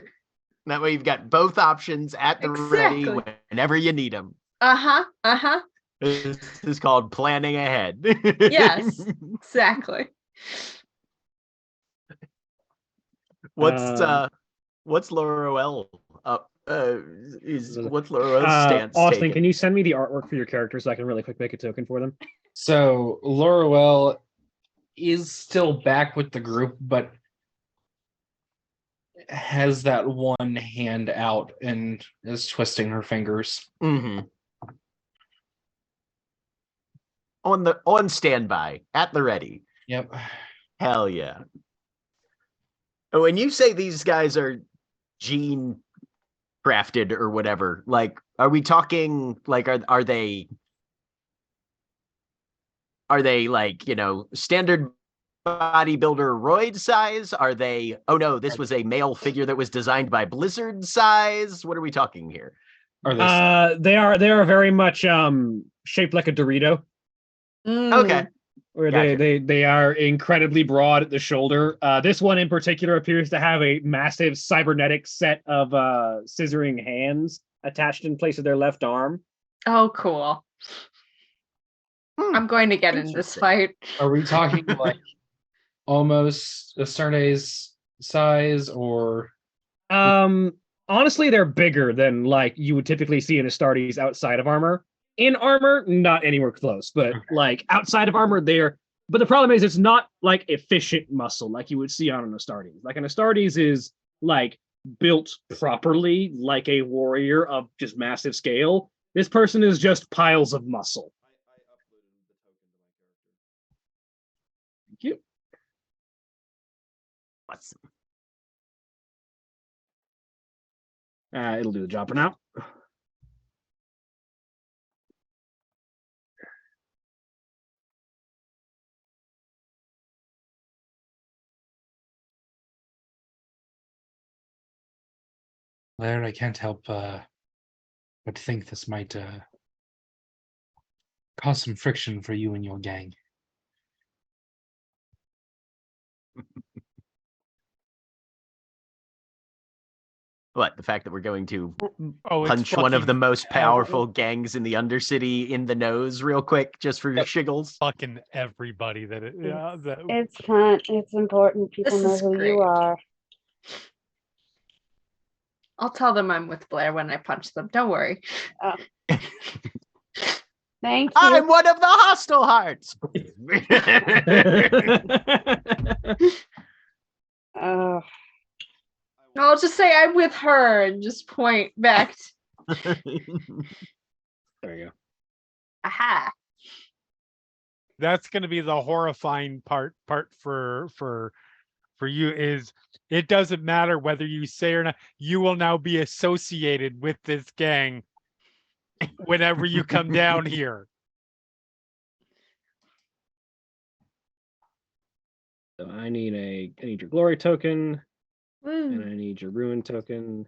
That way you've got both options at the ready Exactly. whenever you need them. Uh-huh. This is called planning ahead. Yes. Exactly. What's Laurel up? What's Laurel's stance? Austin, taken? can you send me the artwork for your characters so I can really quick make a token for them? So Laurel is still back with the group, but has that one hand out and is twisting her fingers. Mm-hmm. on standby, at the ready. Yep. Hell yeah. When you say these guys are gene crafted or whatever, like, are we talking like are they like, standard bodybuilder roid size? Are they, oh no, this was a male figure that was designed by Blizzard size? What are we talking here? Are they? They are very much shaped like a Dorito. Okay. Where Gotcha. they are incredibly broad at the shoulder. This one in particular appears to have a massive cybernetic set of scissoring hands attached in place of their left arm. Oh, cool. I'm going to get in this Interesting. fight. Are we talking like almost Astartes size, or Honestly, they're bigger than like you would typically see in Astartes outside of armor. In armor, not anywhere close, but like outside of armor, they're. But the problem is, it's not like efficient muscle like you would see on an Astartes. Like an Astartes is like built properly, like a warrior of just massive scale. This person is just piles of muscle. I uploaded the token to my character. Thank you. Awesome. It'll do the job for now. Laird, I can't help but think this might cause some friction for you and your gang. What, the fact that we're going to Oh, it's punch one of the fucking most powerful gangs in the Undercity in the nose real quick, just for shiggles? fucking everybody that it, It's fun. It's important. People This know is who great. you are. I'll tell them I'm with Blair when I punch them. Don't worry. Thank you. I'm one of the hostile hearts. Oh, I'll just say I'm with her and just point back. There you go. Aha. that's going to be the horrifying part for you is it doesn't matter whether you say or not, you will now be associated with this gang whenever you come down here. So I need your glory token, and Woo. I need your ruin token,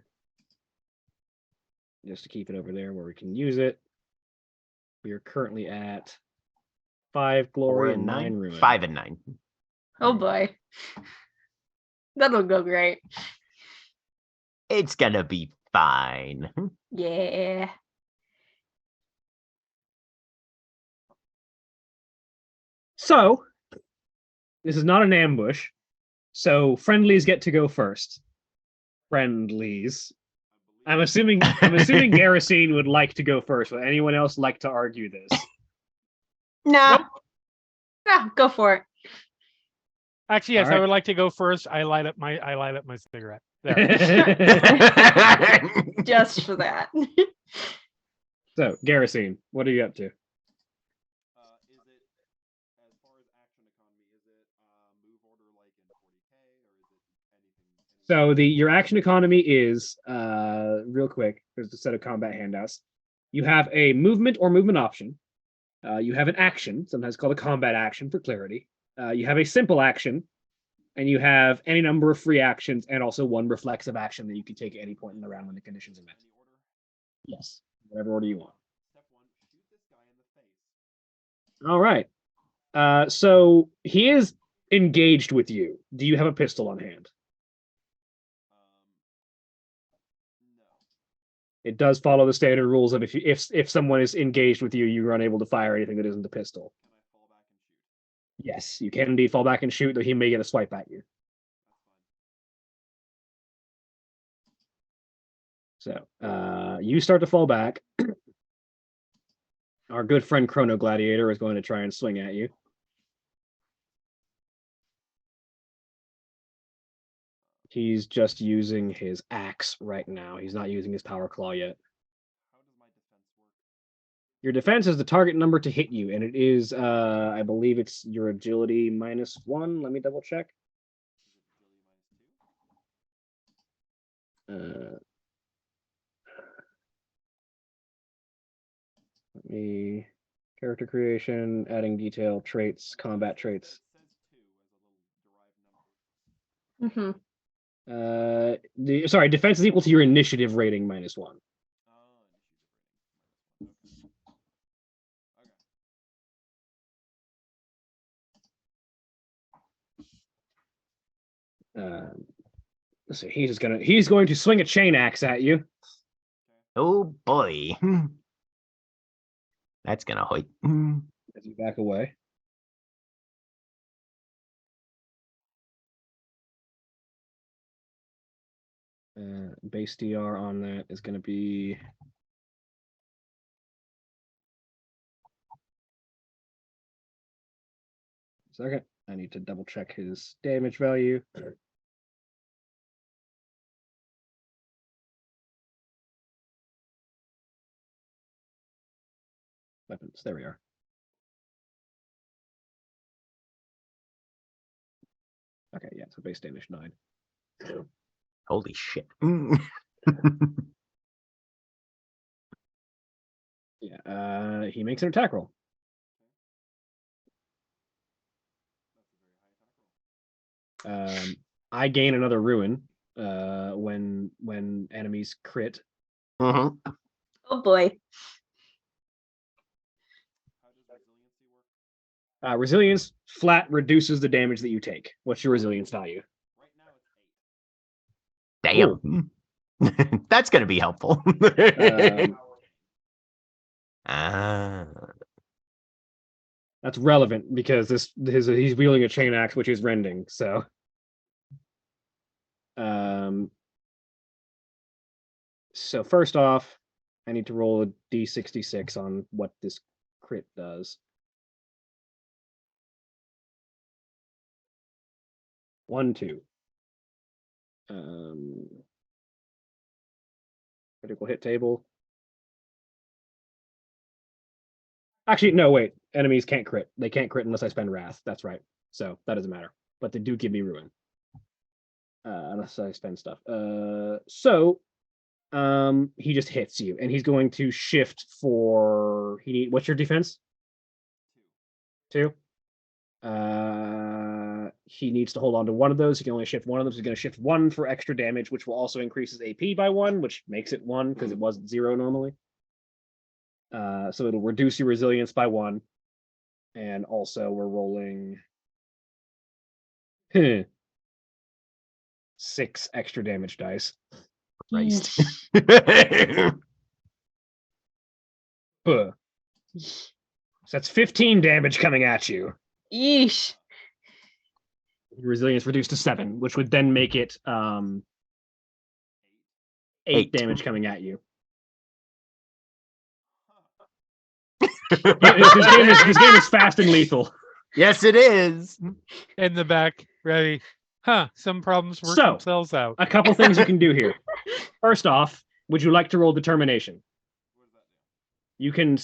just to keep it over there where we can use it. We are currently at 5 glory and 9 ruin. 5 and 9. Oh boy. That'll go great. It's gonna be fine. Yeah. So this is not an ambush. So friendlies get to go first. Friendlies. I'm assuming Garrison would like to go first. Would anyone else like to argue this? Nah. Nope. Yeah, go for it. Actually, yes, All right. I would like to go first. I light up my cigarette. There. Just for that. So, Garrison, what are you up to? Is it, as far as action economy, is it move order like in 40k, or is it anything? So your action economy is real quick. There's a set of combat handouts. You have a movement or movement option. You have an action, sometimes called a combat action for clarity. You have a simple action, and you have any number of free actions, and also one reflexive action that you can take at any point in the round when the conditions are met. Any order? Yes, whatever order you want. Step 1, shoot this guy in the face. All right. So he is engaged with you. Do you have a pistol on hand? No. It does follow the standard rules of if someone is engaged with you, you are unable to fire anything that isn't a pistol. Can I fall back and shoot? Yes, you can indeed fall back and shoot, though he may get a swipe at you. That's fine. So you start to fall back. Our good friend Chrono Gladiator is going to try and swing at you. He's just using his axe right now. He's not using his power claw yet. How does my defense work? Your defense is the target number to hit you, and it is, I believe it's your agility -1. Let me double check. Let me character creation, adding detail, traits, combat traits. Mm-hmm. Sorry, defense is equal to your initiative rating -1. Let's see. He's going to swing a chain axe at you. Oh boy. That's gonna hurt. As you back away. Base DR on that is going to be second. I need to double check his damage value. Weapons. There we are. Okay, yeah, so base damage 9. Holy shit. Yeah, he makes an attack roll. I gain another ruin when enemies crit. Mhm. Oh boy. Resilience flat reduces the damage that you take. What's your resilience value? Damn. That's gonna be helpful. That's relevant because he's wielding a chain axe, which is rending. So, so first off, I need to roll a d66 on what this crit does. 1, 2. Critical hit table. Actually, no, wait. Enemies can't crit. They can't crit unless I spend Wrath. That's right. So that doesn't matter. But they do give me Ruin. Unless I spend stuff. He just hits you, and he's going to shift for. What's your defense? 2. He needs to hold on to one of those. He can only shift one of them. So he's going to shift 1 for extra damage, which will also increase his AP by 1, which makes it 1 because it was 0 normally. So it'll reduce your resilience by 1. And also we're rolling 6 extra damage dice. Christ. So that's 15 damage coming at you. Yeesh. Resilience reduced to 7, which would then make it 8 damage coming at you. This game is fast and lethal. Yes, it is. In the back, ready. Some problems work So, themselves out. A couple things you can do here. First off, would you like to roll determination? You can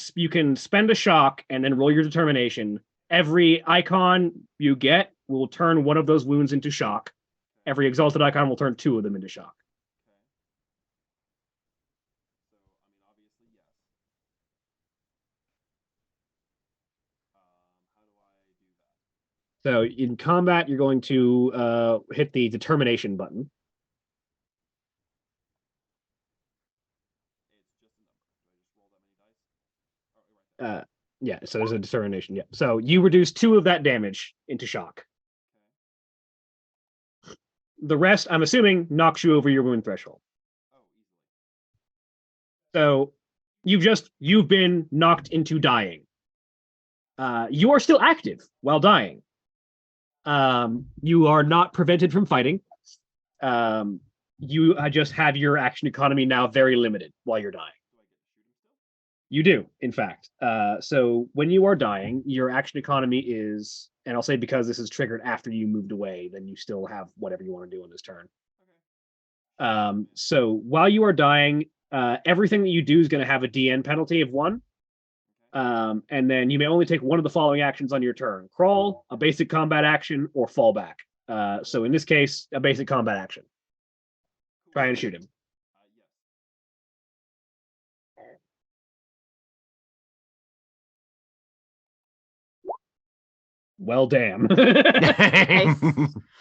spend a shock and then roll your determination. Every icon you get will turn one of those wounds into shock. Every exalted icon will turn 2 of them into shock. So in combat, you're going to hit the determination button. Yeah, so there's a determination. Yeah. So you reduce 2 of that damage into shock. The rest, I'm assuming, knocks you over your wound threshold. So you've been knocked into dying. You are still active while dying. You are not prevented from fighting. You just have your action economy now very limited while you're dying. You do, in fact. So when you are dying, your action economy is, and I'll say because this is triggered after you moved away, then you still have whatever you want to do on this turn. So while you are dying, everything that you do is going to have a DN penalty of 1. And then you may only take one of the following actions on your turn: crawl, a basic combat action, or fall back. So in this case, a basic combat action. Try and shoot him. Yes. Well, damn.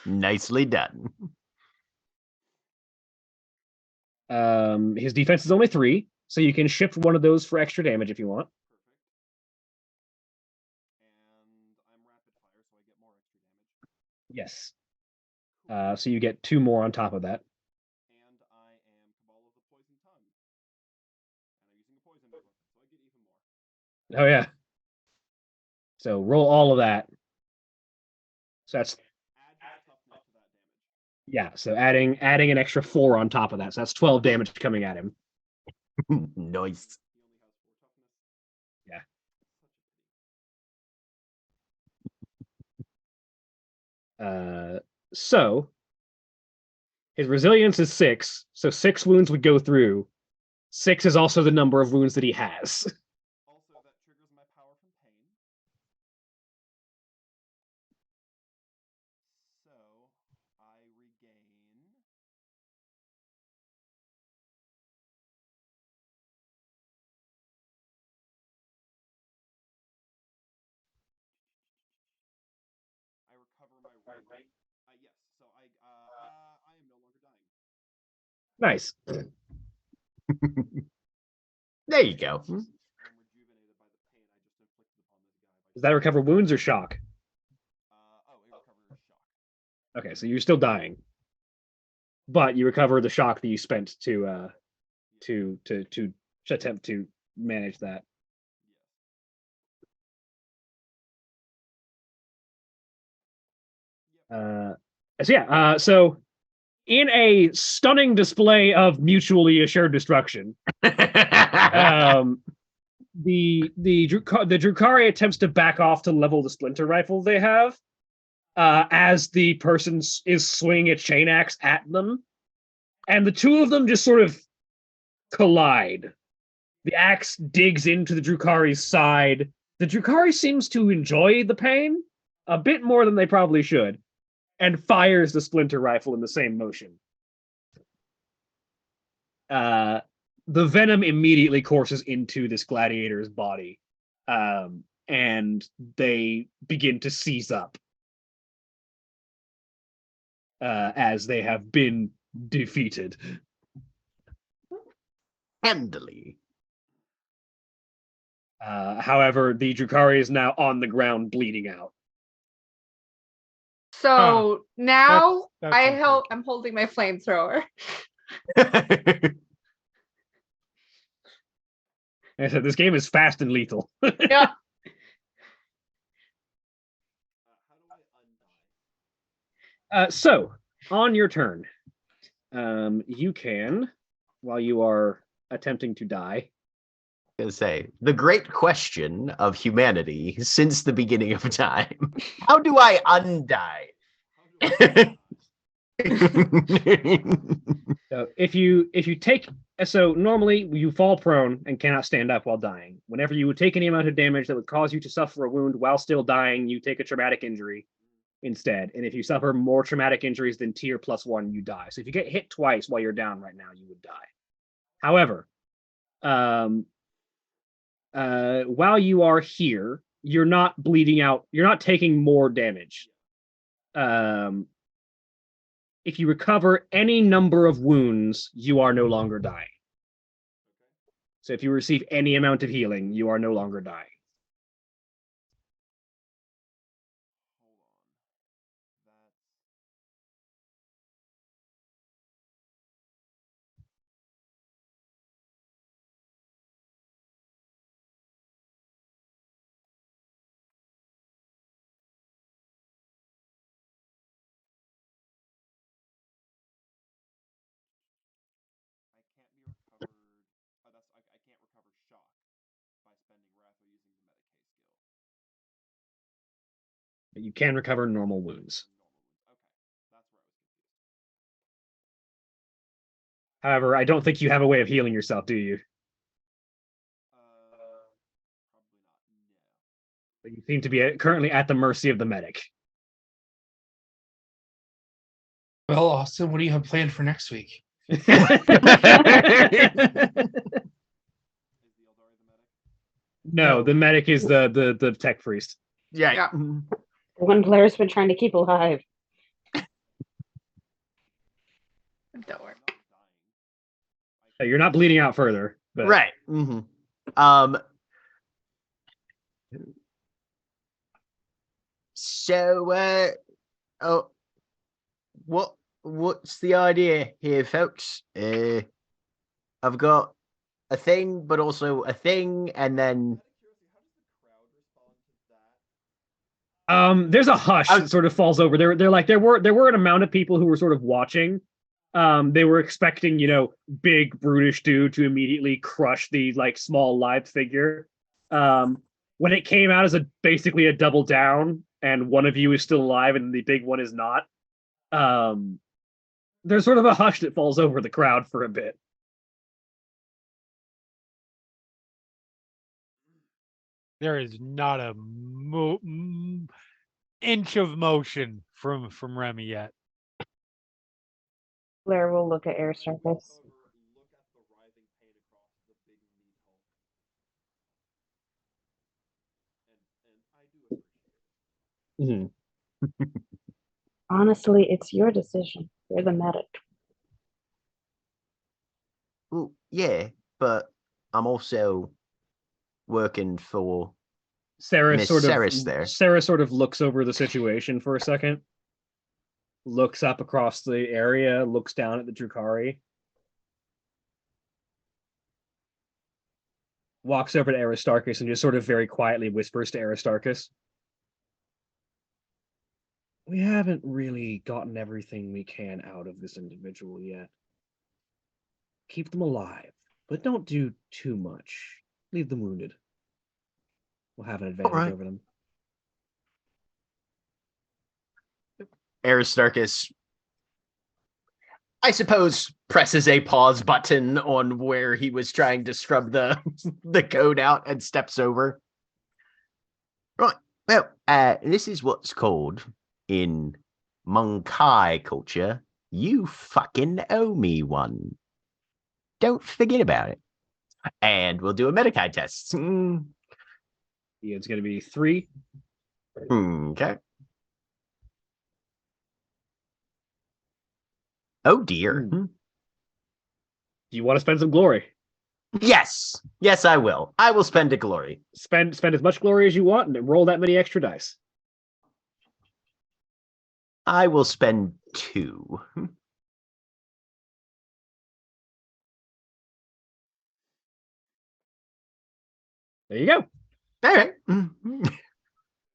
Nicely done. His defense is only 3, so you can shift one of those for extra damage if you want. Perfect. And I'm rapid fire, so I get more extra damage. Yes. So you get 2 more on top of that. And I am Cabal of the Poison Tongue. And I'm using a poison weapon, so I get even more. Oh yeah. So roll all of that. So that's Add his toughness to that damage. yeah. So adding an extra 4 on top of that. So that's 12 damage coming at him. Nice. He only has 4 toughness. Yeah. Such a pity. So his resilience is 6. So 6 wounds would go through. 6 is also the number of wounds that he has. Also, that triggers my power from pain. So I regain. I recover my right. Yes. So I am no longer dying. Nice. There you go. I'm rejuvenated by the pain I just inflicted upon this guy. Does that recover wounds or shock? Oh, it recovers shock. Okay, so you're still dying, but you recover the shock that you spent to attempt to manage that. So yeah, so in a stunning display of mutually assured destruction, the Drukari attempts to back off to level the splinter rifle they have, as the person is swinging a chain axe at them, and the two of them just sort of collide. The axe digs into the Drukari's side. The Drukari seems to enjoy the pain a bit more than they probably should, and fires the splinter rifle in the same motion. The venom immediately courses into this gladiator's body, and they begin to seize up as they have been defeated. Handily. However, the Drukari is now on the ground bleeding out. So now That's I'm holding my flamethrower. Like I said, this game is fast and lethal. Yeah. How do I untie? So, on your turn, you can, while you are attempting to die, Gonna say the great question of humanity since the beginning of time. How do I undie? How do I so if you take, so normally you fall prone and cannot stand up while dying. Whenever you would take any amount of damage that would cause you to suffer a wound while still dying, you take a traumatic injury instead. And if you suffer more traumatic injuries than tier +1, you die. So if you get hit twice while you're down right now, you would die. However, while you are here, you're not bleeding out. You're not taking more damage. If you recover any number of wounds, you are no longer dying. So if you receive any amount of healing, you are no longer dying. Hold on. That's I can't be recovered. I can't recover shock by spending wrath or using the Medicae skill. But you can recover normal wounds. Normal wounds. Okay, that's where I was confused. However, I don't think you have a way of healing yourself, do you? Probably But you seem to be currently at the mercy of the medic. Well, Austin, what do you have planned for next week? No, the medic is the tech priest. Yeah. Yeah. Mhm. The one Blair's been trying to keep alive. Don't work. You're not bleeding out further, but Right. Hmm. So, oh, what's the idea here, folks? I've got a thing, but also a thing, and then there's a hush that sort of falls over. There were an amount of people who were sort of watching. They were expecting, big brutish dude to immediately crush the like small live figure. When it came out as basically a double down, and one of you is still alive and the big one is not, there's sort of a hush that falls over the crowd for a bit. There is not a inch of motion from Remy yet. Blair will look at Aristarchus. Look at the writhing pain across the big meat hulk. And I do appreciate it. Honestly, it's your decision. You're the medic. well, yeah, but I'm also working for Sarah Miss sort of Saris there. Sarah sort of looks over the situation for a second, looks up across the area, looks down at the Drukari, walks over to Aristarchus and just sort of very quietly whispers to Aristarchus, "We haven't really gotten everything we can out of this individual yet. Keep them alive, but don't do too much. Leave them wounded. We'll have an advantage right. over them." Aristarchus, I suppose, presses a pause button on where he was trying to scrub the the code out and steps over. Right. Well, this is what's called in Monkai culture, you fucking owe me one. Don't forget about it. And we'll do a Medikai test. It's going to be 3. Okay. Oh dear. Do you want to spend some glory? Yes. Yes, I will. I will spend a glory. Spend as much glory as you want and roll that many extra dice. I will spend 2. There you go. All right.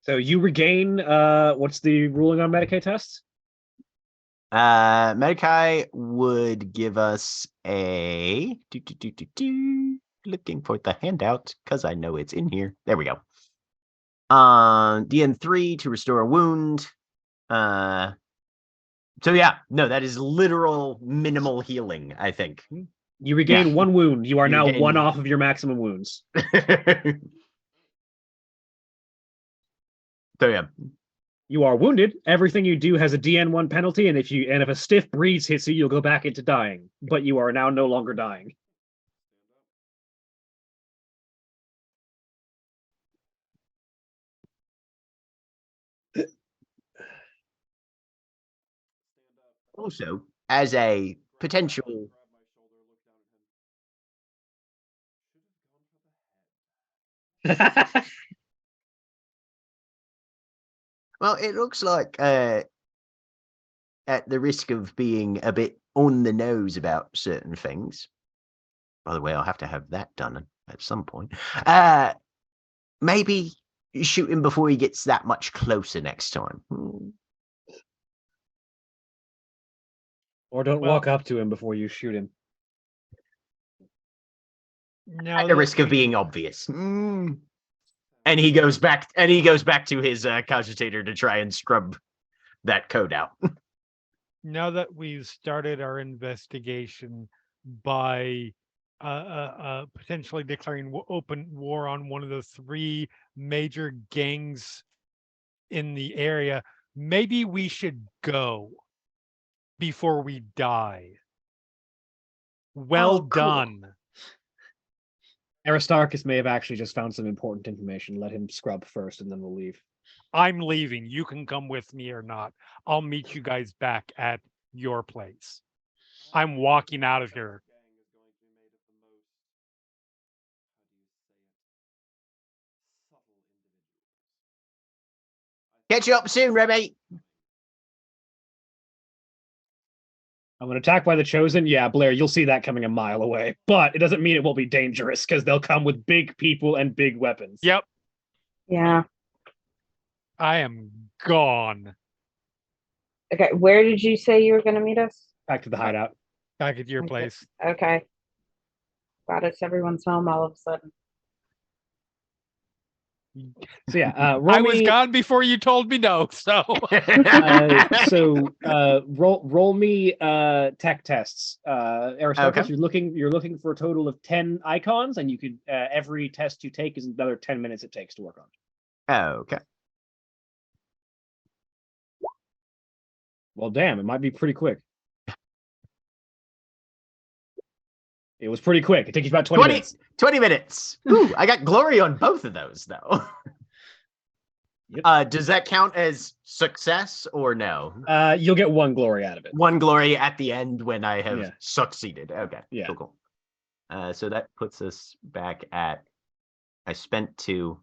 So you regain, what's the ruling on Medicaid tests? Medikai would give us a looking for the handout because I know it's in here. There we go. DN3 to restore a wound. So yeah, no, that is literal minimal healing, I think. You regain 1 wound. You are now regain 1 off of your maximum wounds. So yeah. You are wounded. Everything you do has a DN1 penalty, and if a stiff breeze hits you, you'll go back into dying. But you are now no longer dying. Also, as a potential well, it looks like at the risk of being a bit on the nose about certain things. By the way, I'll have to have that done at some point. Maybe shoot him before he gets that much closer next time. Or don't walk up to him before you shoot him. Now At the that risk of being obvious. And he goes back to his cogitator to try and scrub that code out. Now that we've started our investigation by potentially declaring open war on one of the 3 major gangs in the area, maybe we should go before we die. Well Oh, cool. done. Aristarchus may have actually just found some important information. Let him scrub first, and then we'll leave. I'm leaving. You can come with me or not. I'll meet you guys back at your place. I'm walking out of here. Catch you up soon, Remy. I'm an attack by the Chosen. Yeah, Blair, you'll see that coming a mile away. But it doesn't mean it won't be dangerous, because they'll come with big people and big weapons. Yep. Yeah. I am gone. Okay, where did you say you were going to meet us? Back to the hideout. Back at your Okay. place. Okay. Glad it's everyone's home all of a sudden. So yeah, I was gone before you told me no, so roll me tech tests. Aristarchus, Okay. you're looking for a total of 10 icons, and you could every test you take is another 10 minutes it takes to work on. Okay. Well, damn, it might be pretty quick. It was pretty quick. It takes you about 20 minutes. 20 minutes. Ooh, I got glory on both of those, though. Yep. Does that count as success or no? You'll get 1 glory out of it. 1 glory at the end when I have Yeah. succeeded. Okay. Yeah. Cool. So that puts us back at. I spent 2.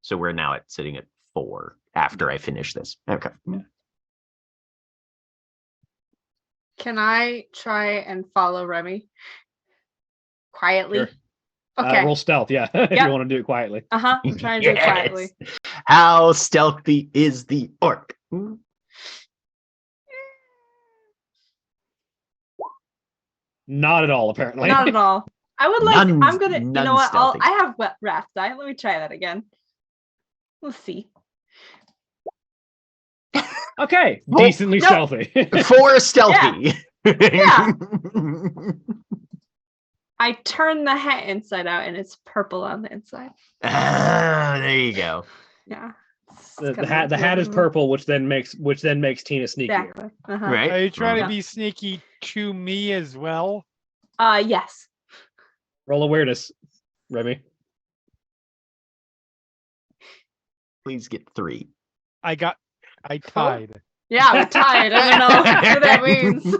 So we're now sitting at 4 after I finish this. Okay. Yeah. Can I try and follow Remy quietly? Sure. Okay. Roll stealth, yeah, if Yep. you want to do it quietly. I'm trying to do it quietly. How stealthy is the orc? Not at all, apparently. Not at all. I would like. I'm gonna. You know what? stealthy. I have wrath die. Let me try that again. Let's see. Okay, Well, decently no. stealthy. 4 stealthy. Yeah. I turn the hat inside out, and it's purple on the inside. There you go. Yeah. The hat is purple, which then makes Tina sneakier. Exactly. Uh-huh. Right. are you trying Yeah. to be sneaky to me as well? Yes. Roll awareness, Remy. Please get 3. I tied. Yeah, we're tied. I don't know what that means.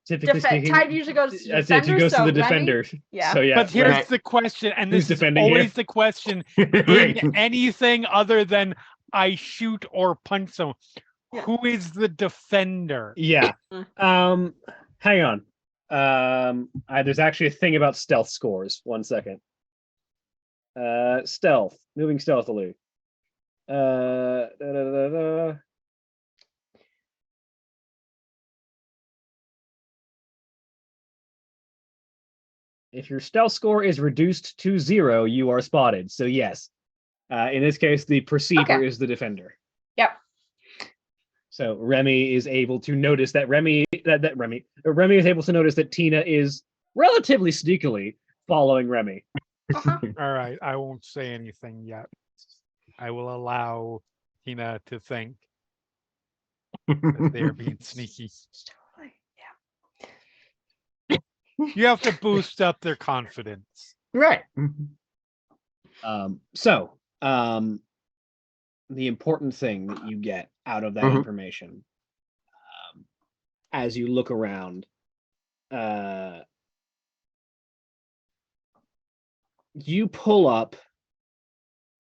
Typically speaking, Tied usually goes to the that's defender. it. It goes so to the Remy- defender. Yeah. So yeah. But here's Right. the question, and Who's this is defending always here? the question Right. in anything other than I shoot or punch someone. Yeah. Who is the defender? Yeah. Hang on. There's actually a thing about stealth scores. 1 second. Stealth. Moving stealthily. If your stealth score is reduced to 0, you are spotted. So yes. In this case, the perceiver Okay. is the defender. Yep. So Remy is able to notice that Remy is able to notice that Tina is relatively sneakily following Remy. Uh-huh. All right, I won't say anything yet. I will allow Tina to think that they're being sneaky. Totally. You have to boost up their confidence. Right. The important thing that you get out of that Mhm. information, as you look around, you pull up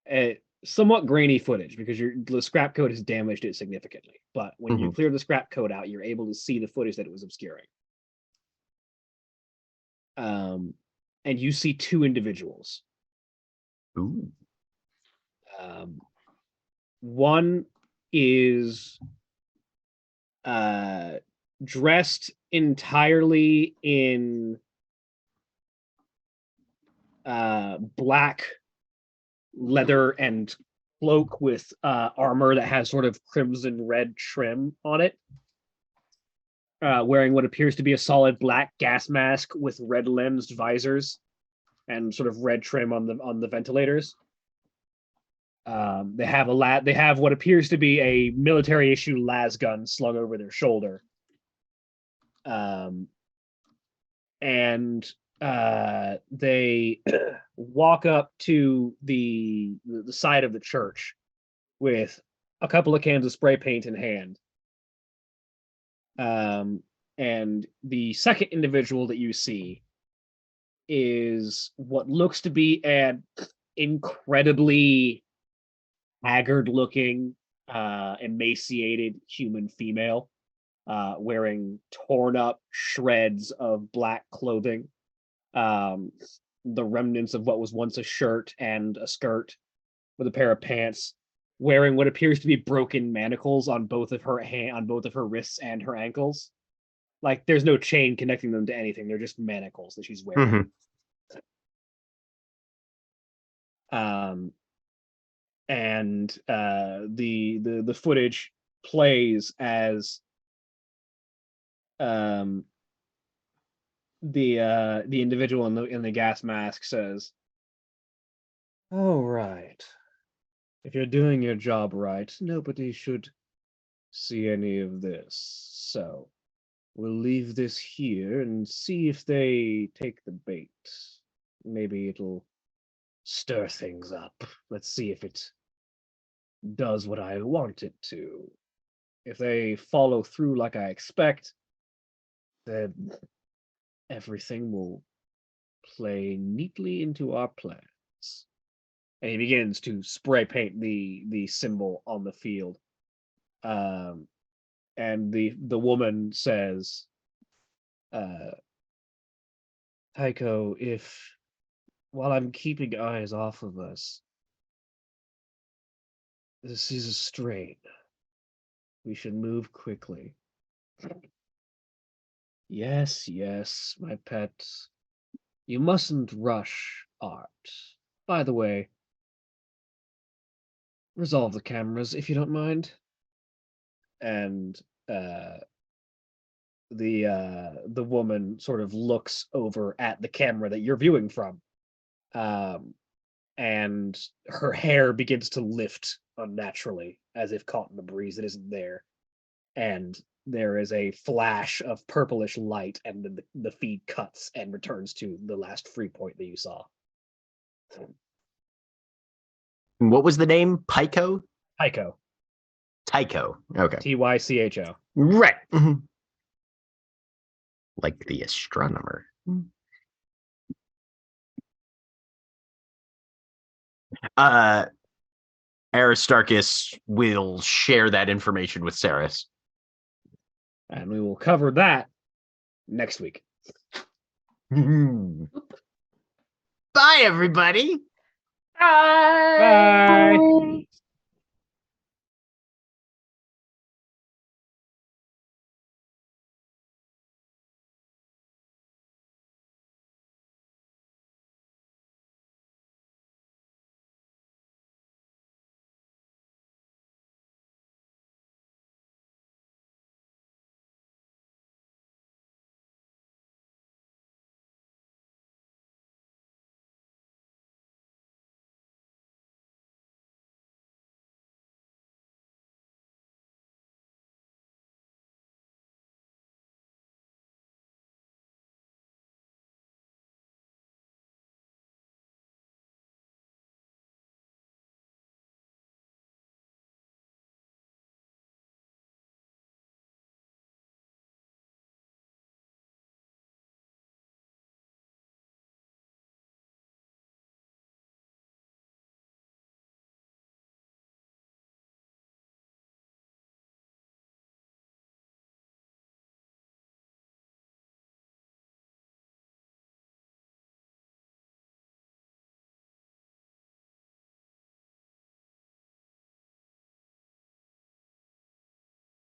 a somewhat grainy footage because the scrap code has damaged it significantly. But when you clear the scrap code out, you're able to see the footage that it was obscuring. And you see 2 individuals. Ooh. One is dressed entirely in black leather and cloak with armor that has sort of crimson red trim on it. wearing what appears to be a solid black gas mask with red lensed visors and sort of red trim on the ventilators. They have what appears to be a military issue las gun slung over their shoulder. And they walk up to the side of the church with a couple of cans of spray paint in hand. And the second individual that you see is what looks to be an incredibly haggard-looking, emaciated human female, wearing torn-up shreds of black clothing, the remnants of what was once a shirt and a skirt, with a pair of pants, wearing what appears to be broken manacles on both of her wrists and her ankles. Like there's no chain connecting them to anything; they're just manacles that she's wearing. And the footage plays as the individual in the gas mask says, "All right. If you're doing your job right, nobody should see any of this. So we'll leave this here and see if they take the bait. Maybe it'll stir things up. Let's see if it does what I want it to. If they follow through like I expect, then everything will play neatly into our plans." And he begins to spray paint the symbol on the field. And the woman says, "Heiko, while I'm keeping eyes off of us, this is a strain. We should move quickly." Yes, my pet. You mustn't rush art. By the way, resolve the cameras if you don't mind. And the woman sort of looks over at the camera that you're viewing from, and her hair begins to lift unnaturally as if caught in the breeze that isn't there, and there is a flash of purplish light, and then the feed cuts and returns to the last free point that you saw. What was the name? Pyco? Tycho. Tycho. Okay. Tycho. Right. Like the astronomer. Aristarchus will share that information with Saris. And we will cover that next week. Bye, everybody. Bye. Bye.